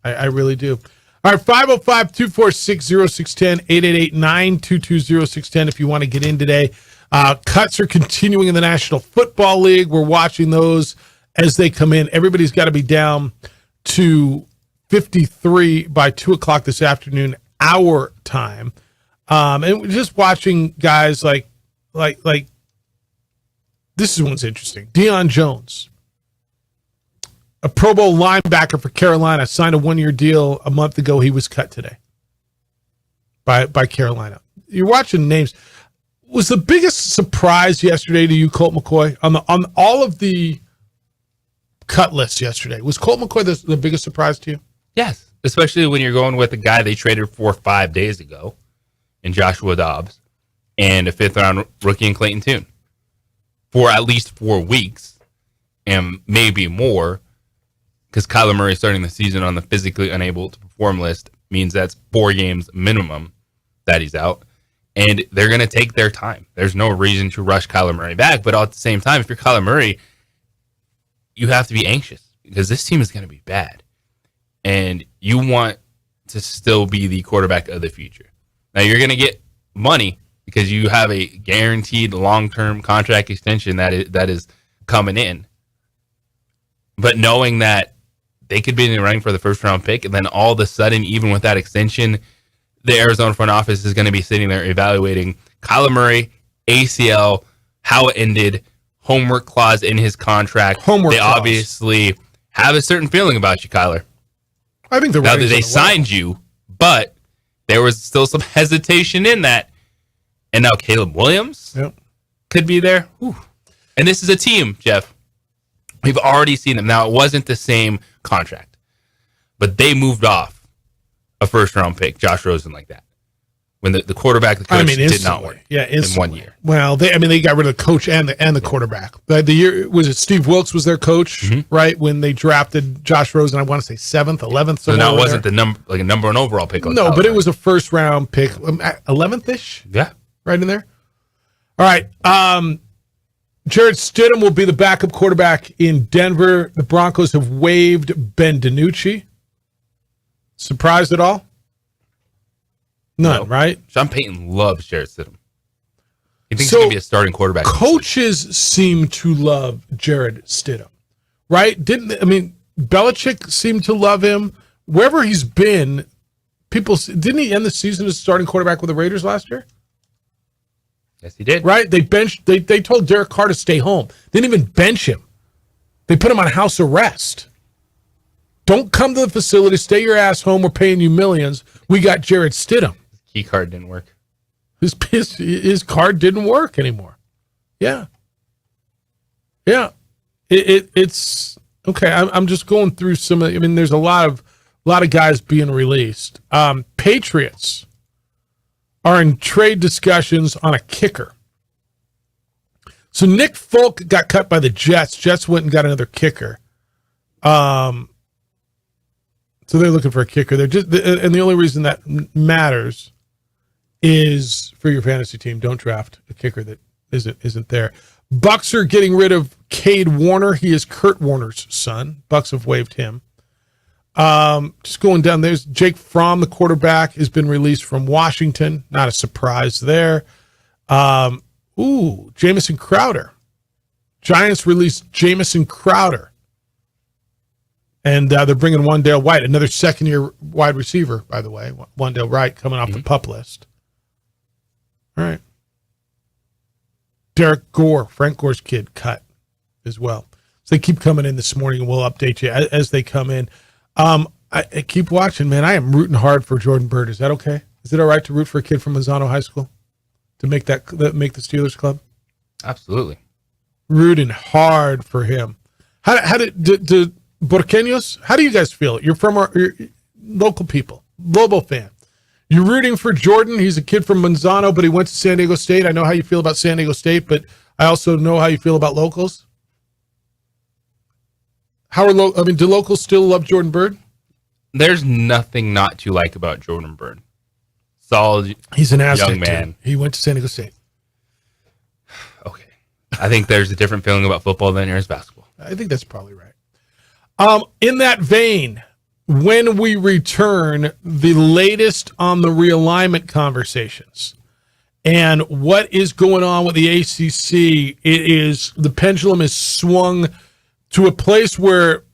I really do. All right, 505-246-0610, 888-922-0610 if you want to get in today. Cuts are continuing in the National Football League. We're watching those as they come in. Everybody's got to be down to 53 by 2 o'clock this afternoon, our time. And we're just watching guys like this is one's interesting. Deion Jones, a Pro Bowl linebacker for Carolina, signed a 1-year deal a month ago. He was cut today by Carolina. You're watching names. Was the biggest surprise yesterday to you Colt McCoy on all of the cut lists yesterday? Was Colt McCoy the biggest surprise to you? Yes, especially when you're going with a guy they traded for 5 days ago in Joshua Dobbs and a 5th-round rookie in Clayton Tune for at least 4 weeks and maybe more, because Kyler Murray starting the season on the physically unable to perform list means that's 4 games minimum that he's out, and they're going to take their time. There's no reason to rush Kyler Murray back, but at the same time, if you're Kyler Murray, you have to be anxious because this team is going to be bad. And you want to still be the quarterback of the future. Now, you're going to get money because you have a guaranteed long-term contract extension that is coming in. But knowing that they could be in the running for the first-round pick, and then all of a sudden, even with that extension, the Arizona front office is going to be sitting there evaluating Kyler Murray, ACL, how it ended, homework clause in his contract. They obviously have a certain feeling about you, Kyler. I think now that they signed you, but there was still some hesitation in that. And now Caleb Williams could be there. Whew. And this is a team, Jeff. We've already seen them. Now, it wasn't the same contract, but they moved off a first-round pick, Josh Rosen, like that. When the quarterback, the coach did not work in 1 year. Well, they got rid of the coach and the quarterback. The year was it Steve Wilkes was their coach, right? When they drafted Josh Rosen, I want to say 7th, 11th. So now it wasn't a number one overall pick. No, but it was a first round pick, 11th ish. Yeah, right in there. All right, Jarrett Stidham will be the backup quarterback in Denver. The Broncos have waived Ben DiNucci. Surprised at all? None, right? Sean Payton loves Jarrett Stidham. He thinks he's going to be a starting quarterback. Coaches seem to love Jarrett Stidham, right? Belichick seemed to love him. Wherever he's been, didn't he end the season as starting quarterback with the Raiders last year? Yes, he did. Right? They told Derek Carr to stay home. They didn't even bench him. They put him on house arrest. Don't come to the facility. Stay your ass home. We're paying you millions. We got Jarrett Stidham. Key card didn't work. His card didn't work anymore. Yeah. Yeah. It's okay. I'm just going through some of, there's a lot of guys being released. Patriots are in trade discussions on a kicker. So Nick Folk got cut by the Jets. Jets went and got another kicker. So they're looking for a kicker. And the only reason that matters is for your fantasy team. Don't draft a kicker that isn't there. Bucks are getting rid of Cade Warner. He is Kurt Warner's son. Bucks have waived him. Just going down, there's Jake Fromm, the quarterback, has been released from Washington. Not a surprise there. Jamison Crowder. Giants released Jamison Crowder. And they're bringing Wandale White, another second-year wide receiver, by the way. Wandale Wright coming off the PUP list. All right. Derek Gore, Frank Gore's kid, cut as well. So they keep coming in this morning, and we'll update you as they come in. I keep watching, man. I am rooting hard for Jordan Byrd. Is that okay? Is it all right to root for a kid from Lozano High School to make the Steelers club? Absolutely. Rooting hard for him. How did Borqueños, how do you guys feel? You're from your local people, Lobo fan. You're rooting for Jordan. He's a kid from Manzano, but he went to San Diego State. I know how you feel about San Diego State, but I also know how you feel about locals. Do locals still love Jordan Byrd? There's nothing not to like about Jordan Byrd. Solid. He's an Aztec young man. Too. He went to San Diego State. Okay. I think there's a different feeling about football than there is basketball. I think that's probably right. In that vein, when we return, the latest on the realignment conversations and what is going on with the ACC, the pendulum is swung to a place where,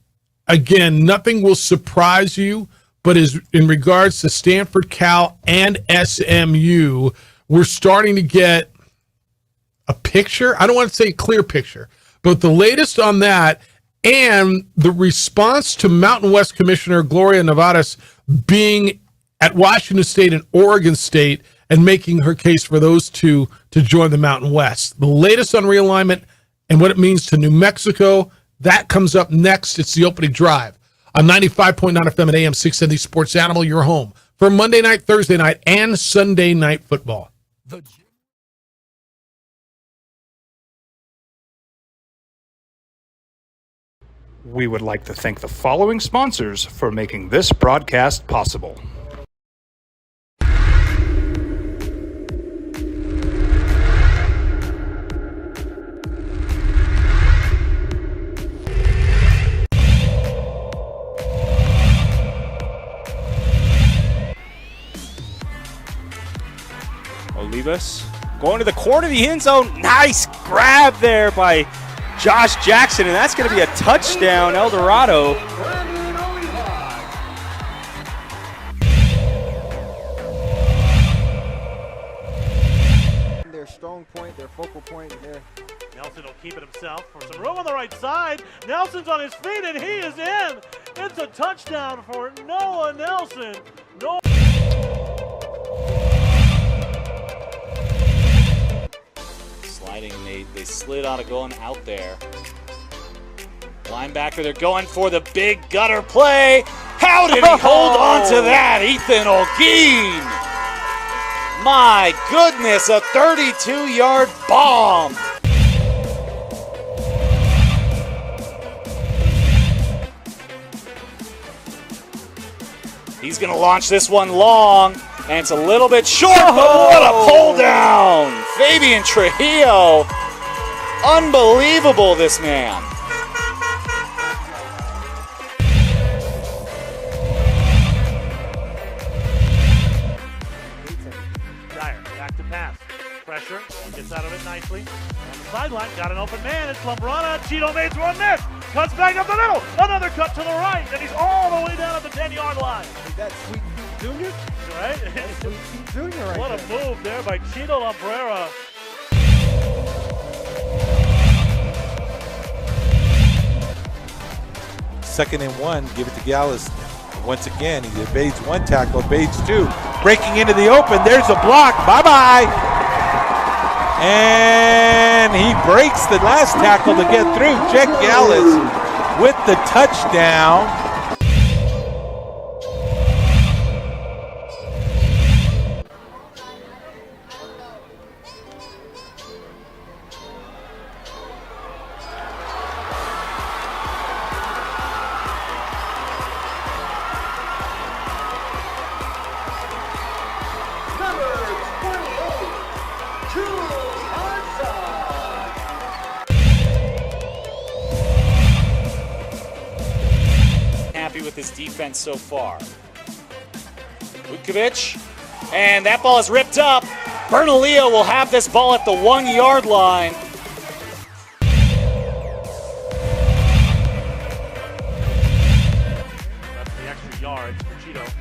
again, nothing will surprise you, but is in regards to Stanford, Cal, and SMU, we're starting to get a picture. I don't want to say a clear picture, but the latest on that and the response to Mountain West Commissioner Gloria Nevares being at Washington State and Oregon State and making her case for those two to join the Mountain West. The latest on realignment and what it means to New Mexico, that comes up next. It's the opening drive on 95.9 FM and AM 670 Sports Animal, your home for Monday night, Thursday night, and Sunday night football. We would like to thank the following sponsors for making this broadcast possible. Olivas going to the corner of the end zone. Nice grab there by Josh Jackson, and that's going to be a touchdown, El Dorado. strong point, their focal point in there. Nelson will keep it himself for some room on the right side. Nelson's on his feet and he is in. It's a touchdown for Noah Nelson. Sliding, they slid out of going out there. Linebacker, they're going for the big gutter play. How did he hold on to that? Ethan Olguin. My goodness, a 32-yard bomb. He's going to launch this one long, and it's a little bit short, but what a pull down. Fabian Trujillo. Unbelievable, this man. Dyer, back to pass. Pressure, gets out of it nicely. On the sideline, got an open man. It's Lambrana. Cheeto made one miss. Cuts back up the middle. Another cut to the right, and he's all the way down at the 10-yard line. Is that Sweet Pete Jr.? Right? That's Sweet Pete Jr. right What a there. move there by Cheeto Lambrera. Second and 1, give it to Gallus. Once again, he evades one tackle, evades two. Breaking into the open, there's a block. Bye-bye. And he breaks the last tackle to get through. Jack Gallus with the touchdown. Happy with his defense so far. Vukovic, and that ball is ripped up. Bernalillo will have this ball at the 1-yard line. That's the extra yards for Cheeto.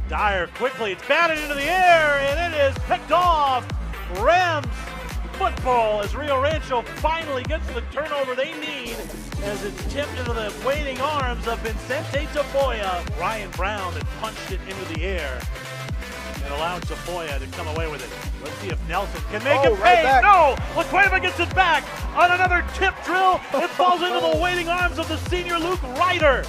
Dyer quickly, it's batted into the air, and it is picked off. Rams football as Rio Rancho finally gets the turnover they need as it's tipped into the waiting arms of Vicente Tafoya. Ryan Brown that punched it into the air and allowed Tafoya to come away with it. Let's see if Nelson can make it right pay. back. No! LaCueva gets it back on another tip drill. It falls into the waiting arms of the senior Luke Ryder.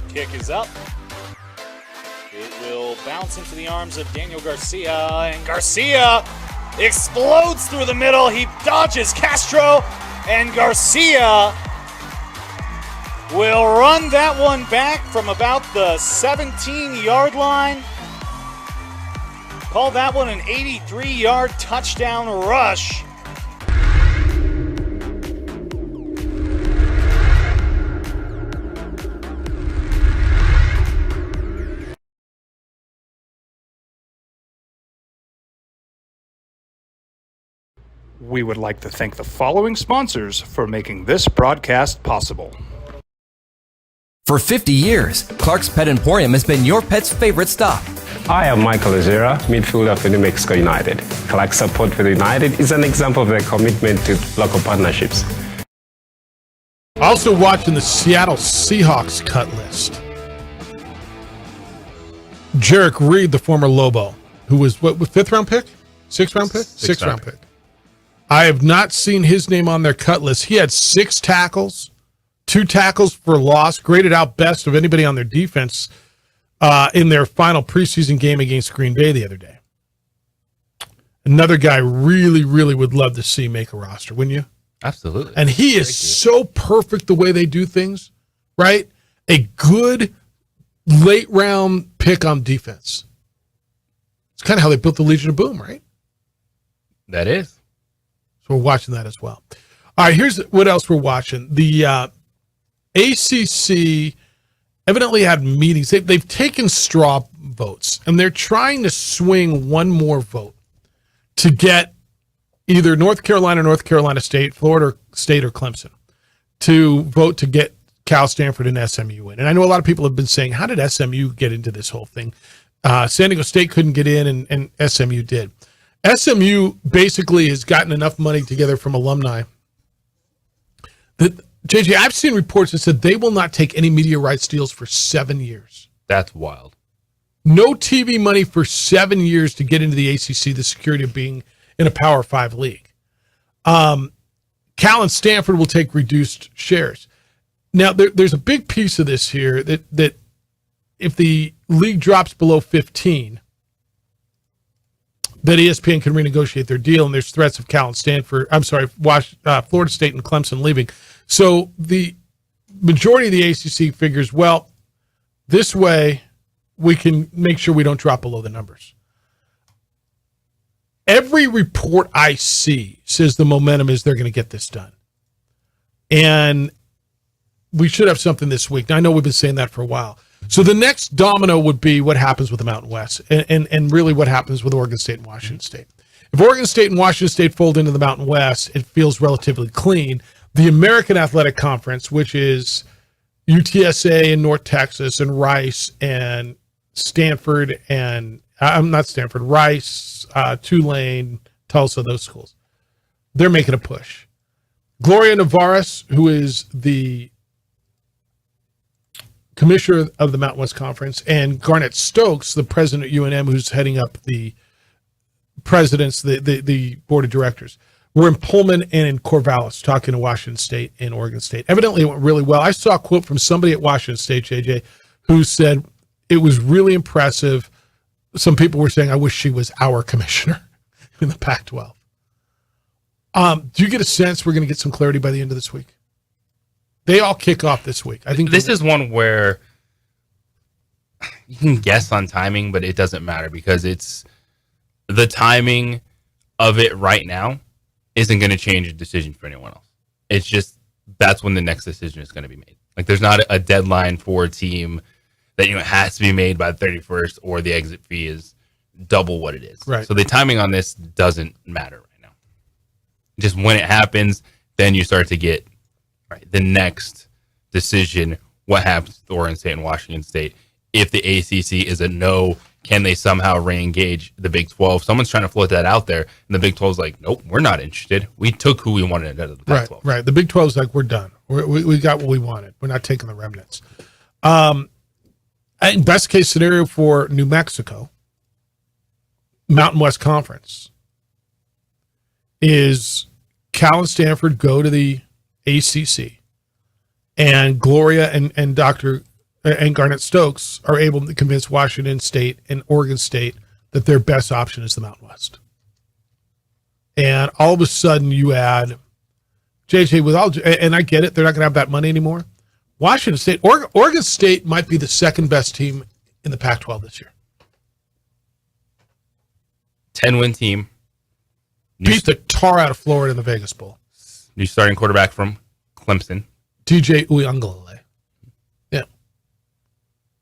Kick is up. It will bounce into the arms of Daniel Garcia, and Garcia explodes through the middle. He dodges Castro, and Garcia will run that one back from about the 17-yard line. Call that one an 83-yard touchdown rush. We would like to thank the following sponsors for making this broadcast possible. For 50 years, Clark's Pet Emporium has been your pet's favorite stop. I am Michael Ozera, midfielder for New Mexico United. Clark Support for the United is an example of their commitment to local partnerships. Also watching the Seattle Seahawks cut list. Jarek Reed, the former Lobo, who was what, 5th round pick? 6th round pick? 6th round pick. I have not seen his name on their cut list. He had 6 tackles, 2 tackles for loss, graded out best of anybody on their defense in their final preseason game against Green Bay the other day. Another guy really, really would love to see make a roster, wouldn't you? Absolutely. And he is so perfect the way they do things, right? A good late round pick on defense. It's kind of how they built the Legion of Boom, right? That is. So we're watching that as well. All right, here's what else we're watching. The ACC evidently had meetings. They've taken straw votes, and they're trying to swing one more vote to get either North Carolina State, Florida State, or Clemson to vote to get Cal, Stanford, and SMU in. And I know a lot of people have been saying, how did SMU get into this whole thing? San Diego State couldn't get in, and SMU did. SMU basically has gotten enough money together from alumni that, JJ, I've seen reports that said they will not take any media rights deals for 7 years. That's wild. No TV money for 7 years to get into the ACC, the security of being in a Power 5 league. Cal and Stanford will take reduced shares. Now, there's a big piece of this here that if the league drops below 15, that ESPN can renegotiate their deal, and there's threats of Cal and Stanford, Florida State and Clemson leaving. So the majority of the ACC figures, well, this way we can make sure we don't drop below the numbers. Every report I see says the momentum is they're going to get this done. And we should have something this week. Now, I know we've been saying that for a while. So the next domino would be what happens with the Mountain West and really what happens with Oregon State and Washington State. If Oregon State and Washington State fold into the Mountain West, it feels relatively clean. The American Athletic Conference, which is UTSA and North Texas and Rice and Stanford and Rice, Tulane, Tulsa, those schools, they're making a push. Gloria Navarez, who is the commissioner of the Mountain West Conference, and Garnett Stokes, the president at UNM, who's heading up the board of directors. We're in Pullman and in Corvallis talking to Washington State and Oregon State. Evidently, it went really well. I saw a quote from somebody at Washington State, JJ, who said it was really impressive. Some people were saying, I wish she was our commissioner in the Pac-12. Do you get a sense we're going to get some clarity by the end of this week? They all kick off this week. I think this is one where you can guess on timing, but it doesn't matter because it's the timing of it right now isn't going to change a decision for anyone else. It's just that's when the next decision is going to be made. Like there's not a deadline for a team that it has to be made by the 31st or the exit fee is double what it is. Right. So the timing on this doesn't matter right now. Just when it happens, then you start to get the next decision. What happens to Oregon State and Washington State? If the ACC is a no, can they somehow re-engage the Big 12? Someone's trying to float that out there, and the Big 12 is like, nope, we're not interested. We took who we wanted out of the Big 12. Right. The Big 12 is like, we're done. We got what we wanted. We're not taking the remnants. Best case scenario for New Mexico, Mountain West Conference, is Cal and Stanford go to the ACC, and Gloria and Dr. and Garnett Stokes are able to convince Washington State and Oregon State that their best option is the Mountain West. And all of a sudden you add JJ and I get it, they're not going to have that money anymore. Washington State, Oregon State might be the second best team in the Pac-12 this year. 10-win team. Beat the tar out of Florida in the Vegas Bowl. New starting quarterback from Clemson, DJ Uiagalelei. Yeah.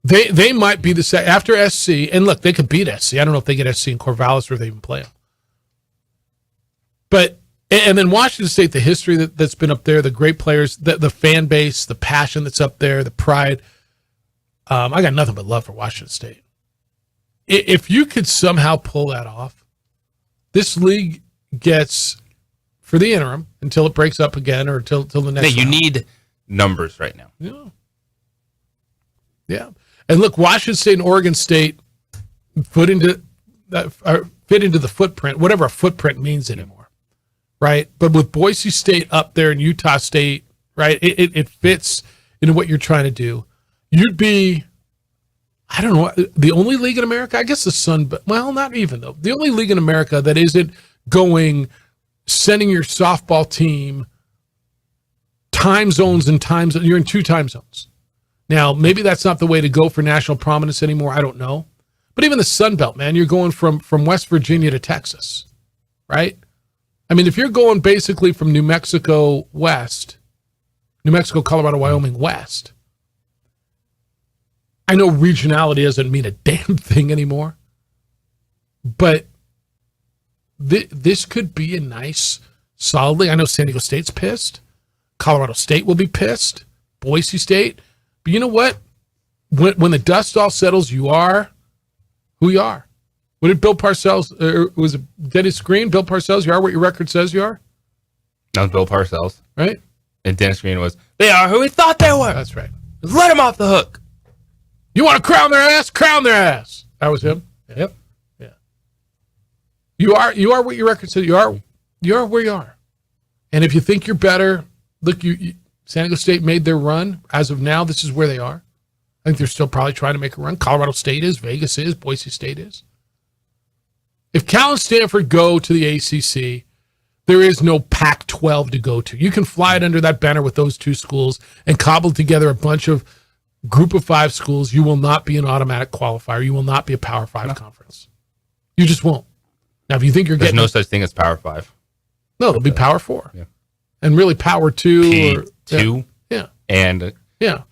They might be the second after SC, and look, they could beat SC. I don't know if they get SC in Corvallis or if they even play them. But and then Washington State, the history that's been up there, the great players, the fan base, the passion that's up there, the pride. I got nothing but love for Washington State. If you could somehow pull that off, this league gets, for the interim, until it breaks up again or until the next you need numbers right now. Yeah. And look, Washington State and Oregon State fit into the footprint, whatever a footprint means anymore. Right? But with Boise State up there and Utah State, right, it fits into what you're trying to do. You'd be, I don't know, the only league in America, I guess the Sun, well, not even though, the only league in America that isn't sending your softball team time zones and time zones. You're in 2 time zones. Now, maybe that's not the way to go for national prominence anymore. I don't know. But even the Sun Belt, man, you're going from West Virginia to Texas, right? I mean, if you're going basically from New Mexico west, New Mexico, Colorado, Wyoming west, I know regionality doesn't mean a damn thing anymore, but this could be a nice, solid league. I know San Diego State's pissed. Colorado State will be pissed. Boise State. But you know what? When the dust all settles, you are who you are. What did Bill Parcells, was it Dennis Green? Bill Parcells, you are what your record says you are? That was Bill Parcells. Right? And Dennis Green was, they are who we thought they were. That's right. Just let them off the hook. You want to crown their ass? Crown their ass. That was him. Yep. Yeah. You are what your record says you are. You are where you are. And if you think you're better, look, San Diego State made their run. As of now, this is where they are. I think they're still probably trying to make a run. Colorado State is, Vegas is, Boise State is. If Cal and Stanford go to the ACC, there is no Pac-12 to go to. You can fly it under that banner with those two schools and cobble together a bunch of group of 5 schools. You will not be an automatic qualifier. You will not be a Power 5 conference. You just won't. Now, if you think There's no such thing as Power 5. No, it'll be Power 4. Yeah. And really Power 2. P2. Yeah. And a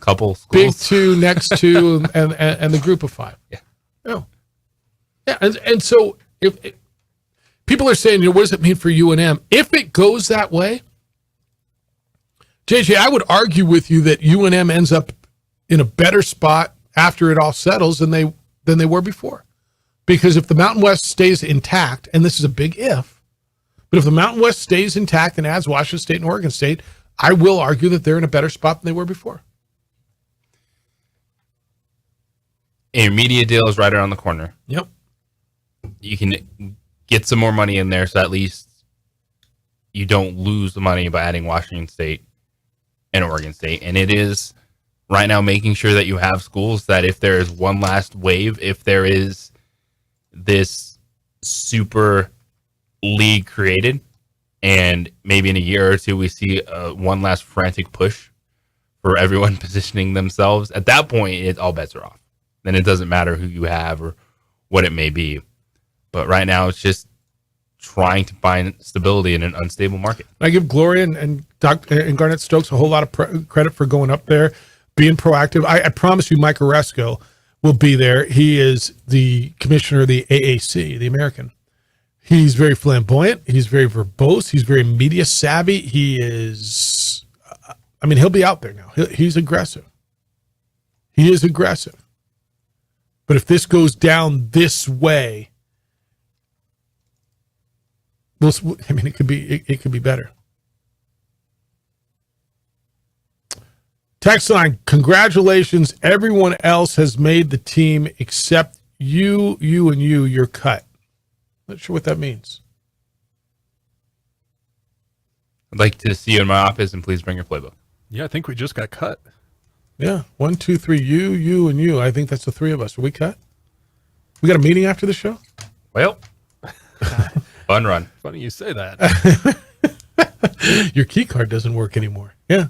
couple schools. Big 2, next 2, and the group of 5. Yeah. Oh. Yeah, and so if people are saying, what does it mean for UNM? If it goes that way, JJ, I would argue with you that UNM ends up in a better spot after it all settles than they were before. Because if the Mountain West stays intact, and this is a big if, but if the Mountain West stays intact and adds Washington State and Oregon State, I will argue that they're in a better spot than they were before. A media deal is right around the corner. Yep. You can get some more money in there, so at least you don't lose the money by adding Washington State and Oregon State. And it is right now making sure that you have schools that if there is one last wave, if there is this super league created, and maybe in a year or two we see one last frantic push for everyone positioning themselves, at that point, all bets are off. Then it doesn't matter who you have or what it may be. But right now, it's just trying to find stability in an unstable market. I give Gloria and Garnett Stokes a whole lot of credit for going up there, being proactive. I promise you, Mike Oresco will be there. He is the commissioner of the AAC, the American. He's very flamboyant. He's very verbose. He's very media savvy. He is, he'll be out there now. He's aggressive. He is aggressive. But if this goes down this way, it could be better. Text line, congratulations. Everyone else has made the team except you, and you're cut. Not sure what that means. I'd like to see you in my office, and please bring your playbook. Yeah, I think we just got cut. Yeah, 1, 2, 3, you, and you. I think that's the 3 of us. Are we cut? We got a meeting after the show? Well, fun run. Funny you say that. Your key card doesn't work anymore. Yeah.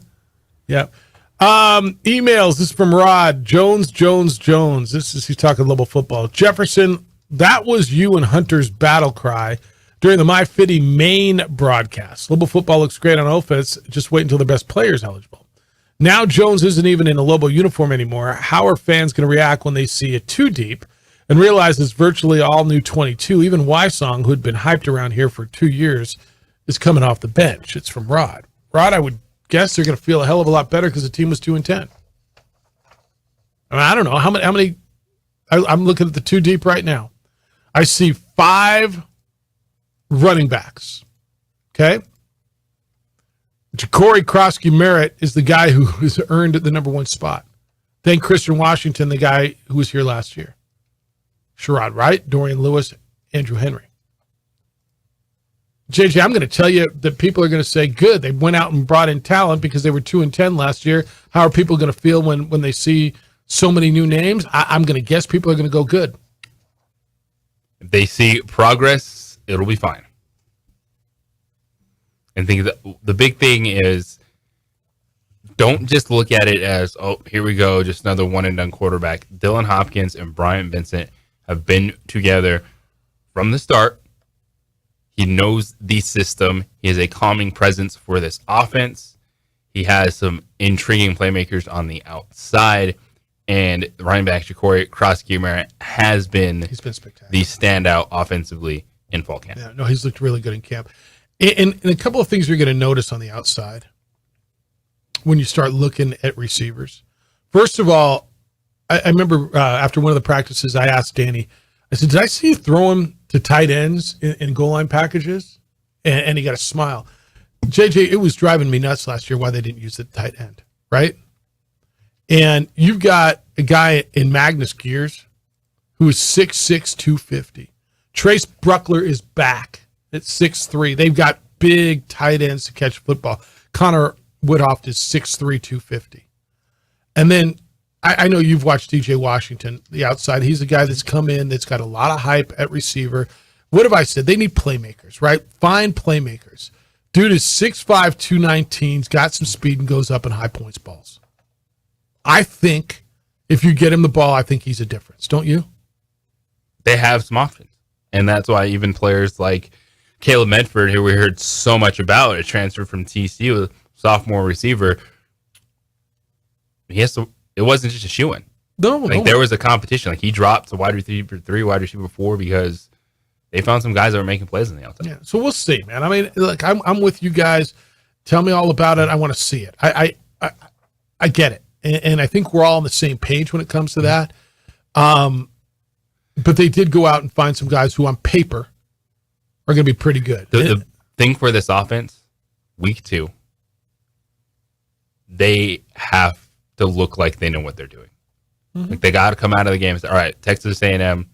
Emails. This is from Rod. Jones. He's talking Lobo football. Jefferson, that was you and Hunter's battle cry during the MyFitty main broadcast. Lobo football looks great on offense. Just wait until the best player's eligible. Now Jones isn't even in a Lobo uniform anymore. How are fans going to react when they see it too deep and realize it's virtually all new 22? Even Wysong, who had been hyped around here for 2 years, is coming off the bench. It's from Rod. Rod, I would guess they're going to feel a hell of a lot better because the team was 2-10. I don't know how many. I'm looking at the 2 deep right now. I see 5 running backs. Okay. Ja'Cory Krosky-Merritt is the guy who has earned the number 1 spot. Then Christian Washington, the guy who was here last year. Sherrod Wright, Dorian Lewis, Andrew Henry. JJ, I'm going to tell you that people are going to say, good, they went out and brought in talent because they were 2-10 last year. How are people going to feel when they see so many new names? I'm going to guess people are going to go good. If they see progress, it'll be fine. And think that the big thing is, don't just look at it as, oh, here we go, just another one-and-done quarterback. Dylan Hopkins and Bryant Vincent have been together from the start. He knows the system. He has a calming presence for this offense. He has some intriguing playmakers on the outside. And running back Ja'Cory Krosky-Merritt has been the standout offensively in fall camp. Yeah, no, he's looked really good in camp. And a couple of things you're going to notice on the outside. when you start looking at receivers. First of all, I remember after one of the practices, I asked Danny, I said, did I see you throw him to tight ends in goal line packages? And he got a smile. JJ, it was driving me nuts last year why they didn't use the tight end, right? And you've got a guy in Magnus Gears who is 6'6", 250. Trace Bruckler is back at 6'3". They've got big tight ends to catch football. Connor Woodhoff is 6'3", 250. And then I know you've watched DJ Washington, the outside. He's a guy that's come in that's got a lot of hype at receiver. What have I said? They need playmakers, right? Find playmakers. Dude is 6'5", 219, got some speed and goes up in high points balls. I think if you get him the ball, I think he's a difference. Don't you? They have some options. And that's why even players like Caleb Medford, who we heard so much about, a transfer from TCU, sophomore receiver, it wasn't just a shoo-in. No. There was a competition. Like, he dropped to wide receiver 3, wide receiver 4 because they found some guys that were making plays on the outside. Yeah, so we'll see, man. I mean, look, I'm with you guys. Tell me all about it. I want to see it. I get it. And I think we're all on the same page when it comes to that. But they did go out and find some guys who on paper are going to be pretty good. The thing for this offense, week 2, they have to look like they know what they're doing. Mm-hmm. Like, they got to come out of the game and say, all right, Texas A&M,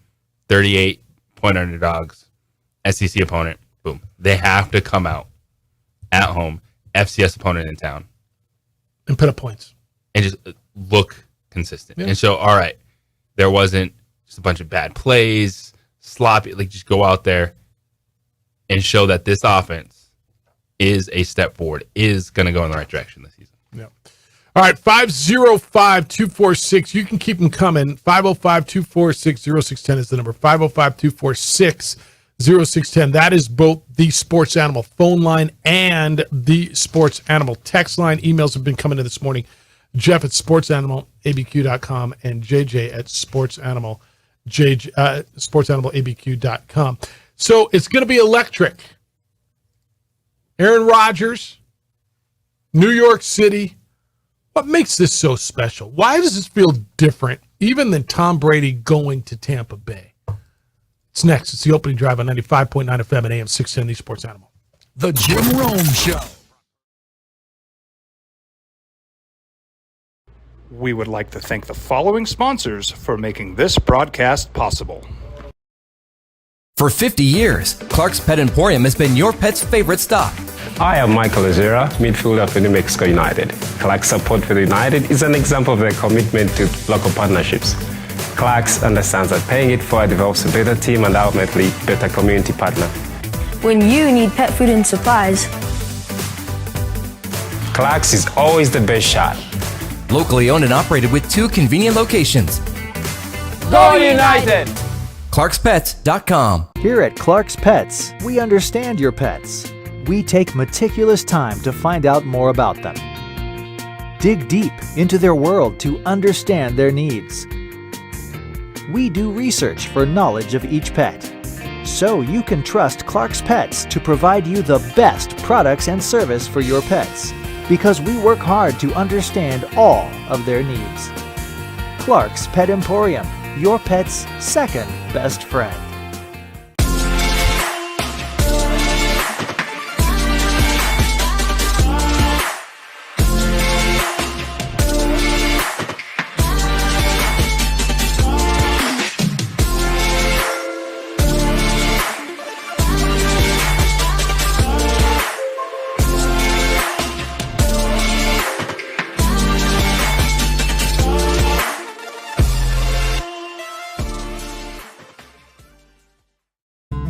38-point underdogs, SEC opponent, boom. They have to come out at home, FCS opponent in town. And put up points. And just look consistent. Yeah. And so, all right, there wasn't just a bunch of bad plays, sloppy, like, just go out there and show that this offense is a step forward, is going to go in the right direction this season. Yeah. All right, 505-246. You can keep them coming. 505-246-0610 is the number. 505-246-0610. That is both the Sports Animal phone line and the Sports Animal text line. Emails have been coming in this morning. Jeff at sportsanimалabq.com and JJ at sportsanimалabq.com. So it's going to be electric. Aaron Rodgers, New York City. What makes this so special? Why does this feel different even than Tom Brady going to Tampa Bay? It's next. It's the opening drive on 95.9 FM and AM 610, the Sports Animal. The Jim Rome Show. We would like to thank the following sponsors for making this broadcast possible. For 50 years, Clark's Pet Emporium has been your pet's favorite stop. I am Michael Azera, midfielder for New Mexico United. Clark's support for the United is an example of their commitment to local partnerships. Clark's understands that paying it forward develops a better team and ultimately better community partner. When you need pet food and supplies, Clark's is always the best shot. Locally owned and operated with 2 convenient locations. Go United! ClarksPets.com. Here at Clark's Pets, we understand your pets. We take meticulous time to find out more about them. Dig deep into their world to understand their needs. We do research for knowledge of each pet, so you can trust Clark's Pets to provide you the best products and service for your pets, because we work hard to understand all of their needs. Clark's Pet Emporium, your pet's second best friend.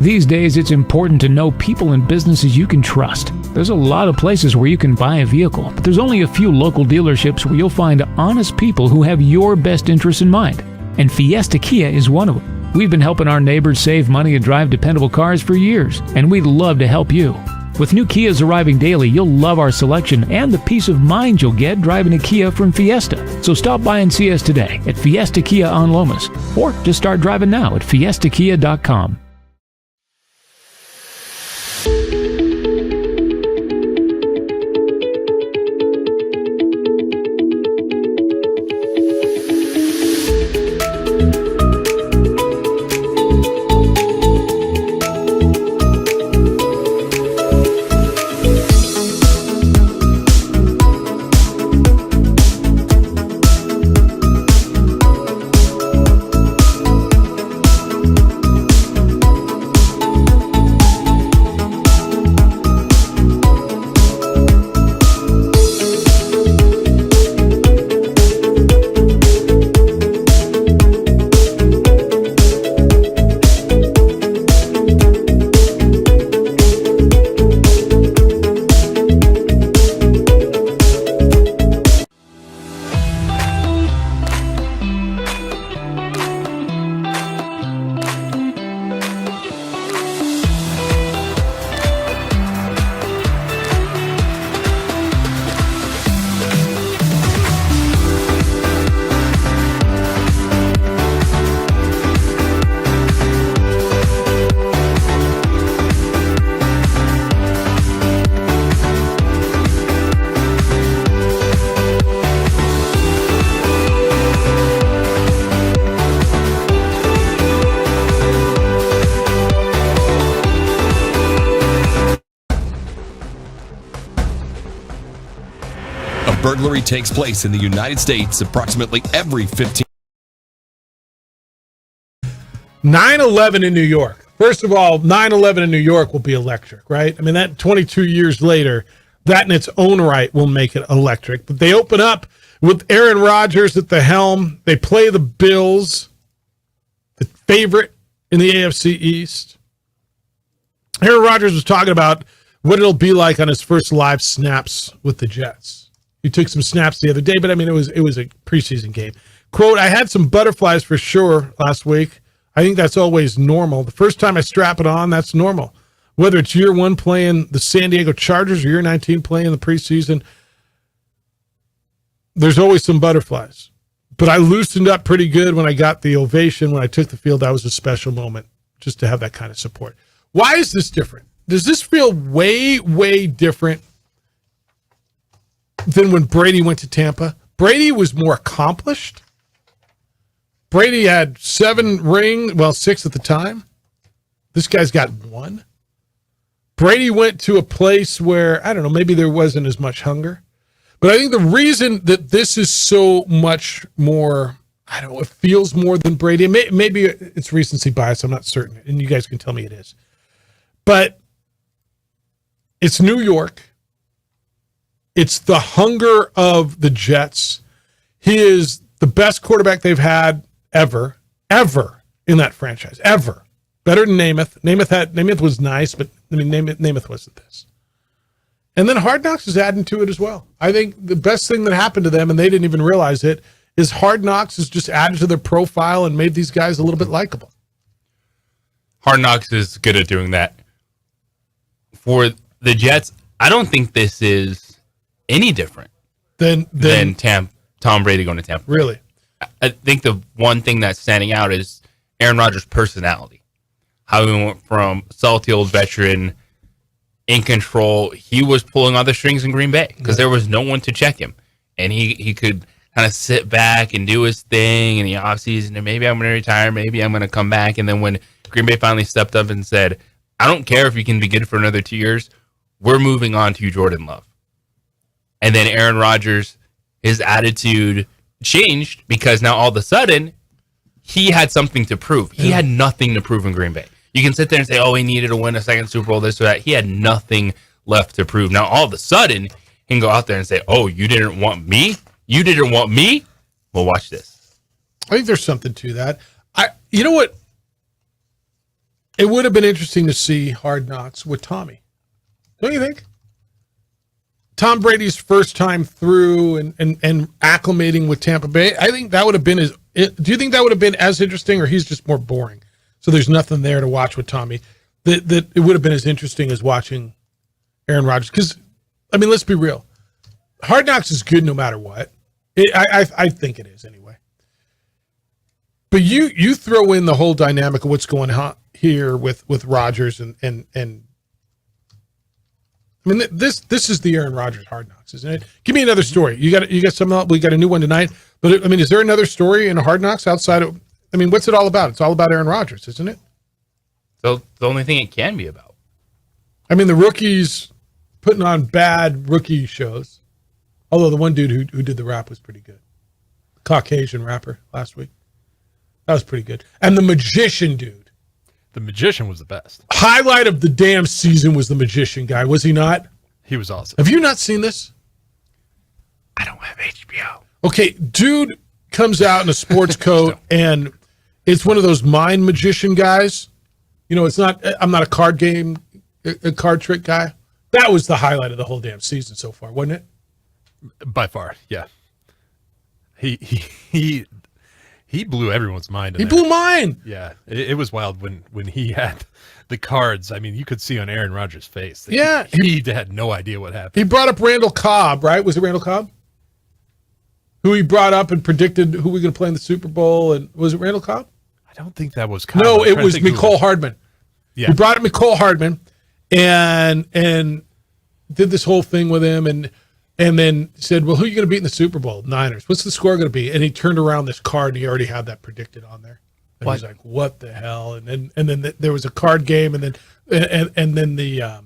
These days, it's important to know people and businesses you can trust. There's a lot of places where you can buy a vehicle, but there's only a few local dealerships where you'll find honest people who have your best interests in mind. And Fiesta Kia is one of them. We've been helping our neighbors save money and drive dependable cars for years, and we'd love to help you. With new Kias arriving daily, you'll love our selection and the peace of mind you'll get driving a Kia from Fiesta. So stop by and see us today at Fiesta Kia on Lomas, or just start driving now at fiestakia.com. burglary takes place in the United States approximately every 15. 9/11 in New York. First of all, 9/11 in New York will be electric, right? I mean, that 22 years later, that in its own right will make it electric. But they open up with Aaron Rodgers at the helm. They play the Bills, the favorite in the AFC East. Aaron Rodgers was talking about what it'll be like on his first live snaps with the Jets. He took some snaps the other day, but I mean, it was a preseason game. Quote, I had some butterflies for sure last week. I think that's always normal. The first time I strap it on, that's normal. Whether it's year 1 playing the San Diego Chargers or year 19 playing the preseason, there's always some butterflies. But I loosened up pretty good when I got the ovation. When I took the field, that was a special moment just to have that kind of support. Why is this different? Does this feel way, way different than when Brady went to Tampa? Brady was more accomplished. Brady had 7 rings, 6 at the time. This guy's got 1. Brady went to a place where, I don't know, maybe there wasn't as much hunger. But I think the reason that this is so much more, I don't know, it feels more than Brady. Maybe it's recency bias, I'm not certain, and you guys can tell me it is. But it's New York. It's the hunger of the Jets. He is the best quarterback they've had ever in that franchise, ever. Better than Namath. Namath was nice, but I mean, Namath wasn't this. And then Hard Knocks is adding to it as well. I think the best thing that happened to them, and they didn't even realize it, is Hard Knocks has just added to their profile and made these guys a little bit likable. Hard Knocks is good at doing that. For the Jets, I don't think this is any different than Tom Brady going to Tampa. Really? I think the one thing that's standing out is Aaron Rodgers' personality. How he went from salty old veteran, in control. He was pulling all the strings in Green Bay because there was no one to check him. And he could kind of sit back and do his thing in the offseason. And maybe I'm going to retire. Maybe I'm going to come back. And then when Green Bay finally stepped up and said, I don't care if you can be good for another 2 years. We're moving on to Jordan Love. And then Aaron Rodgers, his attitude changed because now all of a sudden he had something to prove. He had nothing to prove in Green Bay. You can sit there and say, oh, he needed to win a second Super Bowl, this or that. He had nothing left to prove. Now, all of a sudden, he can go out there and say, oh, you didn't want me? You didn't want me? Well, watch this. I think there's something to that. You know what? It would have been interesting to see Hard Knocks with Tommy. Don't you think? Tom Brady's first time through and acclimating with Tampa Bay. I think that would have been do you think that would have been as interesting, or he's just more boring? So there's nothing there to watch with Tommy. That it would have been as interesting as watching Aaron Rodgers. Because, I mean, let's be real. Hard Knocks is good no matter what. I think it is anyway. But you throw in the whole dynamic of what's going on here with Rodgers and I mean, this is the Aaron Rodgers Hard Knocks, isn't it? Give me another story. You got something. We got a new one tonight. But I mean, is there another story in Hard Knocks outside of? I mean, what's it all about? It's all about Aaron Rodgers, isn't it? So the only thing it can be about. I mean, the rookies putting on bad rookie shows. Although the one dude who did the rap was pretty good, Caucasian rapper last week. That was pretty good. And the magician dude. The magician was the best. Highlight of the damn season was the magician guy, was he not? He was awesome. Have you not seen this? I don't have HBO. Okay, dude comes out in a sports coat, and it's one of those mind magician guys. You know, I'm not a card trick guy. That was the highlight of the whole damn season so far, wasn't it? By far, yeah. He blew everyone's mind. He blew mine. Yeah, it was wild when he had the cards. I mean, you could see on Aaron Rodgers' face. Yeah. He had no idea what happened. He brought up Randall Cobb, right? Was it Randall Cobb? Who he brought up and predicted who we're going to play in the Super Bowl. And was it Randall Cobb? I don't think that was Cobb. No, it was Mecole Hardman. Yeah. He brought up Mecole Hardman and did this whole thing with him and then said, well, who are you going to beat in the Super Bowl? Niners. What's the score going to be? And he turned around this card and he already had that predicted on there. And he's like, what the hell? And then there was a card game and then the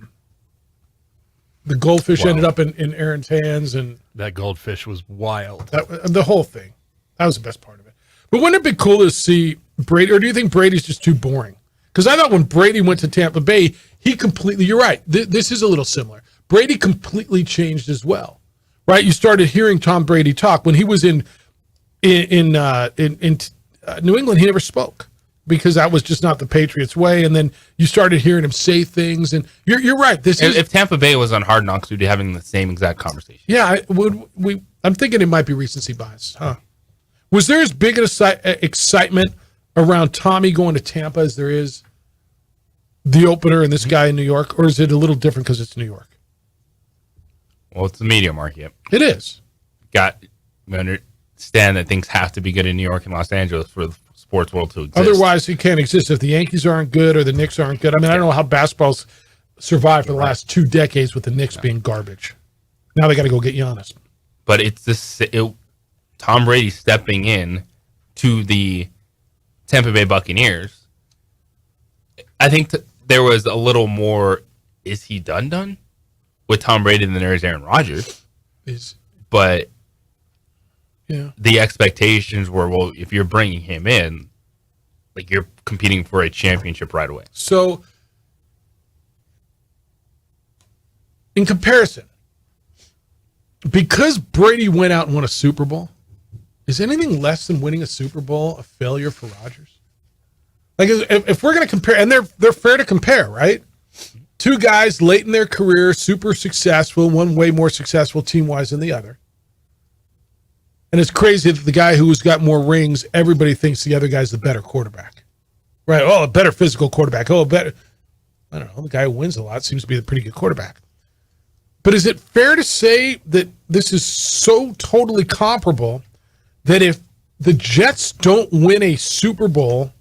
goldfish ended up in Aaron's hands and That goldfish was wild. The whole thing. That was the best part of it. But wouldn't it be cool to see Brady, or do you think Brady's just too boring? Because I thought when Brady went to Tampa Bay, he completely, you're right, this is a little similar. Brady completely changed as well, right? You started hearing Tom Brady talk. When he was in New England, he never spoke because that was just not the Patriots way. And then you started hearing him say things, and you're right. If Tampa Bay was on Hard Knocks, we'd be having the same exact conversation. Yeah, I'm thinking it might be recency bias, huh? Was there as big an excitement around Tommy going to Tampa as there is the opener and this guy in New York, or is it a little different because it's New York? Well, it's the media market. It is. We understand that things have to be good in New York and Los Angeles for the sports world to exist. Otherwise, it can't exist if the Yankees aren't good or the Knicks aren't good. I mean, I don't know how basketball's survived for the last 2 decades with the Knicks being garbage. Now they got to go get Giannis. But it's this Tom Brady stepping in to the Tampa Bay Buccaneers. I think there was a little more, is he done with Tom Brady than there is Aaron Rodgers. But yeah, the expectations were, well, if you're bringing him in, like you're competing for a championship right away. So, in comparison, because Brady went out and won a Super Bowl, is anything less than winning a Super Bowl a failure for Rodgers? Like, if we're going to compare, and they're fair to compare, right? 2 guys late in their career, super successful, one way more successful team-wise than the other. And it's crazy that the guy who's got more rings, everybody thinks the other guy's the better quarterback. Right? Oh, a better physical quarterback. Oh, a better... I don't know. The guy who wins a lot seems to be a pretty good quarterback. But is it fair to say that this is so totally comparable that if the Jets don't win a Super Bowl,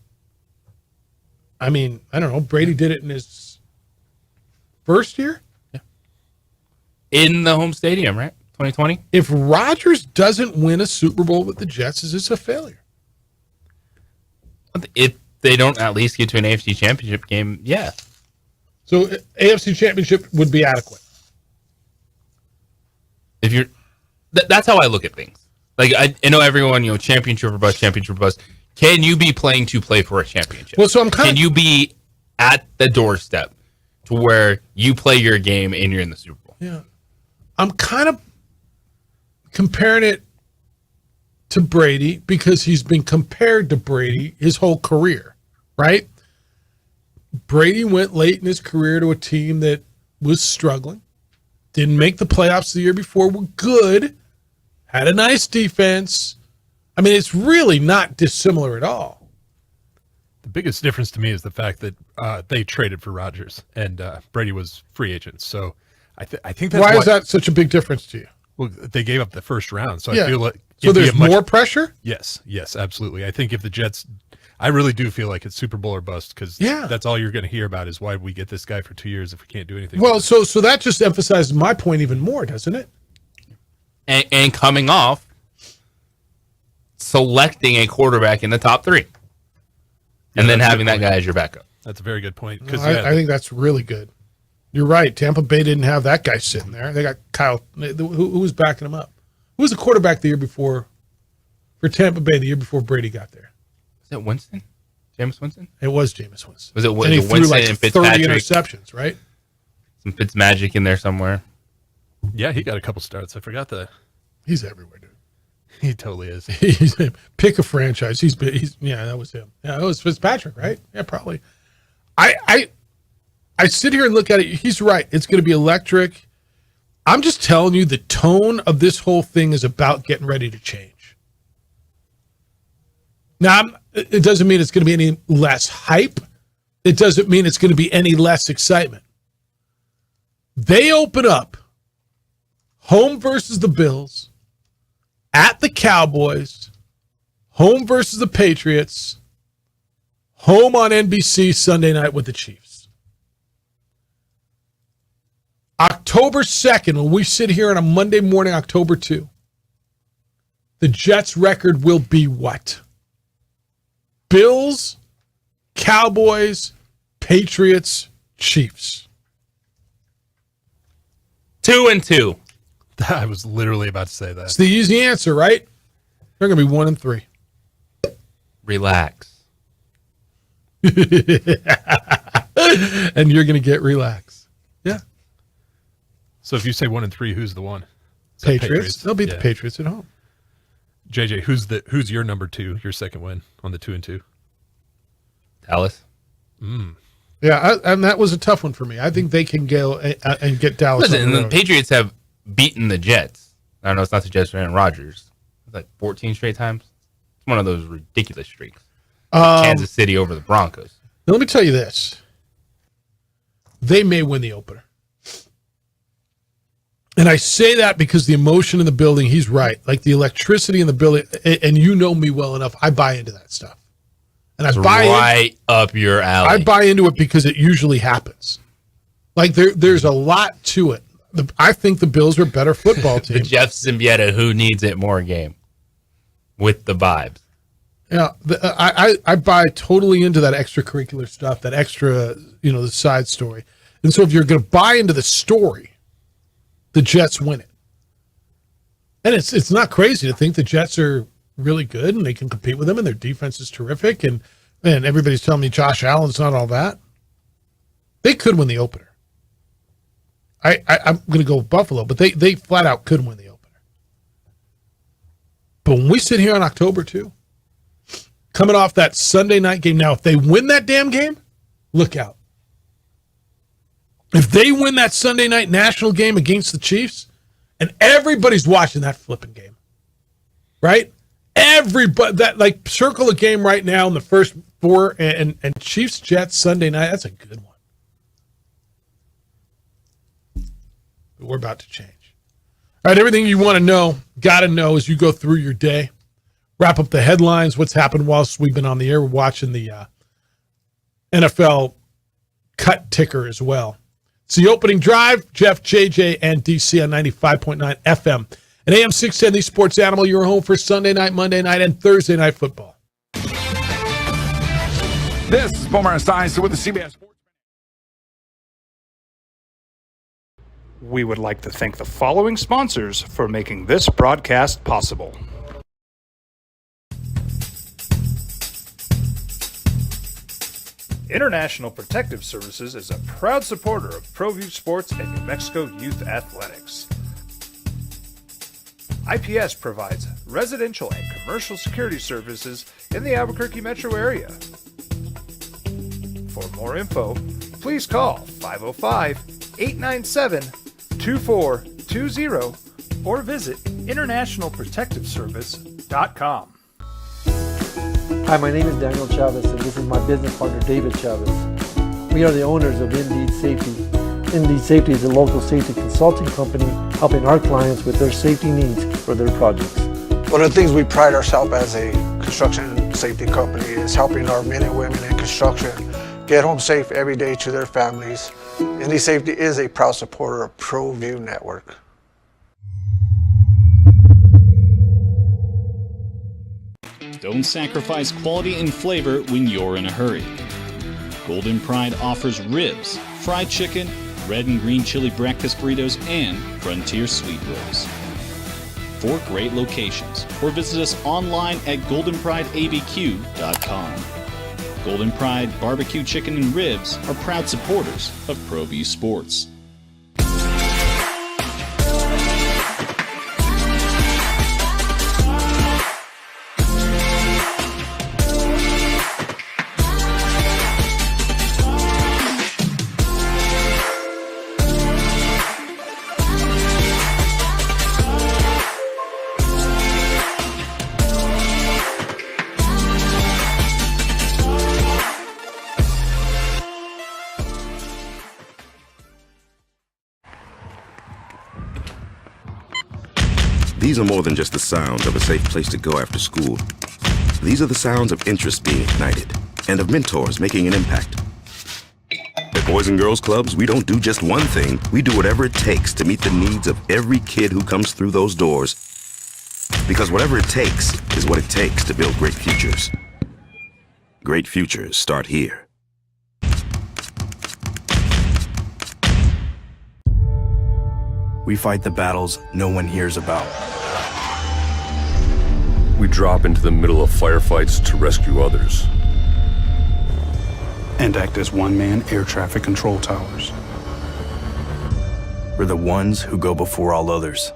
I mean, I don't know, Brady did it in his first year? Yeah. In the home stadium, right? 2020? If Rodgers doesn't win a Super Bowl with the Jets, is this a failure? If they don't at least get to an AFC Championship game, yeah. So AFC Championship would be adequate. If you're, that's how I look at things. Like I know everyone, championship or bust, championship or bust. Can you be playing to play for a championship? Well, so can you be at the doorstep to where you play your game and you're in the Super Bowl? Yeah, I'm kind of comparing it to Brady because he's been compared to Brady his whole career, right? Brady went late in his career to a team that was struggling. Didn't make the playoffs the year before, were good, had a nice defense. I mean, it's really not dissimilar at all. The biggest difference to me is the fact that they traded for Rodgers and Brady was free agent. So I think that's why is that such a big difference to you? Well, they gave up the first round, so Yeah. I feel like So there's more pressure? Yes, absolutely. I think if the Jets, I really do feel like it's Super Bowl or bust because that's all you're going to hear about is why we get this guy for 2 years if we can't do anything. Well, so that just emphasizes my point even more, doesn't it? And coming off selecting a quarterback in the top 3 and then having that guy as your backup. That's a very good point. I think that's really good. You're right. Tampa Bay didn't have that guy sitting there. They got Kyle. Who was backing him up? Who was the quarterback the year before for Tampa Bay the year before Brady got there? Was it Winston? Jameis Winston? It was Jameis Winston. Was it and he threw Winston like and 30 Fitzpatrick? interceptions, right? Some Fitzmagic in there somewhere. Yeah, he got a couple starts. I forgot that. He's everywhere, dude. He totally is. Pick a franchise. He's yeah, that was him. Yeah, that was Fitzpatrick, right? Yeah, probably. I sit here and look at it. He's right. It's going to be electric. I'm just telling you, the tone of this whole thing is about getting ready to change. Now, it doesn't mean it's going to be any less hype. It doesn't mean it's going to be any less excitement. They open up home versus the Bills, at the Cowboys, home versus the Patriots, home on NBC Sunday night with the Chiefs. October 2nd, when we sit here on a Monday morning, October 2, the Jets' record will be what? Bills, Cowboys, Patriots, Chiefs. 2-2. I was literally about to say that. It's the easy answer, right? They're going to be 1-3. Relax. And you're going to get relaxed. Yeah. So if you say 1-3, who's the one? Patriots. They'll beat the Patriots at home. JJ, who's your number 2, your second win on the 2-2? Dallas. Yeah, and that was a tough one for me. I think they can go and get Dallas. Listen, the Patriots have beaten the Jets. I know it's not the Jets for Aaron Rodgers. It's like 14 straight times. It's one of those ridiculous streaks. Kansas City over the Broncos. Now let me tell you this. They may win the opener. And I say that because the emotion in the building, he's right. Like the electricity in the building, and you know me well enough, I buy into that stuff. And I buy up your alley. I buy into it because it usually happens. Like there's a lot to it. I think the Bills are a better football team. The Jeff Symbieta, who needs it more game with the vibes. Yeah, I buy totally into that extracurricular stuff, that extra, the side story. And so if you're going to buy into the story, the Jets win it. And it's not crazy to think the Jets are really good and they can compete with them and their defense is terrific. And everybody's telling me Josh Allen's not all that. They could win the opener. I'm going to go with Buffalo, but they flat out could win the opener. But when we sit here on October 2, coming off that Sunday night game, now if they win that damn game, look out. If they win that Sunday night national game against the Chiefs, and everybody's watching that flipping game, right? Everybody, that like circle a game right now in the first 4 and Chiefs Jets Sunday night. That's a good one. But we're about to change. All right, everything you want to know, got to know as you go through your day. Wrap up the headlines, what's happened whilst we've been on the air. We're watching the NFL cut ticker as well. It's the opening drive. Jeff, JJ, and DC on 95.9 FM. And AM 610, the Sports Animal, your home for Sunday night, Monday night, and Thursday night football. This is Boomer Esiason with the CBS Sports. We would like to thank the following sponsors for making this broadcast possible. International Protective Services is a proud supporter of ProView Sports and New Mexico Youth Athletics. IPS provides residential and commercial security services in the Albuquerque metro area. For more info, please call 505-897-2420 or visit internationalprotectiveservice.com. Hi, my name is Daniel Chavez, and this is my business partner, David Chavez. We are the owners of Indeed Safety. Indeed Safety is a local safety consulting company helping our clients with their safety needs for their projects. One of the things we pride ourselves as a construction safety company is helping our men and women in construction get home safe every day to their families. Indeed Safety is a proud supporter of ProView Network. Don't sacrifice quality and flavor when you're in a hurry. Golden Pride offers ribs, fried chicken, red and green chili breakfast burritos, and Frontier sweet rolls. 4 great locations, or visit us online at goldenprideabq.com. Golden Pride Barbecue Chicken and Ribs are proud supporters of ProView Sports. These are more than just the sounds of a safe place to go after school. These are the sounds of interest being ignited and of mentors making an impact. At Boys and Girls Clubs, we don't do just one thing. We do whatever it takes to meet the needs of every kid who comes through those doors. Because whatever it takes is what it takes to build great futures. Great futures start here. We fight the battles no one hears about. We drop into the middle of firefights to rescue others. And act as one-man air traffic control towers. We're the ones who go before all others.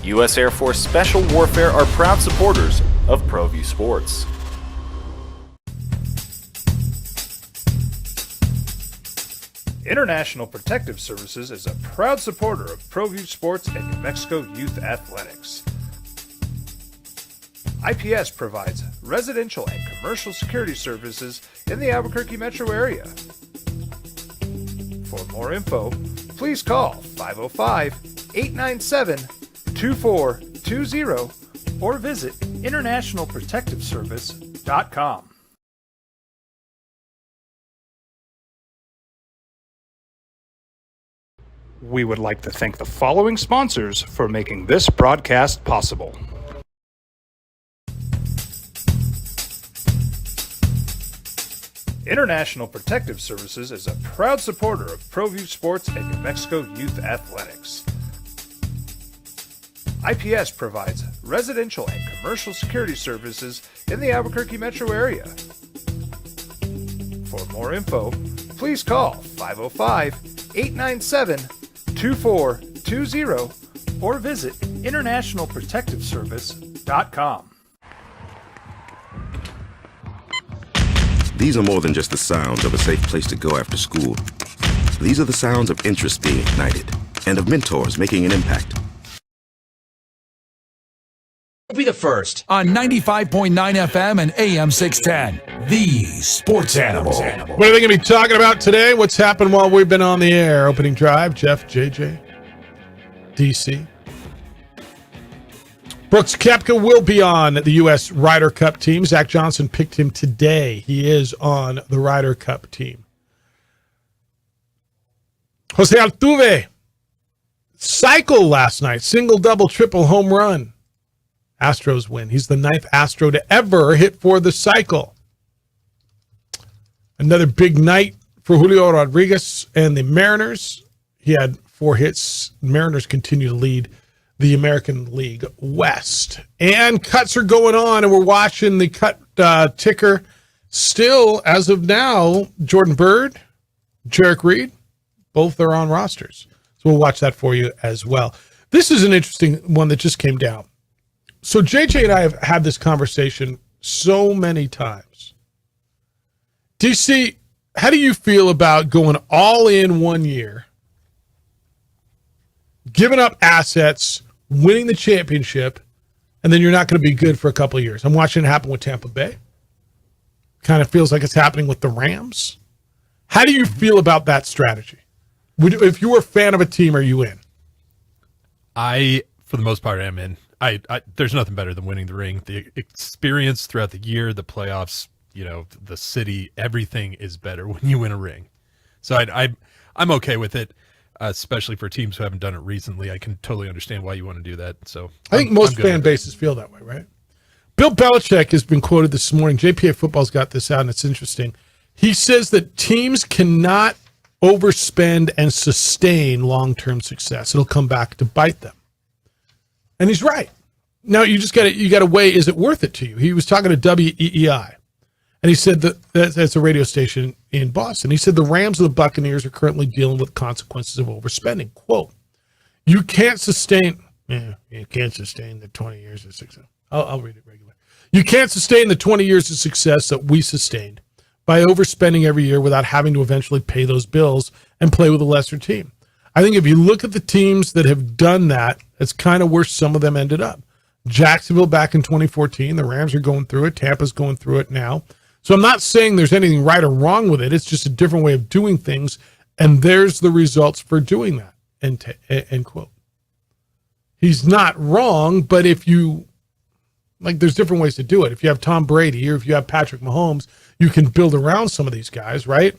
U.S. Air Force Special Warfare are proud supporters of ProView Sports. International Protective Services is a proud supporter of ProView Sports and New Mexico Youth Athletics. IPS provides residential and commercial security services in the Albuquerque metro area. For more info, please call 505-897-2420 or visit internationalprotectiveservice.com. We would like to thank the following sponsors for making this broadcast possible. International Protective Services is a proud supporter of ProView Sports and New Mexico Youth Athletics. IPS provides residential and commercial security services in the Albuquerque metro area. For more info, please call 505-897-2420 or visit internationalprotectiveservice.com. These are more than just the sounds of a safe place to go after school. These are the sounds of interest being ignited and of mentors making an impact. Be the first on 95.9 FM and AM 610, the Sports Animal. What are they going to be talking about today? What's happened while we've been on the air? Opening drive, Jeff, JJ, DC. Brooks Koepka will be on the U.S. Ryder Cup team. Zach Johnson picked him today. He is on the Ryder Cup team. Jose Altuve, cycle last night. Single, double, triple, home run. Astros win. He's the 9th Astro to ever hit for the cycle. Another big night for Julio Rodriguez and the Mariners. He had 4 hits. Mariners continue to lead the American League West. And cuts are going on, and we're watching the cut ticker. Still, as of now, Jordan Bird, Jarek Reed, both are on rosters. So we'll watch that for you as well. This is an interesting one that just came down. So JJ and I have had this conversation so many times. DC, how do you feel about going all in one year, giving up assets, winning the championship, and then you're not going to be good for a couple of years? I'm watching it happen with Tampa Bay. Kind of feels like it's happening with the Rams. How do you feel about that strategy? If you were a fan of a team, are you in? I, for the most part, am in. I there's nothing better than winning the ring. The experience throughout the year, the playoffs, the city, everything is better when you win a ring. So I'm okay with it, especially for teams who haven't done it recently. I can totally understand why you want to do that. So I think most fan bases feel that way, right? Bill Belichick has been quoted this morning. JPA Football's got this out, and it's interesting. He says that teams cannot overspend and sustain long-term success. It'll come back to bite them. And he's right. Now you got to weigh, is it worth it to you? He was talking to WEEI, and he said that's a radio station in Boston. He said the Rams and the Buccaneers are currently dealing with consequences of overspending. Quote, you can't sustain the 20 years of success. I'll read it regular. You can't sustain the 20 years of success that we sustained by overspending every year without having to eventually pay those bills and play with a lesser team. I think if you look at the teams that have done that, it's kind of where some of them ended up. Jacksonville back in 2014, the Rams are going through it. Tampa's going through it now. So I'm not saying there's anything right or wrong with it. It's just a different way of doing things. And there's the results for doing that. End quote. He's not wrong, but if you, there's different ways to do it. If you have Tom Brady or if you have Patrick Mahomes, you can build around some of these guys, right?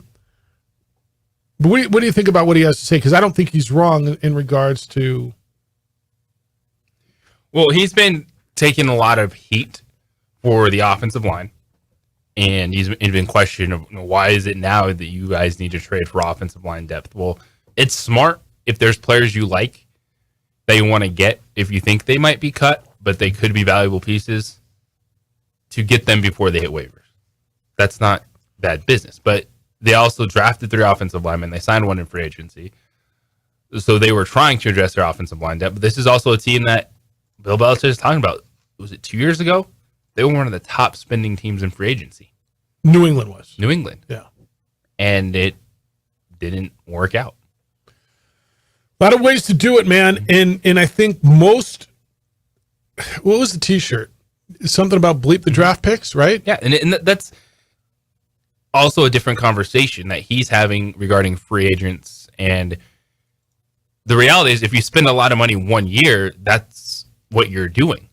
But what do you think about what he has to say? Because I don't think he's wrong in regards to. Well, he's been taking a lot of heat for the offensive line. And he's been questioned of, why is it now that you guys need to trade for offensive line depth? Well, it's smart if there's players you like that you want to get if you think they might be cut, but they could be valuable pieces, to get them before they hit waivers. That's not bad business. But they also drafted 3 offensive linemen. They signed 1 in free agency. So they were trying to address their offensive line depth. But this is also a team that Bill Belichick is talking about. Was it 2 years ago? They were one of the top spending teams in free agency. New England was. New England. Yeah. And it didn't work out. A lot of ways to do it, man. And I think most, what was the t-shirt? Something about bleep the draft picks, right? Yeah. And that's also a different conversation that he's having regarding free agents. And the reality is, if you spend a lot of money 1 year, that's what you're doing,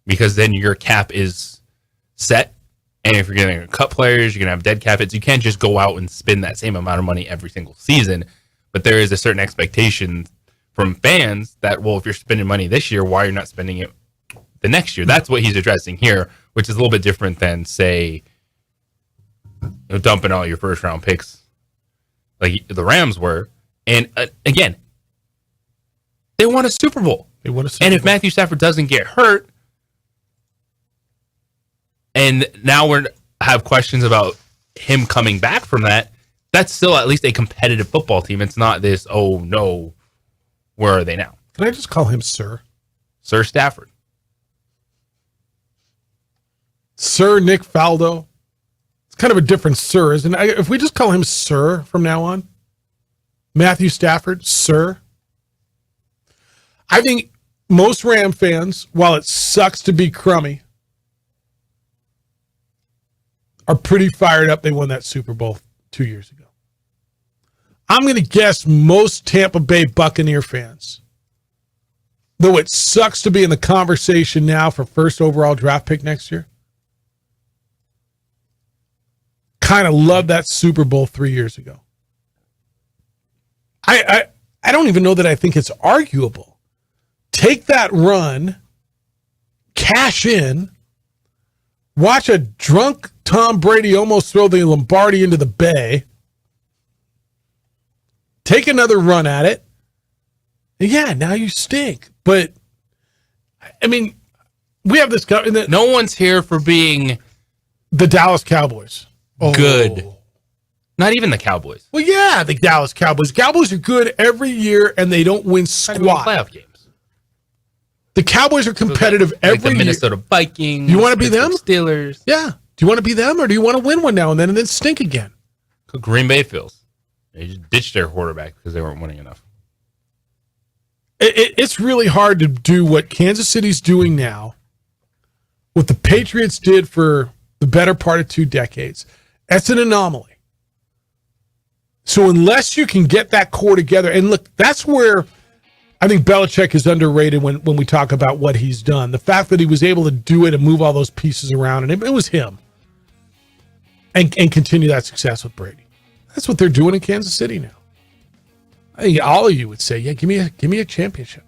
because then your cap is set. And if you're going to cut players, you're going to have dead cap hits. You can't just go out and spend that same amount of money every single season. But there is a certain expectation from fans that, well, if you're spending money this year, why are you not spending it the next year? That's what he's addressing here, which is a little bit different than, say, dumping all your first round picks like the Rams were. And again, they won a Super Bowl. And if Matthew Stafford doesn't get hurt, and now we have questions about him coming back from that, that's still at least a competitive football team. It's not this, oh no, where are they now? Can I just call him Sir? Sir Stafford. Sir Nick Faldo. It's kind of a different Sir, isn't it? If we just call him Sir from now on, Matthew Stafford, Sir. I think most Ram fans, while it sucks to be crummy, are pretty fired up they won that Super Bowl 2 years ago. I'm going to guess most Tampa Bay Buccaneer fans, though it sucks to be in the conversation now for first overall draft pick next year, kind of love that Super Bowl 3 years ago. I don't even know that I think it's arguable. Take that run, cash in, watch a drunk Tom Brady almost throw the Lombardi into the bay, take another run at it. Yeah, now you stink. But, I mean, we have this guy. No one's here for being the Dallas Cowboys. Good. Not even the Cowboys. Well, yeah, the Dallas Cowboys. Cowboys are good every year, and they don't win squat. Playoff games. The Cowboys are competitive every year. Like the Minnesota Vikings. You want to be them? Steelers. Yeah. Do you want to be them, or do you want to win one now and then stink again? Green Bay feels. They just ditched their quarterback because they weren't winning enough. It's really hard to do what Kansas City's doing now, what the Patriots did for the better part of 2 decades. That's an anomaly. So unless you can get that core together, and look, that's where I think Belichick is underrated when we talk about what he's done. The fact that he was able to do it and move all those pieces around, and it was him, and continue that success with Brady. That's what they're doing in Kansas City now. I think all of you would say, yeah, give me a championship.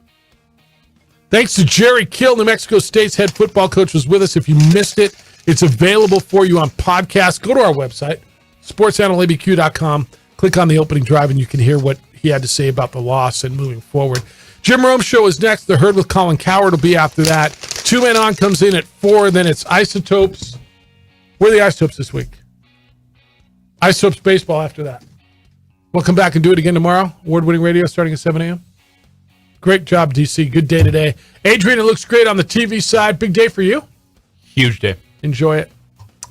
Thanks to Jerry Kill, New Mexico State's head football coach, was with us. If you missed it, it's available for you on podcast. Go to our website, sportsanalabq.com. Click on the opening drive, and you can hear what he had to say about the loss and moving forward. Jim Rome Show is next. The Herd with Colin Cowherd will be after that. 2 Men On comes in at 4. Then it's Isotopes. Where are the Isotopes this week? Isotopes baseball after that. We'll come back and do it again tomorrow. Award-winning radio starting at 7 a.m. Great job, DC. Good day today. Adrian, it looks great on the TV side. Big day for you. Huge day. Enjoy it.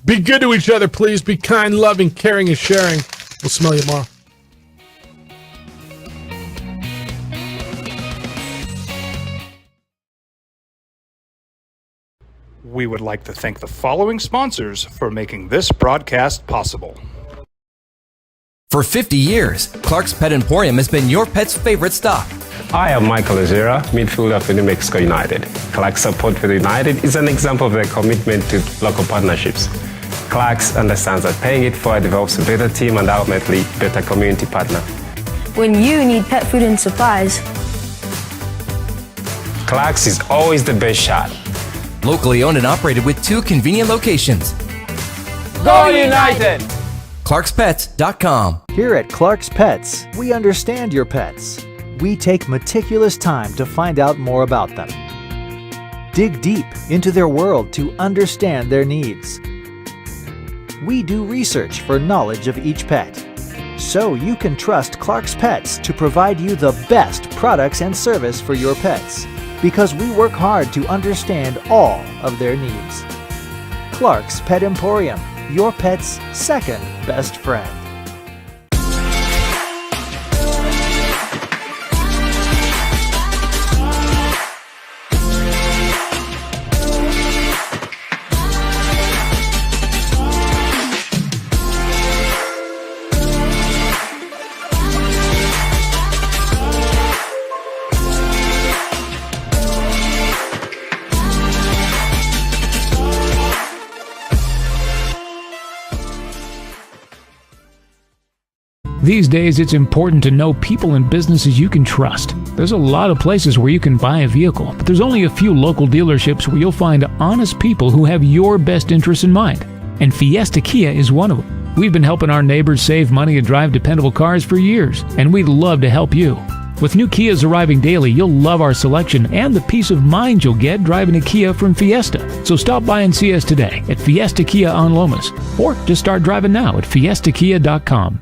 Be good to each other, please. Be kind, loving, caring, and sharing. We'll smell you tomorrow. We would like to thank the following sponsors for making this broadcast possible. For 50 years, Clark's Pet Emporium has been your pet's favorite stop. I am Michael Azera, midfielder for New Mexico United. Clark's support for the United is an example of their commitment to local partnerships. Clark's understands that paying it forward develops a better team and ultimately better community partner. When you need pet food and supplies, Clark's is always the best shot. Locally owned and operated with 2 convenient locations. Go United! ClarksPets.com. Here at Clark's Pets, we understand your pets. We take meticulous time to find out more about them. Dig deep into their world to understand their needs. We do research for knowledge of each pet, so you can trust Clark's Pets to provide you the best products and service for your pets, because we work hard to understand all of their needs. Clark's Pet Emporium, your pet's second best friend. These days, it's important to know people and businesses you can trust. There's a lot of places where you can buy a vehicle, but there's only a few local dealerships where you'll find honest people who have your best interests in mind. And Fiesta Kia is one of them. We've been helping our neighbors save money and drive dependable cars for years, and we'd love to help you. With new Kias arriving daily, you'll love our selection and the peace of mind you'll get driving a Kia from Fiesta. So stop by and see us today at Fiesta Kia on Lomas, or just start driving now at fiestakia.com.